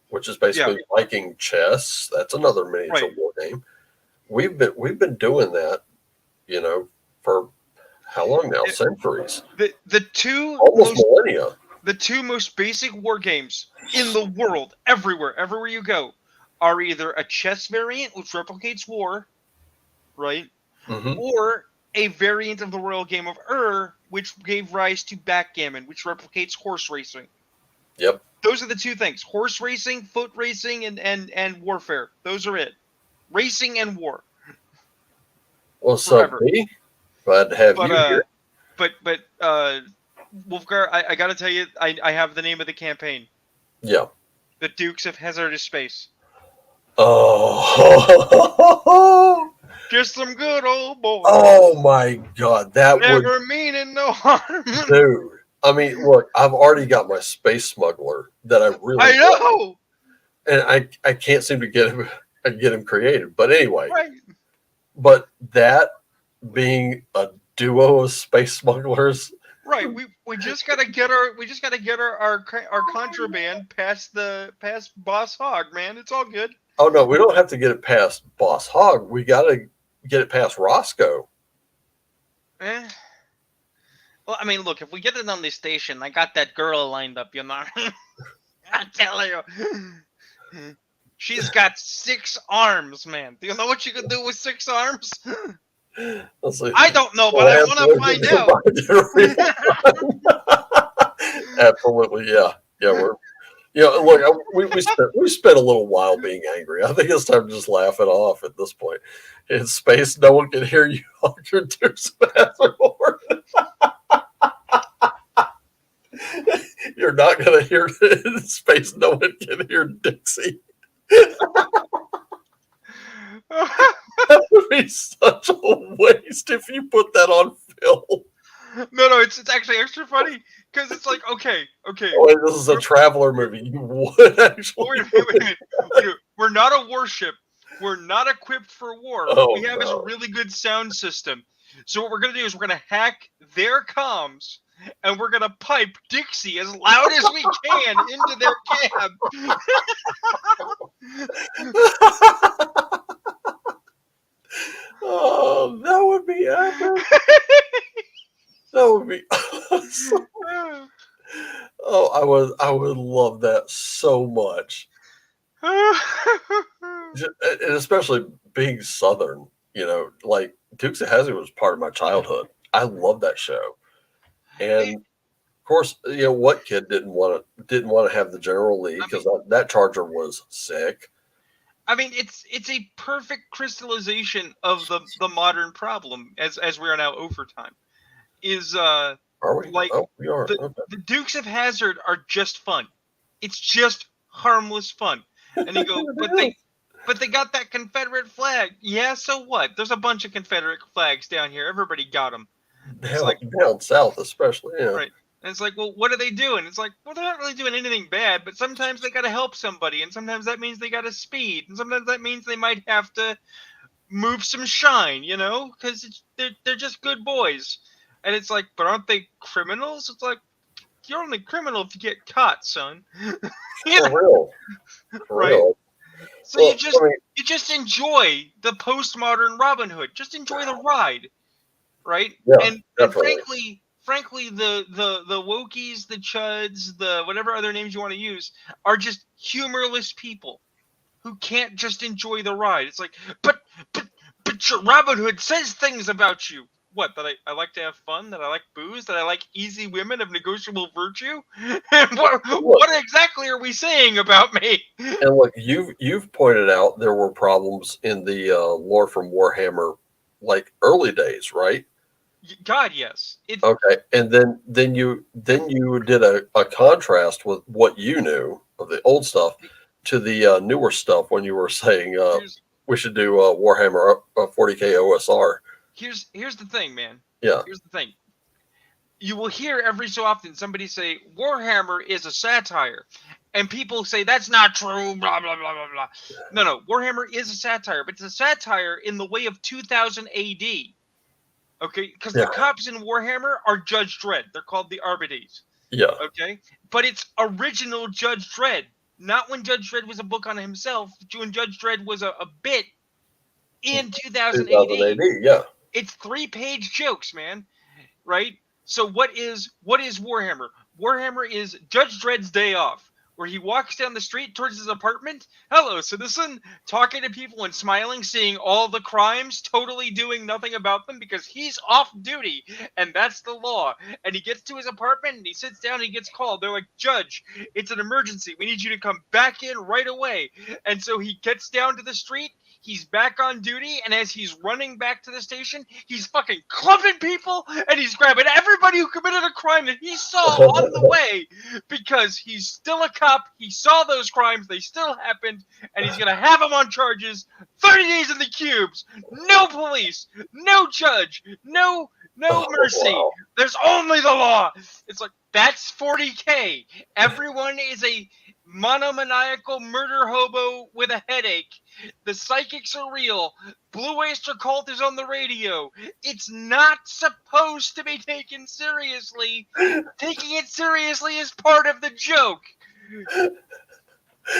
which is basically Viking chess. That's another miniature war game. We've been doing that, you know, for how long now? Centuries. The two almost millennia. The two most basic war games in the world, everywhere you go, are either a chess variant, which replicates war, right? Mm-hmm. Or a variant of the royal game of which gave rise to backgammon, which replicates horse racing. Yep. Those are the two things: horse racing, foot racing, and warfare. Those are it. Racing and war. What's up, B? Glad to have you here. But Wolfgar, I gotta tell you, I have the name of the campaign. Yeah. The Dukes of Hazardous Space. Oh. Just some good old boys. Oh my God, never meaning no harm, dude. I mean, look, I've already got my space smuggler that I really. I know. And I can't seem to get him created. But anyway. Right. But that being a duo of space smugglers. Right. We just gotta get our contraband past Boss Hog, man. It's all good. Oh no, we don't have to get it past Boss Hog. We gotta get it past Roscoe. Well, I mean, look, if we get it on the station, I got that girl lined up, you know. I tell you. She's got 6 arms, man. Do you know what you can do with 6 arms? I don't know, but I want to find out. Absolutely, yeah. Yeah, look, we spent a little while being angry. I think it's time to just laugh it off at this point. In space, no one can hear you on your Dukes of Hazzard. You're not going to hear it in space. No one can hear Dixie. That would be such a waste if you put that on film. No, it's actually extra funny because it's like, okay. Oh, this is a Traveler movie. You would actually. Wait a minute. We're not a warship. We're not equipped for war. What we have is a really good sound system. So what we're going to do is we're going to hack their comms, and we're going to pipe Dixie as loud as we can into their cab. Oh, that would be epic. That would be awesome. Oh, I would love that so much. And especially being Southern, like Dukes of Hazzard was part of my childhood. I love that show, It, and of course, what kid didn't want to have the General Lee I mean, because that Charger was sick. it's a perfect crystallization of the modern problem as we are now overtime. Is Are we? like Oh, we are. the Okay. the Dukes of Hazzard are just fun. It's just harmless fun. And you go, but they got that Confederate flag. Yeah, so what? There's a bunch of Confederate flags down here. Everybody got them. It's like, Down south, especially. Yeah. right. And it's like, well, what are they doing? It's like, well, they're not really doing anything bad, but sometimes they got to help somebody, and sometimes that means they got to speed, and sometimes that means they might have to move some shine, because they're just good boys. And it's like, but aren't they criminals? It's like, you're only criminal if you get caught, son. For real. For Right? real. So Well, you just enjoy the postmodern Robin Hood. Just enjoy the ride, right? Yeah, and frankly, the wokies, the chuds, the whatever other names you want to use, are just humorless people who can't just enjoy the ride. It's like, but your Robin Hood says things about you. What, that I like to have fun, that I like booze, that I like easy women of negotiable virtue? what exactly are we saying about me? And look, you've pointed out there were problems in the lore from Warhammer, like early days, right? God, yes. Okay, and then you did a contrast with what you knew of the old stuff to the newer stuff when you were saying we should do Warhammer 40K OSR. Here's the thing, man. Yeah. Here's the thing. You will hear every so often somebody say Warhammer is a satire, and people say that's not true. Blah blah blah blah blah. No, Warhammer is a satire, but it's a satire in the way of 2000 AD. Okay, because the cops in Warhammer are Judge Dredd. They're called the Arbites. Yeah. Okay, but it's original Judge Dredd, not when Judge Dredd was a book on himself. When Judge Dredd was a bit in 2000 AD. Yeah. It's 3-page jokes, man. Right? So what is Warhammer? Warhammer is Judge Dredd's day off, where he walks down the street towards his apartment. Hello, citizen, talking to people and smiling, seeing all the crimes, totally doing nothing about them because he's off duty, and that's the law. And he gets to his apartment and he sits down and he gets called. They're like, Judge, it's an emergency. We need you to come back in right away. And so he gets down to the street. He's back on duty, and as he's running back to the station, he's fucking clubbing people, and he's grabbing everybody who committed a crime that he saw on the way, because he's still a cop. He saw those crimes. They still happened, and he's going to have them on charges. 30 days in the cubes. No police. No judge. No mercy. Wow. There's only the law. It's like, that's 40K. Everyone is a monomaniacal murder hobo with a headache. The psychics are real. Blue Oyster Cult is on the radio. It's not supposed to be taken seriously. Taking it seriously is part of the joke.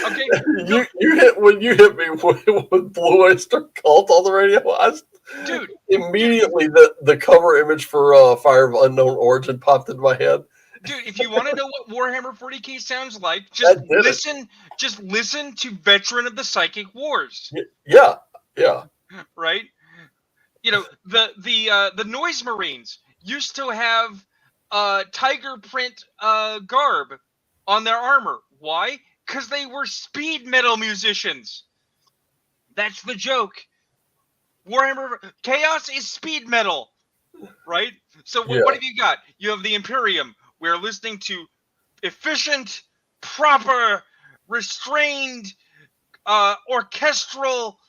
Okay. You hit me with Blue Oyster Cult on the radio. Dude, immediately the cover image for Fire of Unknown Origin popped in my head. Dude, if you want to know what Warhammer 40K sounds like, just listen to Veteran of the Psychic Wars. Yeah. Right? The Noise Marines used to have tiger print garb on their armor. Why? Because they were speed metal musicians. That's the joke. Warhammer Chaos is speed metal. Right? So what have you got? You have the Imperium. We're listening to efficient, proper, restrained, orchestral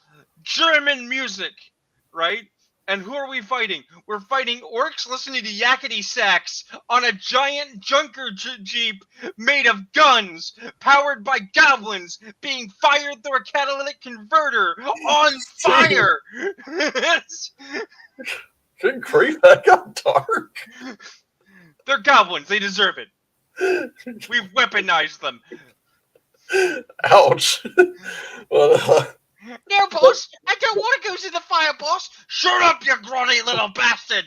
German music, right? And who are we fighting? We're fighting orcs listening to yakety sax on a giant junker jeep made of guns, powered by goblins, being fired through a catalytic converter on fire. Good grief, that got dark. They're goblins. They deserve it. We've weaponized them. Ouch. Well, no, boss. I don't want to go to the fire, boss. Shut up, you grotty little bastard.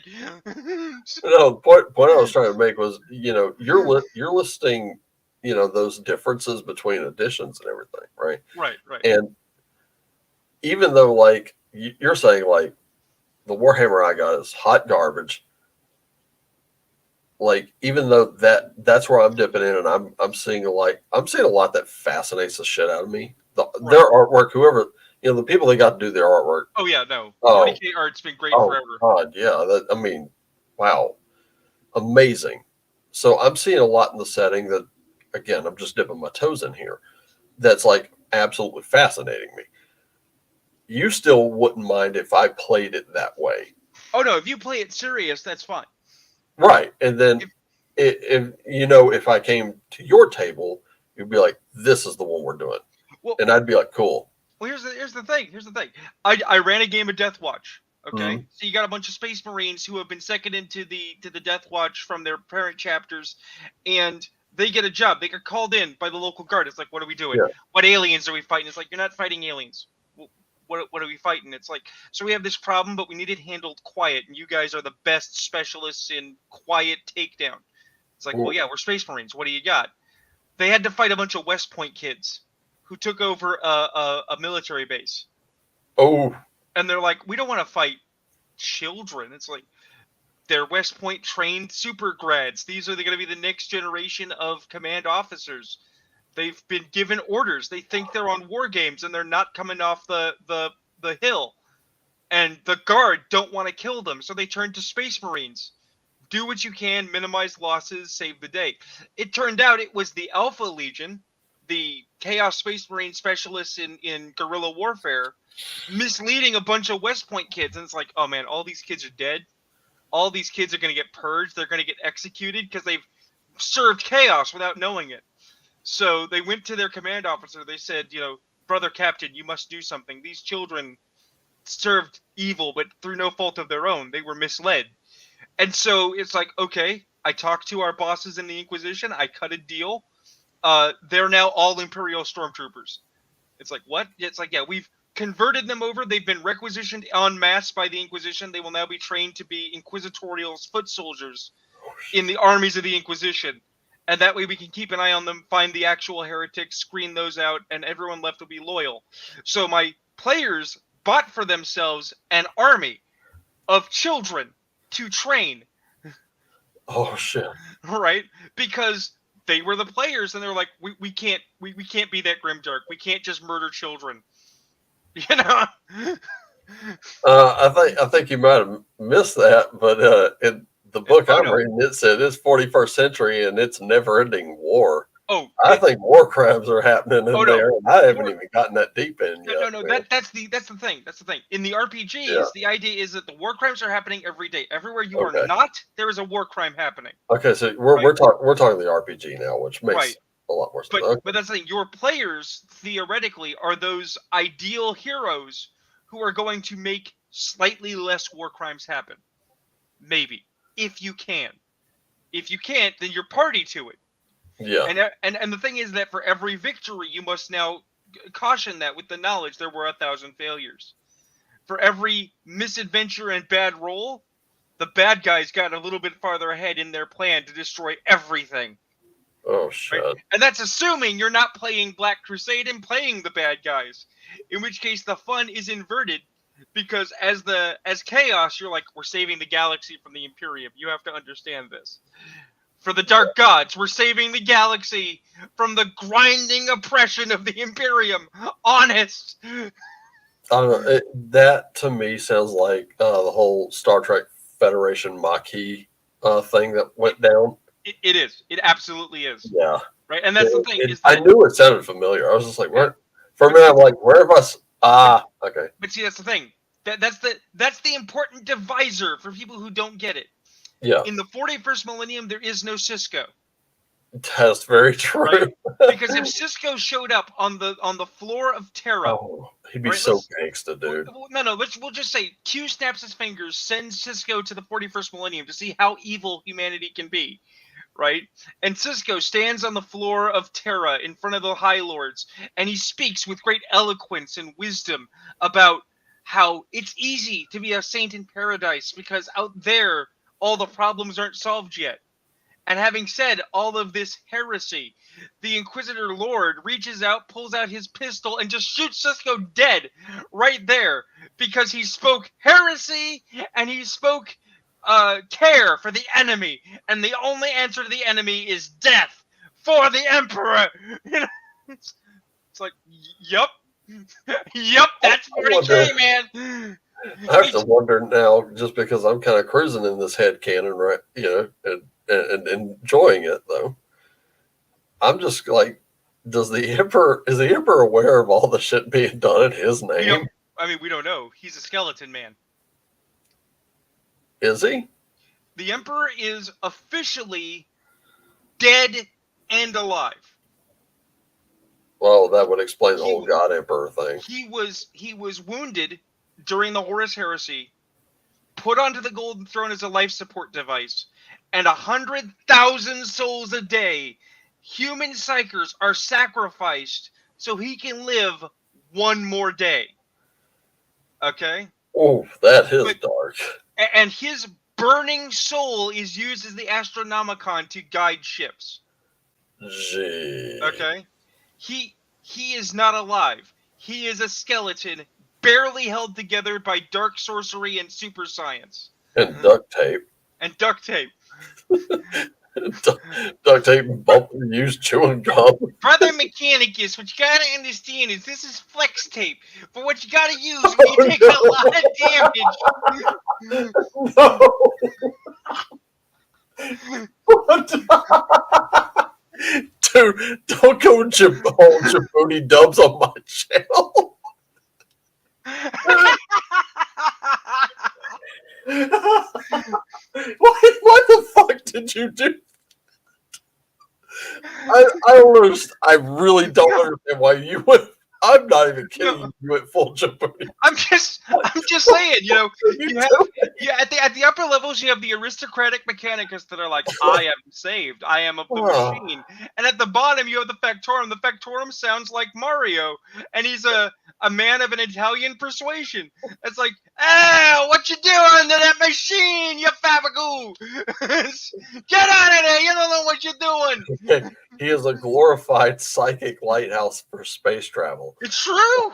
No, the point I was trying to make was, you're listing, those differences between editions and everything, right? Right. And even though like you're saying like the Warhammer I got is hot garbage. Like even though that's where I'm dipping in, and I'm seeing a lot that fascinates the shit out of me. Right. Their artwork, whoever the people that got to do their artwork. Oh yeah, no. Oh, 40K art's been great oh forever. God, yeah. I mean, wow, amazing. So I'm seeing a lot in the setting that, again, I'm just dipping my toes in here. That's like absolutely fascinating me. You still wouldn't mind if I played it that way, Oh no, if you play it serious, that's fine. right? And then if I came to your table, you'd be like, "This is the one we're doing," Well, and I'd be like, "Cool." well, here's the thing. Here's the thing. I ran a game of Death Watch. Okay, Mm-hmm. so you got a bunch of Space Marines who have been seconded to the Death Watch from their parent chapters, and they get a job. They get called in by the local guard. It's like, what are we doing? Yeah. What aliens are we fighting? It's like, you're not fighting aliens. What are we fighting? It's like, so we have this problem, but we need it handled quiet, and you guys are the best specialists in quiet takedown. It's like, well, yeah, we're Space Marines. What do you got? They had to fight a bunch of West Point kids who took over a military base. Oh. And they're like, we don't want to fight children. It's like, they're West Point trained super grads. These are going to be the next generation of command officers. They've been given orders. They think they're on Wargames and they're not coming off the hill. And the guard don't want to kill them, so they turn to Space Marines. Do what you can, minimize losses, save the day. It turned out it was the Alpha Legion, the Chaos Space Marine specialists in guerrilla warfare, misleading a bunch of West Point kids. And it's like, oh man, all these kids are dead. All these kids are going to get purged. They're going to get executed because they've served chaos without knowing it. So they went to their command officer. They said, brother captain, you must do something. These children served evil, but through no fault of their own. They were misled. And so it's like, okay, I talked to our bosses in the Inquisition. I cut a deal. They're now all Imperial stormtroopers. It's like, what? It's like, yeah, we've converted them over. They've been requisitioned en masse by the Inquisition. They will now be trained to be inquisitorial foot soldiers in the armies of the Inquisition. And that way we can keep an eye on them, find the actual heretics, screen those out, and everyone left will be loyal. So my players bought for themselves an army of children to train. Oh shit! Right? Because they were the players, and they're like, we can't be that grimdark. We can't just murder children. I think you might have missed that, but in the book I'm reading, it said it's 41st century and it's never-ending war. Oh, I think war crimes are happening in there, and I haven't even gotten that deep in yet. No. That's the thing. That's the thing. In the RPGs, the idea is that the war crimes are happening every day. Everywhere you are not, there is a war crime happening. Okay, so we're talking the RPG now, which makes a lot more sense. But that's the thing. Your players theoretically are those ideal heroes who are going to make slightly less war crimes happen. Maybe, if you can. If you can't, then you're party to it. Yeah. And the thing is that for every victory, you must now caution that with the knowledge there were 1,000 failures. For every misadventure and bad roll, the bad guys got a little bit farther ahead in their plan to destroy everything. Oh shit! Right? And that's assuming you're not playing Black Crusade and playing the bad guys. In which case, the fun is inverted, because as Chaos, you're like, we're saving the galaxy from the Imperium. You have to understand this. For the Dark Gods, we're saving the galaxy from the grinding oppression of the Imperium. Honest. I don't know. That to me sounds like the whole Star Trek Federation Maquis thing that went down. It is. It absolutely is. Yeah. Right, and that's the thing. I knew it sounded familiar. I was just like, where? For a minute, I'm like, where have I? Okay. But see, that's the thing. That's the important divisor for people who don't get it. Yeah. In the 41st millennium, there is no Cisco. That's very true. Right? Because if Cisco showed up on the floor of Terra, he'd be so gangsta, dude. No. We'll just say Q snaps his fingers, sends Cisco to the 41st millennium to see how evil humanity can be. Right? And Cisco stands on the floor of Terra in front of the High Lords, and he speaks with great eloquence and wisdom about how it's easy to be a saint in paradise because out there all the problems aren't solved yet. And having said all of this heresy, the Inquisitor Lord reaches out, pulls out his pistol, and just shoots Cisco dead right there because he spoke heresy and he spoke care for the enemy, and the only answer to the enemy is death for the Emperor. You know, it's like, yup, yup, that's 40K, man. I have to wonder now, just because I'm kind of cruising in this headcanon, right? And enjoying it though. I'm just like, is the Emperor aware of all the shit being done in his name? We don't know. He's a skeleton man. Is he? The Emperor is officially dead and alive. Well, that would explain the whole God Emperor thing. He was wounded during the Horus Heresy, put onto the Golden Throne as a life support device, and 100,000 souls a day, human psychers, are sacrificed so he can live one more day. Okay? Oh, that is dark. And his burning soul is used as the Astronomicon to guide ships. Gee. Okay? He is not alive. He is a skeleton, barely held together by dark sorcery and super science. And duct tape. And duct tape. Duct tape and bump and used chewing gum. Brother Mechanicus, what you gotta understand is this is flex tape. But what you gotta use when you take a lot of damage. Dude, don't go Djibouti dubs on my channel. Why the fuck did you do? I really don't understand why you went. I'm not even kidding. No. You went full Djibouti. I'm just saying. You have at the upper levels you have the aristocratic Mechanicus that are like, I am saved, I am of the machine, and at the bottom you have the Factorum. The Factorum sounds like Mario, and he's a man of an Italian persuasion. It's like, what you doing to that machine, you fabagoo? Get out of there! You don't know what you're doing. Okay. He is a glorified psychic lighthouse for space travel. It's true.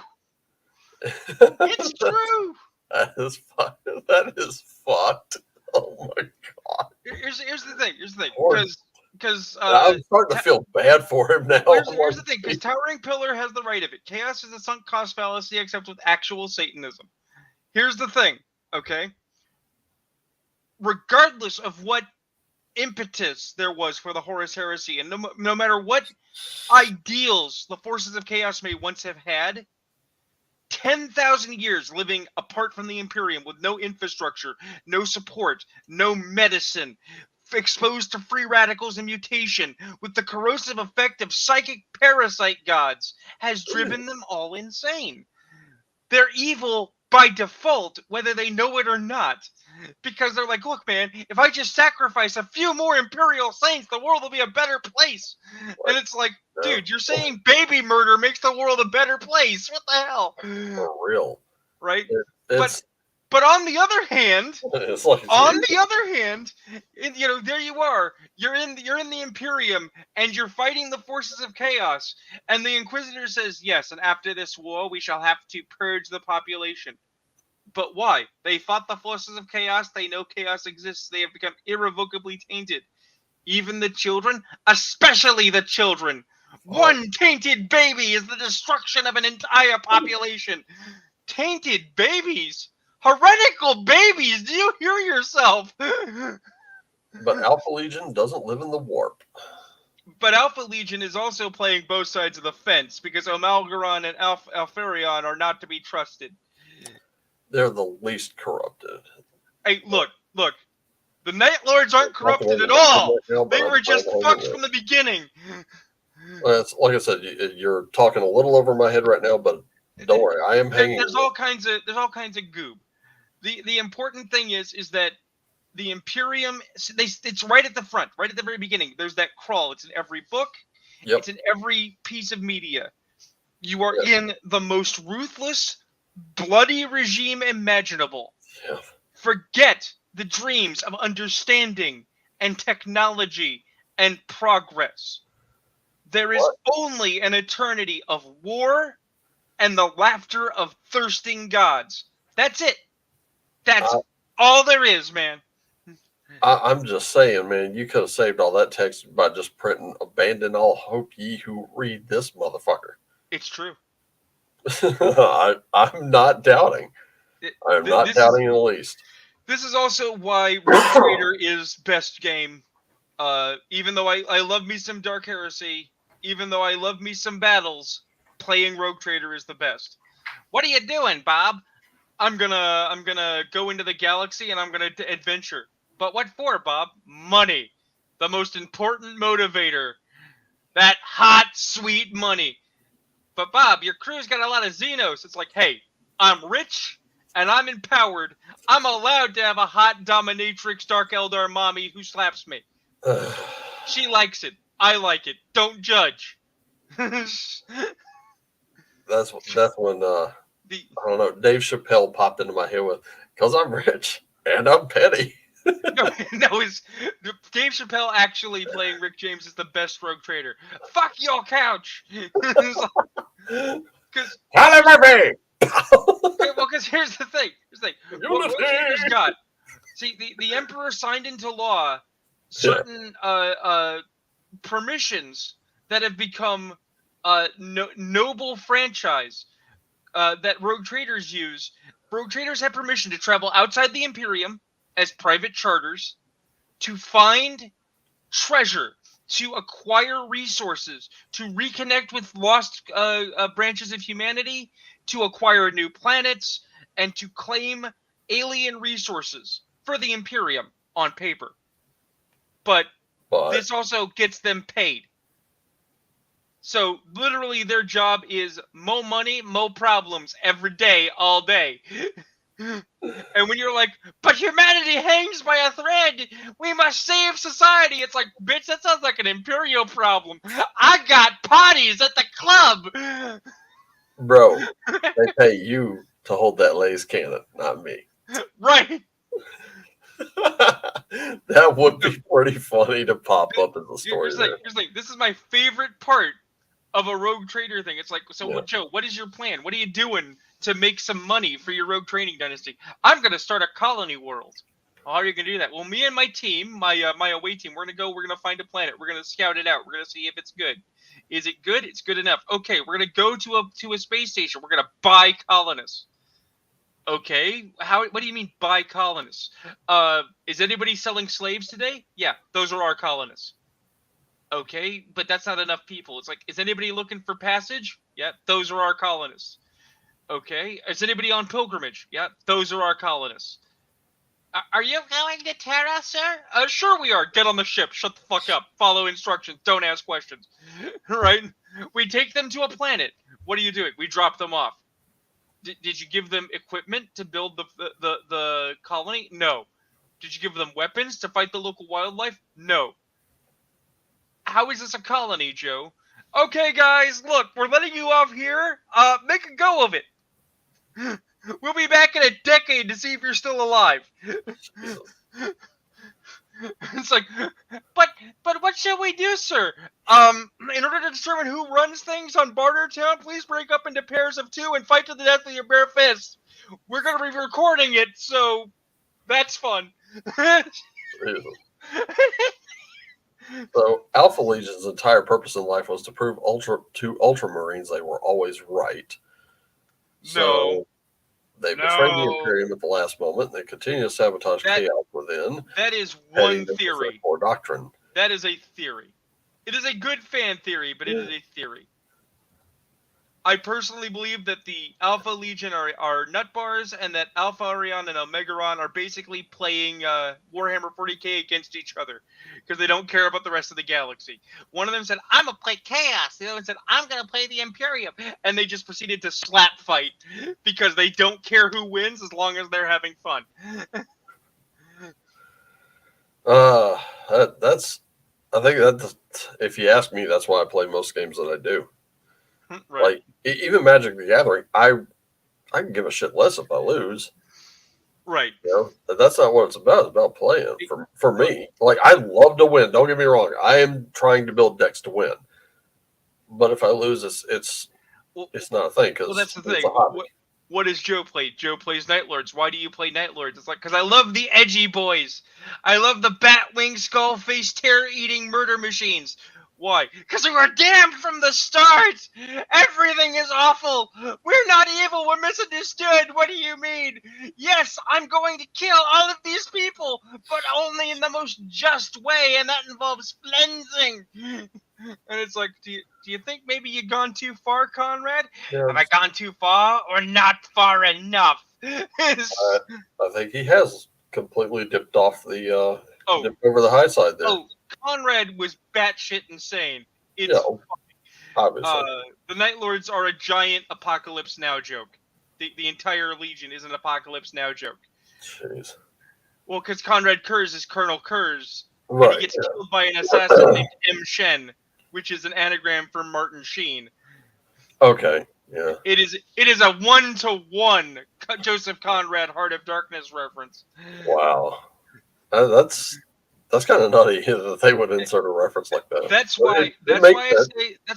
It's true. That is fucked. Oh my god. Here's the thing. Because I'm starting to feel bad for him now. Here's the thing. Because Towering Pillar has the right of it. Chaos is a sunk cost fallacy, except with actual Satanism. Here's the thing. Okay. Regardless of what impetus there was for the Horus Heresy, and no matter what ideals the forces of chaos may once have had, 10,000 years living apart from the Imperium with no infrastructure, no support, no medicine, exposed to free radicals and mutation, with the corrosive effect of psychic parasite gods, has driven them all insane. They're evil by default, whether they know it or not. Because they're like, look, man, if I just sacrifice a few more Imperial Saints, the world will be a better place. And it's like, dude, you're saying baby murder makes the world a better place. What the hell? For real. Right? But on the other hand, there you are. You're in the Imperium, and you're fighting the forces of chaos. And the Inquisitor says, yes, and after this war, we shall have to purge the population. But why? They fought the forces of chaos. They know chaos exists. They have become irrevocably tainted. Even the children, especially the children. One tainted baby is the destruction of an entire population. Tainted babies? Heretical babies! Do you hear yourself? But Alpha Legion doesn't live in the warp. But Alpha Legion is also playing both sides of the fence, because Omalgaron and Alfarion are not to be trusted. They're the least corrupted. Hey, look. The Night Lords aren't corrupted at all. They were just fucked from the beginning. It's like I said, you're talking a little over my head right now, but don't worry, I am hanging. There's all kinds of goob. The important thing is that the Imperium, it's right at the front, right at the very beginning. There's that crawl. It's in every book. Yep. It's in every piece of media. You are in the most ruthless, bloody regime imaginable. Yeah. Forget the dreams of understanding and technology and progress. There is only an eternity of war and the laughter of thirsting gods. That's it. That's all there is, man. I'm just saying, man, you could have saved all that text by just printing "Abandon all hope, ye who read this motherfucker." It's true. I'm not doubting. I'm not doubting in the least. This is also why Rogue Trader is best game. Even though I love me some Dark Heresy, even though I love me some battles, playing Rogue Trader is the best. What are you doing, Bob? I'm gonna go into the galaxy and I'm gonna adventure. But what for, Bob? Money. The most important motivator. That hot, sweet money. But Bob, your crew's got a lot of Xenos. It's like, hey, I'm rich and I'm empowered. I'm allowed to have a hot dominatrix Dark Eldar mommy who slaps me. She likes it. I like it. Don't judge. That's when I don't know, Dave Chappelle popped into my head with, "'Cause I'm rich and I'm petty." No, Dave Chappelle actually playing Rick James is the best Rogue Trader. Fuck your couch. Because here's the thing. What Rogue Trader's got. See, the Emperor signed into law certain permissions that have become noble franchise that Rogue Traders use. Rogue Traders have permission to travel outside the Imperium as private charters, to find treasure, to acquire resources, to reconnect with lost branches of humanity, to acquire new planets, and to claim alien resources for the Imperium on paper. But this also gets them paid. So literally their job is more money, more problems every day, all day. And when you're like, but humanity hangs by a thread, we must save society. It's like, bitch, that sounds like an Imperial problem. I got parties at the club. Bro, they pay you to hold that laser cannon, not me. Right. That would be pretty funny to pop up in the story. Here's the thing. This is my favorite part of a Rogue Trader thing. It's like, so Joe, what is your plan? What are you doing to make some money for your Rogue Training Dynasty? I'm going to start a colony world. How are you going to do that? Well, me and my team, my away team, we're going to find a planet. We're going to scout it out. We're going to see if it's good. Is it good? It's good enough. Okay, we're going to go to a space station. We're going to buy colonists. Okay, what do you mean buy colonists? Is anybody selling slaves today? Yeah, those are our colonists. Okay, but that's not enough people. It's like, is anybody looking for passage? Yeah, those are our colonists. Okay, is anybody on pilgrimage? Yeah, those are our colonists. Are you going to Terra, sir? Sure we are. Get on the ship. Shut the fuck up. Follow instructions. Don't ask questions. Right? We take them to a planet. What are you doing? We drop them off. Did you give them equipment to build the colony? No. Did you give them weapons to fight the local wildlife? No. How is this a colony, Joe? Okay, guys, look, we're letting you off here. Make a go of it. We'll be back in a decade to see if you're still alive. It's like, but what should we do, sir? In order to determine who runs things on Bartertown, please break up into pairs of 2 and fight to the death with your bare fists. We're gonna be recording it, so that's fun. So Alpha Legion's entire purpose in life was to prove to Ultramarines they were always right. So they betrayed the Imperium at the last moment, and they continue to sabotage chaos within. That is one theory. Or doctrine. That is a theory. It is a good fan theory, but it is a theory. I personally believe that the Alpha Legion are nut bars, and that Alpha Arion and Omegaron are basically playing Warhammer 40k against each other because they don't care about the rest of the galaxy. One of them said, "I'm gonna play Chaos." The other one said, "I'm gonna play the Imperium," and they just proceeded to slap fight because they don't care who wins as long as they're having fun. I think that if you ask me, that's why I play most games that I do. Right. Like even Magic the Gathering, I can give a shit less if I lose. Right. That's not what it's about. It's about playing. For me, like, I love to win. Don't get me wrong. I am trying to build decks to win. But if I lose, it's Well, not a thing well, because that's the it's a thing. hobby. What does Joe play? Joe plays Night Lords. Why do you play Night Lords? It's like, because I love the edgy boys. I love the Batwing, skull-faced, terror-eating murder machines. Why? Because we were damned from the start! Everything is awful! We're not evil, we're misunderstood! What do you mean? Yes, I'm going to kill all of these people, but only in the most just way, and that involves cleansing! And it's like, do you think maybe you've gone too far, Conrad? Yeah, Have I gone too far or not far enough? I think he has completely dipped off the Oh, dipped over the high side there. oh, Conrad was batshit insane. Yeah, It's obviously. the Night Lords are a giant Apocalypse Now joke. The entire Legion is an Apocalypse Now joke. Jeez. Well, because Conrad Kurz is Colonel Kurz, and Right. he gets killed by an assassin named M. Shen, which is an anagram for Martin Sheen. Okay. Yeah. It is a 1-to-1 Joseph Conrad Heart of Darkness reference. Wow. That's kind of nutty that they would insert a reference like that. That's But why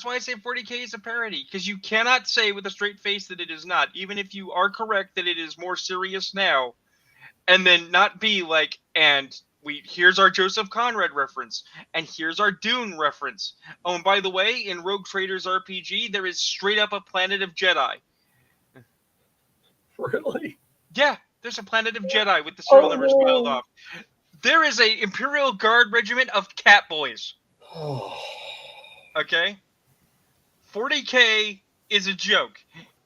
I say 40K is a parody, because you cannot say with a straight face that it is not, even if you are correct that it is more serious now, and then not be like, and here's our Joseph Conrad reference, and here's our Dune reference. Oh, and by the way, in Rogue Traders RPG, there is straight up a planet of Jedi. Really? Yeah, there's a planet of Jedi with the serial numbers filed off. There is a Imperial Guard regiment of Catboys. Okay? 40K is a joke.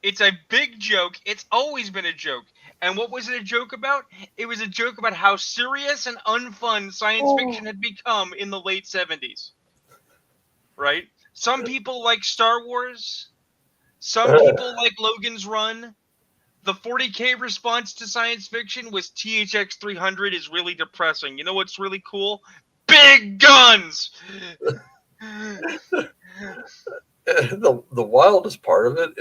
It's a big joke. It's always been a joke. And what was it a joke about? It was a joke about how serious and unfun science fiction had become in the late 70s. Right? Some people like Star Wars. Some people like Logan's Run. The 40K response to science fiction was THX 300 is really depressing. You know what's really cool? Big guns! The wildest part of it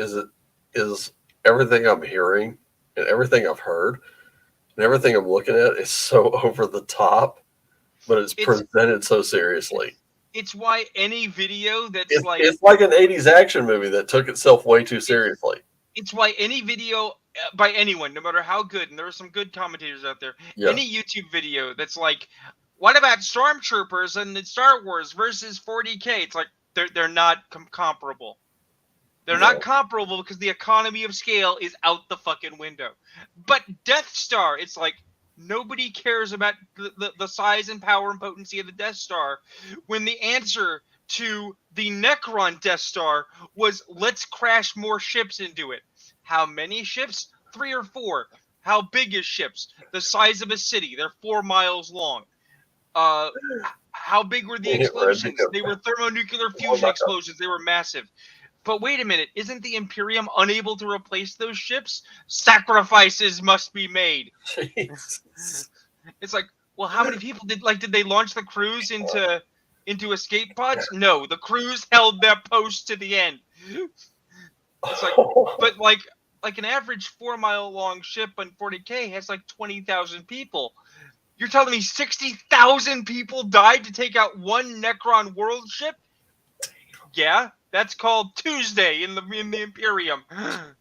is everything I'm hearing and everything I've heard and everything I'm looking at is so over the top, but it's presented so seriously. It's why any video that's it's like an 80s action movie that took itself way too seriously. It's why any video by anyone, no matter how good, and there are some good commentators out there, any YouTube video that's like, what about Stormtroopers and Star Wars versus 40K? It's like, they're not comparable. They're not comparable because the economy of scale is out the fucking window. But Death Star, it's like, nobody cares about the size and power and potency of the Death Star when the answer to the Necron Death Star was, let's crash more ships into it. How many ships? 3 or 4. How big is ships? The size of a city. They're 4 miles long. How big were the explosions? They were thermonuclear fusion explosions. They were massive. But wait a minute. Isn't the Imperium unable to replace those ships? Sacrifices must be made. Jeez. It's like, well, how many people did they launch the crews into escape pods? No, the crews held their post to the end. It's like, but like an average 4-mile long ship on 40K has like 20,000 people. You're telling me 60,000 people died to take out one Necron world ship? Yeah, that's called Tuesday in the Imperium. God.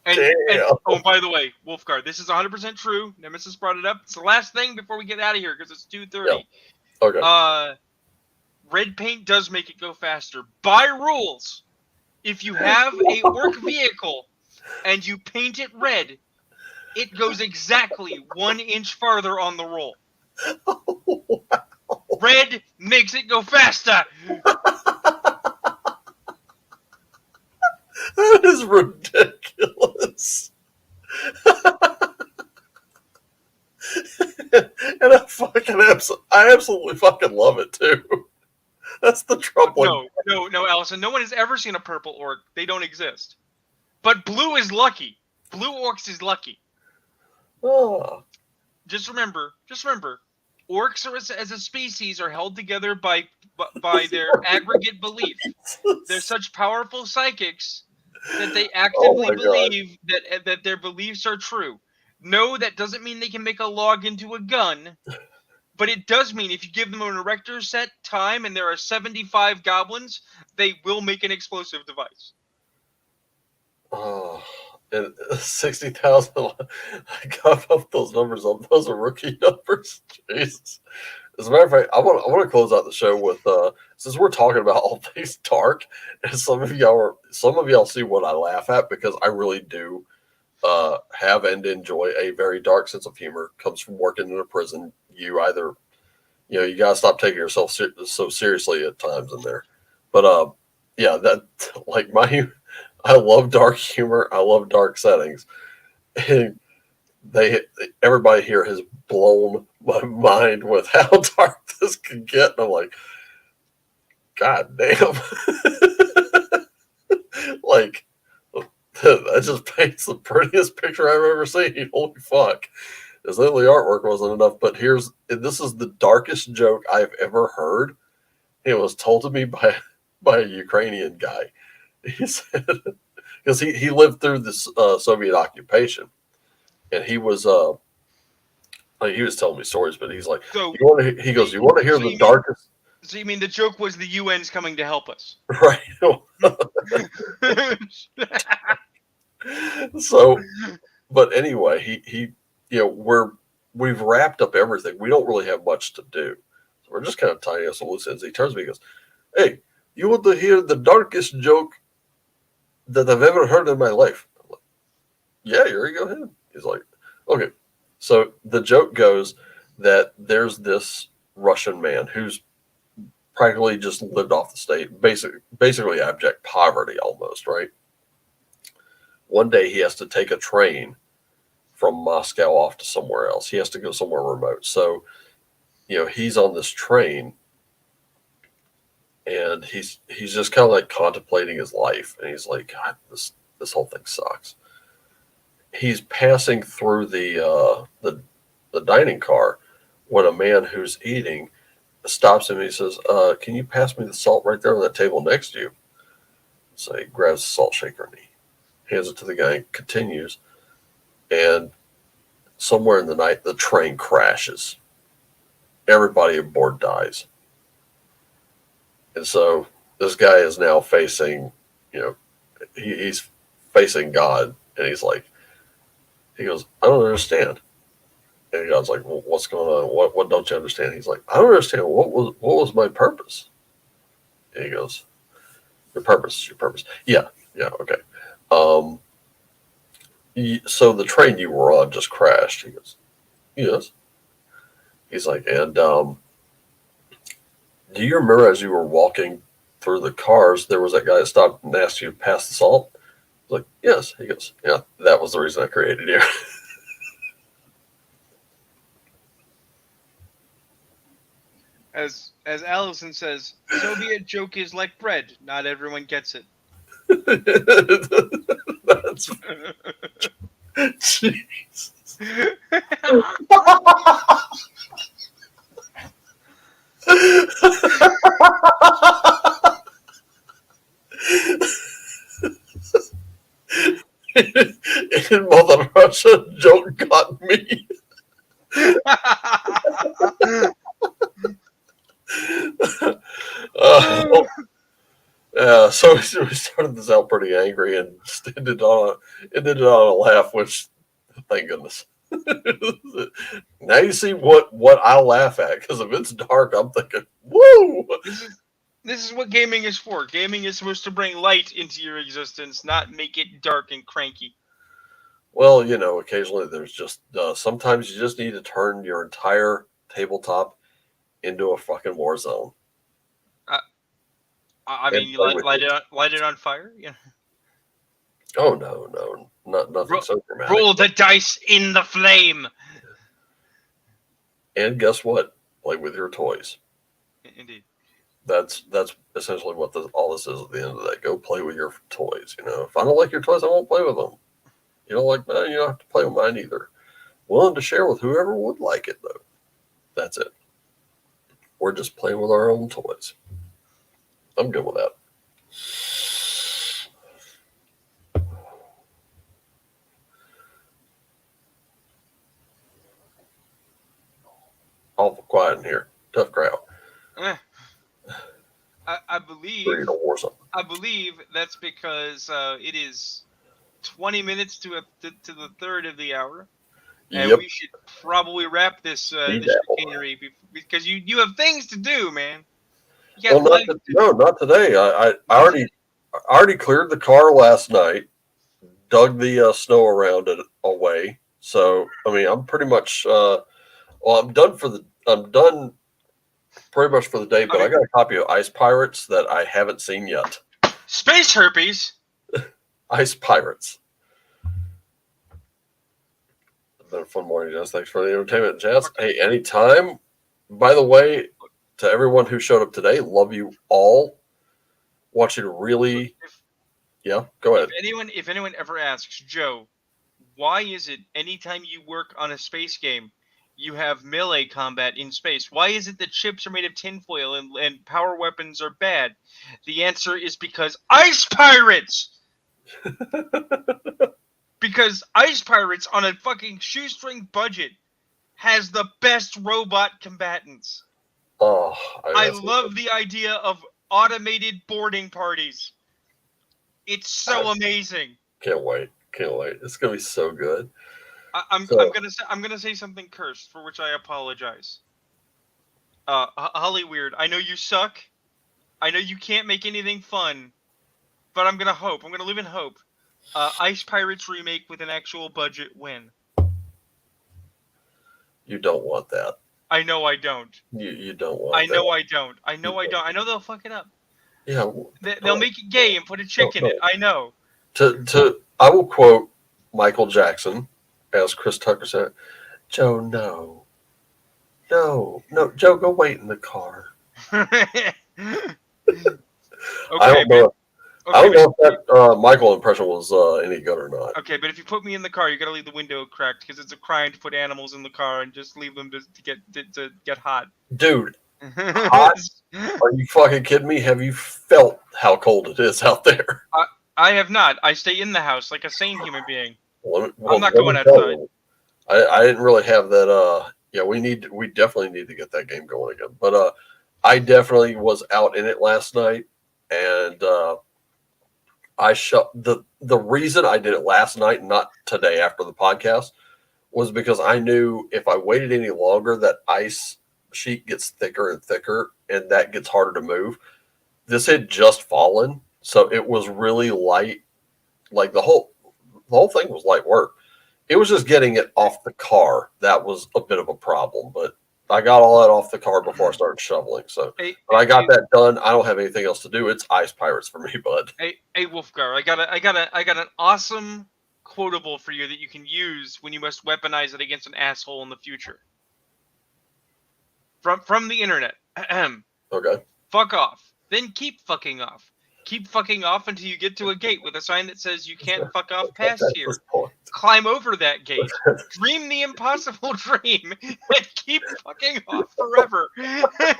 And oh, by the way, Wolfguard, this is 100% true. Nemesis brought it up. It's the last thing before we get out of here because it's 2:30. Yeah. Okay. Red paint does make it go faster. By rules, if you have a work vehicle and you paint it red, it goes exactly 1 inch farther on the roll. Oh, wow. Red makes it go faster. That is ridiculous. And I absolutely fucking love it too. That's the trouble. No, Allison. No one has ever seen a purple orc. They don't exist. But blue is lucky. Blue orcs is lucky. Oh. Just remember, orcs as a species are held together by their aggregate belief. They're such powerful psychics that they Oh actively my God. believe that their beliefs are true. No, that doesn't mean they can make a log into a gun, but it does mean if you give them an erector set time and there are 75 goblins, they will make an explosive device. Oh, and 60,000. I got up those numbers up. Those are rookie numbers. Jesus. As a matter of fact, I want to close out the show with since we're talking about all things dark, and some of y'all see what I laugh at because I really do have and enjoy a very dark sense of humor. Comes from working in a prison. You either you gotta stop taking yourself so seriously at times in there, but yeah, that like my I love dark humor. I love dark settings, and they everybody here has blown my mind with how dark this can get. And I'm like, God damn. Like, that just paints the prettiest picture I've ever seen. Holy fuck. As though the artwork wasn't enough, but this is the darkest joke I've ever heard. It was told to me by a Ukrainian guy. He said, because he lived through this Soviet occupation, and he was telling me stories, but he's like, So he goes, you want to hear so the you mean darkest, so you mean the joke was the UN's coming to help us? right? So, but anyway, he we've wrapped up everything. We don't really have much to do. So we're just kind of tying up some loose ends. He turns to me and goes, "Hey, you want to hear the darkest joke that I've ever heard in my life?" I'm like, yeah, Yuri, go ahead. He's like, okay. So the joke goes that there's this Russian man who's practically just lived off the state, basically abject poverty almost, right? One day he has to take a train from Moscow off to somewhere else. He has to go somewhere remote. So, he's on this train and he's just kind of like contemplating his life, and he's like, God, this whole thing sucks. He's passing through the dining car when a man who's eating stops him and he says, "Can you pass me the salt right there on that table next to you?" So he grabs the salt shaker and he hands it to the guy and continues. And somewhere in the night, the train crashes. Everybody aboard dies. And so this guy is now facing, he's facing God. And he goes, "I don't understand." And God's like, "Well, what's going on? What don't you understand?" He's like, "I don't understand. What was my purpose?" And he goes, "Your purpose is your purpose." Yeah, yeah, okay. Um, so the train you were on just crashed. He goes, "Yes." He's like, "And do you remember as you were walking through the cars, there was that guy that stopped and asked you to pass the salt?" He's like, "Yes." He goes, "Yeah, that was the reason I created you." As Allison says, Soviet joke is like bread. Not everyone gets it. That's jeez. And Mother Russia joke got me. Uh, so we started this out pretty angry and just ended on a laugh, which thank goodness. Now you see what I laugh at, because if it's dark, I'm thinking, woo. This is what gaming is for. Gaming is supposed to bring light into your existence, not make it dark and cranky. Well, occasionally there's just sometimes you just need to turn your entire tabletop into a fucking war zone. I And mean, you play with light it. it on fire. Yeah. Oh no, nothing so dramatic. Roll the dice in the flame. And guess what? Play with your toys. Indeed. That's essentially what all this is at the end of the day. Go play with your toys. If I don't like your toys, I won't play with them. You don't like mine, you don't have to play with mine either. Willing to share with whoever would like it, though. That's it. We're just playing with our own toys. I'm good with that. awful quiet in here. Tough crowd. Eh, I Ready believe to war something. I believe that's because it is 20 minutes to the third of the hour, and Yep. we should probably wrap this Need this that. chicanery because you have things to do, man. You got Well, life to do. not today. I already cleared the car last night, dug the snow around it away. So I mean, I'm pretty much I'm done pretty much for the day. But I got a copy of Ice Pirates that I haven't seen yet. Space herpes. Ice Pirates. It's been a fun morning, Jess. Thanks for the entertainment, Jess. Hey, anytime. By the way, to everyone who showed up today, love you all. Want you to really, yeah, go ahead. If anyone ever asks, Joe, why is it anytime you work on a space game, you have melee combat in space? Why is it that ships are made of tinfoil and power weapons are bad? The answer is because Ice Pirates! Because Ice Pirates on a fucking shoestring budget has the best robot combatants. Oh, I love the idea of automated boarding parties. It's so amazing. Can't wait. It's gonna be so good. I'm gonna say something cursed, for which I apologize. Holly Weird, I know you suck. I know you can't make anything fun, but I'm gonna live in hope. Ice Pirates remake with an actual budget win. You don't want that. I know I don't. You don't want. I know I don't. I know I don't. I know they'll fuck it up. Yeah. They'll make it gay and put a chick in it. I know. I will quote Michael Jackson, as Chris Tucker said, Joe, no, Joe, go wait in the car. Okay, I don't know if that Michael impression was any good or not. Okay, but if you put me in the car, you gotta leave the window cracked because it's a crime to put animals in the car and just leave them to get hot. Dude, hot? Are you fucking kidding me? Have you felt how cold it is out there? I have not. I stay in the house like a sane human being. I'm not going outside. I didn't really have that. Yeah, we definitely need to get that game going again. But I definitely was out in it last night, and I shut the reason I did it last night, not today after the podcast, was because I knew if I waited any longer, that ice sheet gets thicker and thicker, and that gets harder to move. This had just fallen, so it was really light. Like the whole thing was light work. It was just getting it off the car that was a bit of a problem, but I got all that off the car before I started shoveling. So when I got that done, I don't have anything else to do. It's Ice Pirates for me, bud. Hey, Wolfgar, I got an awesome quotable for you that you can use when you must weaponize it against an asshole in the future. From the internet. Okay. Fuck off. Then keep fucking off. Keep fucking off until you get to a gate with a sign that says you can't fuck off past here. Climb over that gate. Dream the impossible dream and keep fucking off forever. I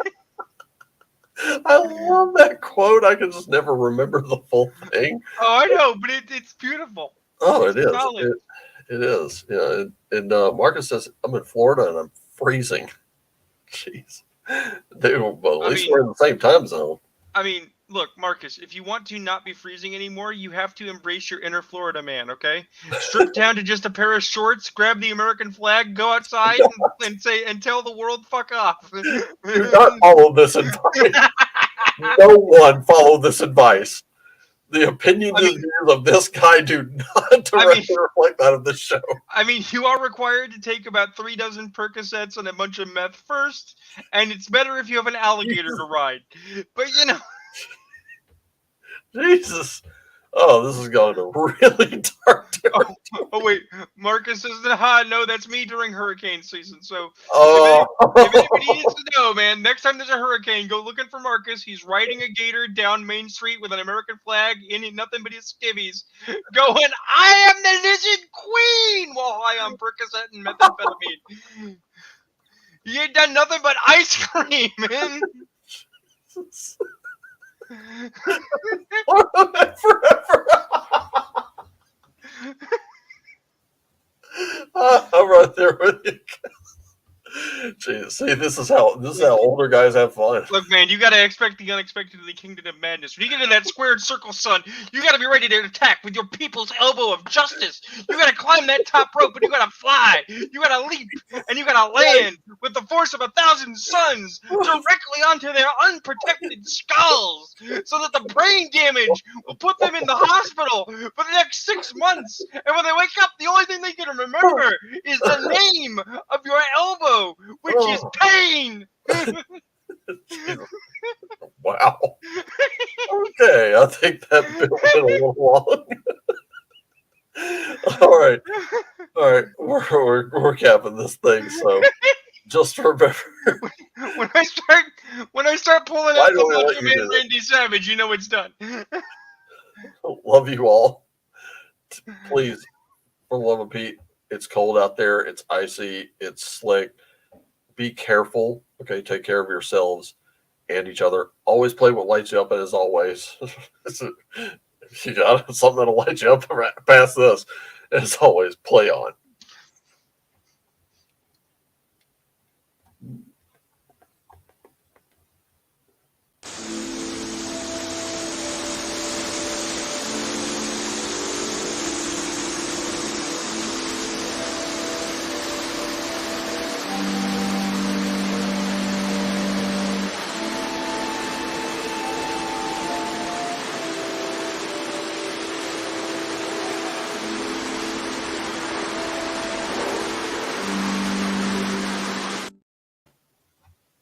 love that quote. I can just never remember the full thing. Oh, I know, but it's beautiful. Oh, it is. It is. Yeah. And Marcus says, I'm in Florida and I'm freezing. Jeez. Dude, but at least we're in the same time zone. I mean, look, Marcus, if you want to not be freezing anymore, you have to embrace your inner Florida man, okay? Strip down to just a pair of shorts, grab the American flag, go outside and tell the world fuck off. Do not follow this advice. No one follow this advice. The opinions and views of this guy do not directly reflect that of the show. I mean, you are required to take about 3 dozen Percocets and a bunch of meth first, and it's better if you have an alligator to ride. But, you know... Jesus. Oh, this is going to really dark territory. Oh, wait. Marcus says, no, that's me during hurricane season. So, if anybody needs to know, man, next time there's a hurricane, go looking for Marcus. He's riding a gator down Main Street with an American flag in nothing but his skivvies, going, I am the lizard queen, while high on Percocet and methamphetamine. You ain't done nothing but ice cream, man. Forever. I'm right there with you. See, this is how older guys have fun. Look, man, you gotta expect the unexpected in the kingdom of madness. When you get in that squared circle, son, you gotta be ready to attack with your people's elbow of justice. You gotta climb that top rope, and you gotta fly. You gotta leap, and you gotta land with the force of 1,000 suns directly onto their unprotected skulls, so that the brain damage will put them in the hospital for the next 6 months. And when they wake up, the only thing they can remember is the name of your elbow, which is pain. Wow. Okay, I think that bit went a little long. All right, we're capping this thing. So just remember, when I start pulling why out do I the let Macho you Man do that? Randy Savage, you know it's done. Love you all. Please, for the love of Pete, it's cold out there. It's icy. It's slick. Be careful. Okay, take care of yourselves and each other. Always play what lights you up, as always. If you got something that'll light you up past this, as always, play on.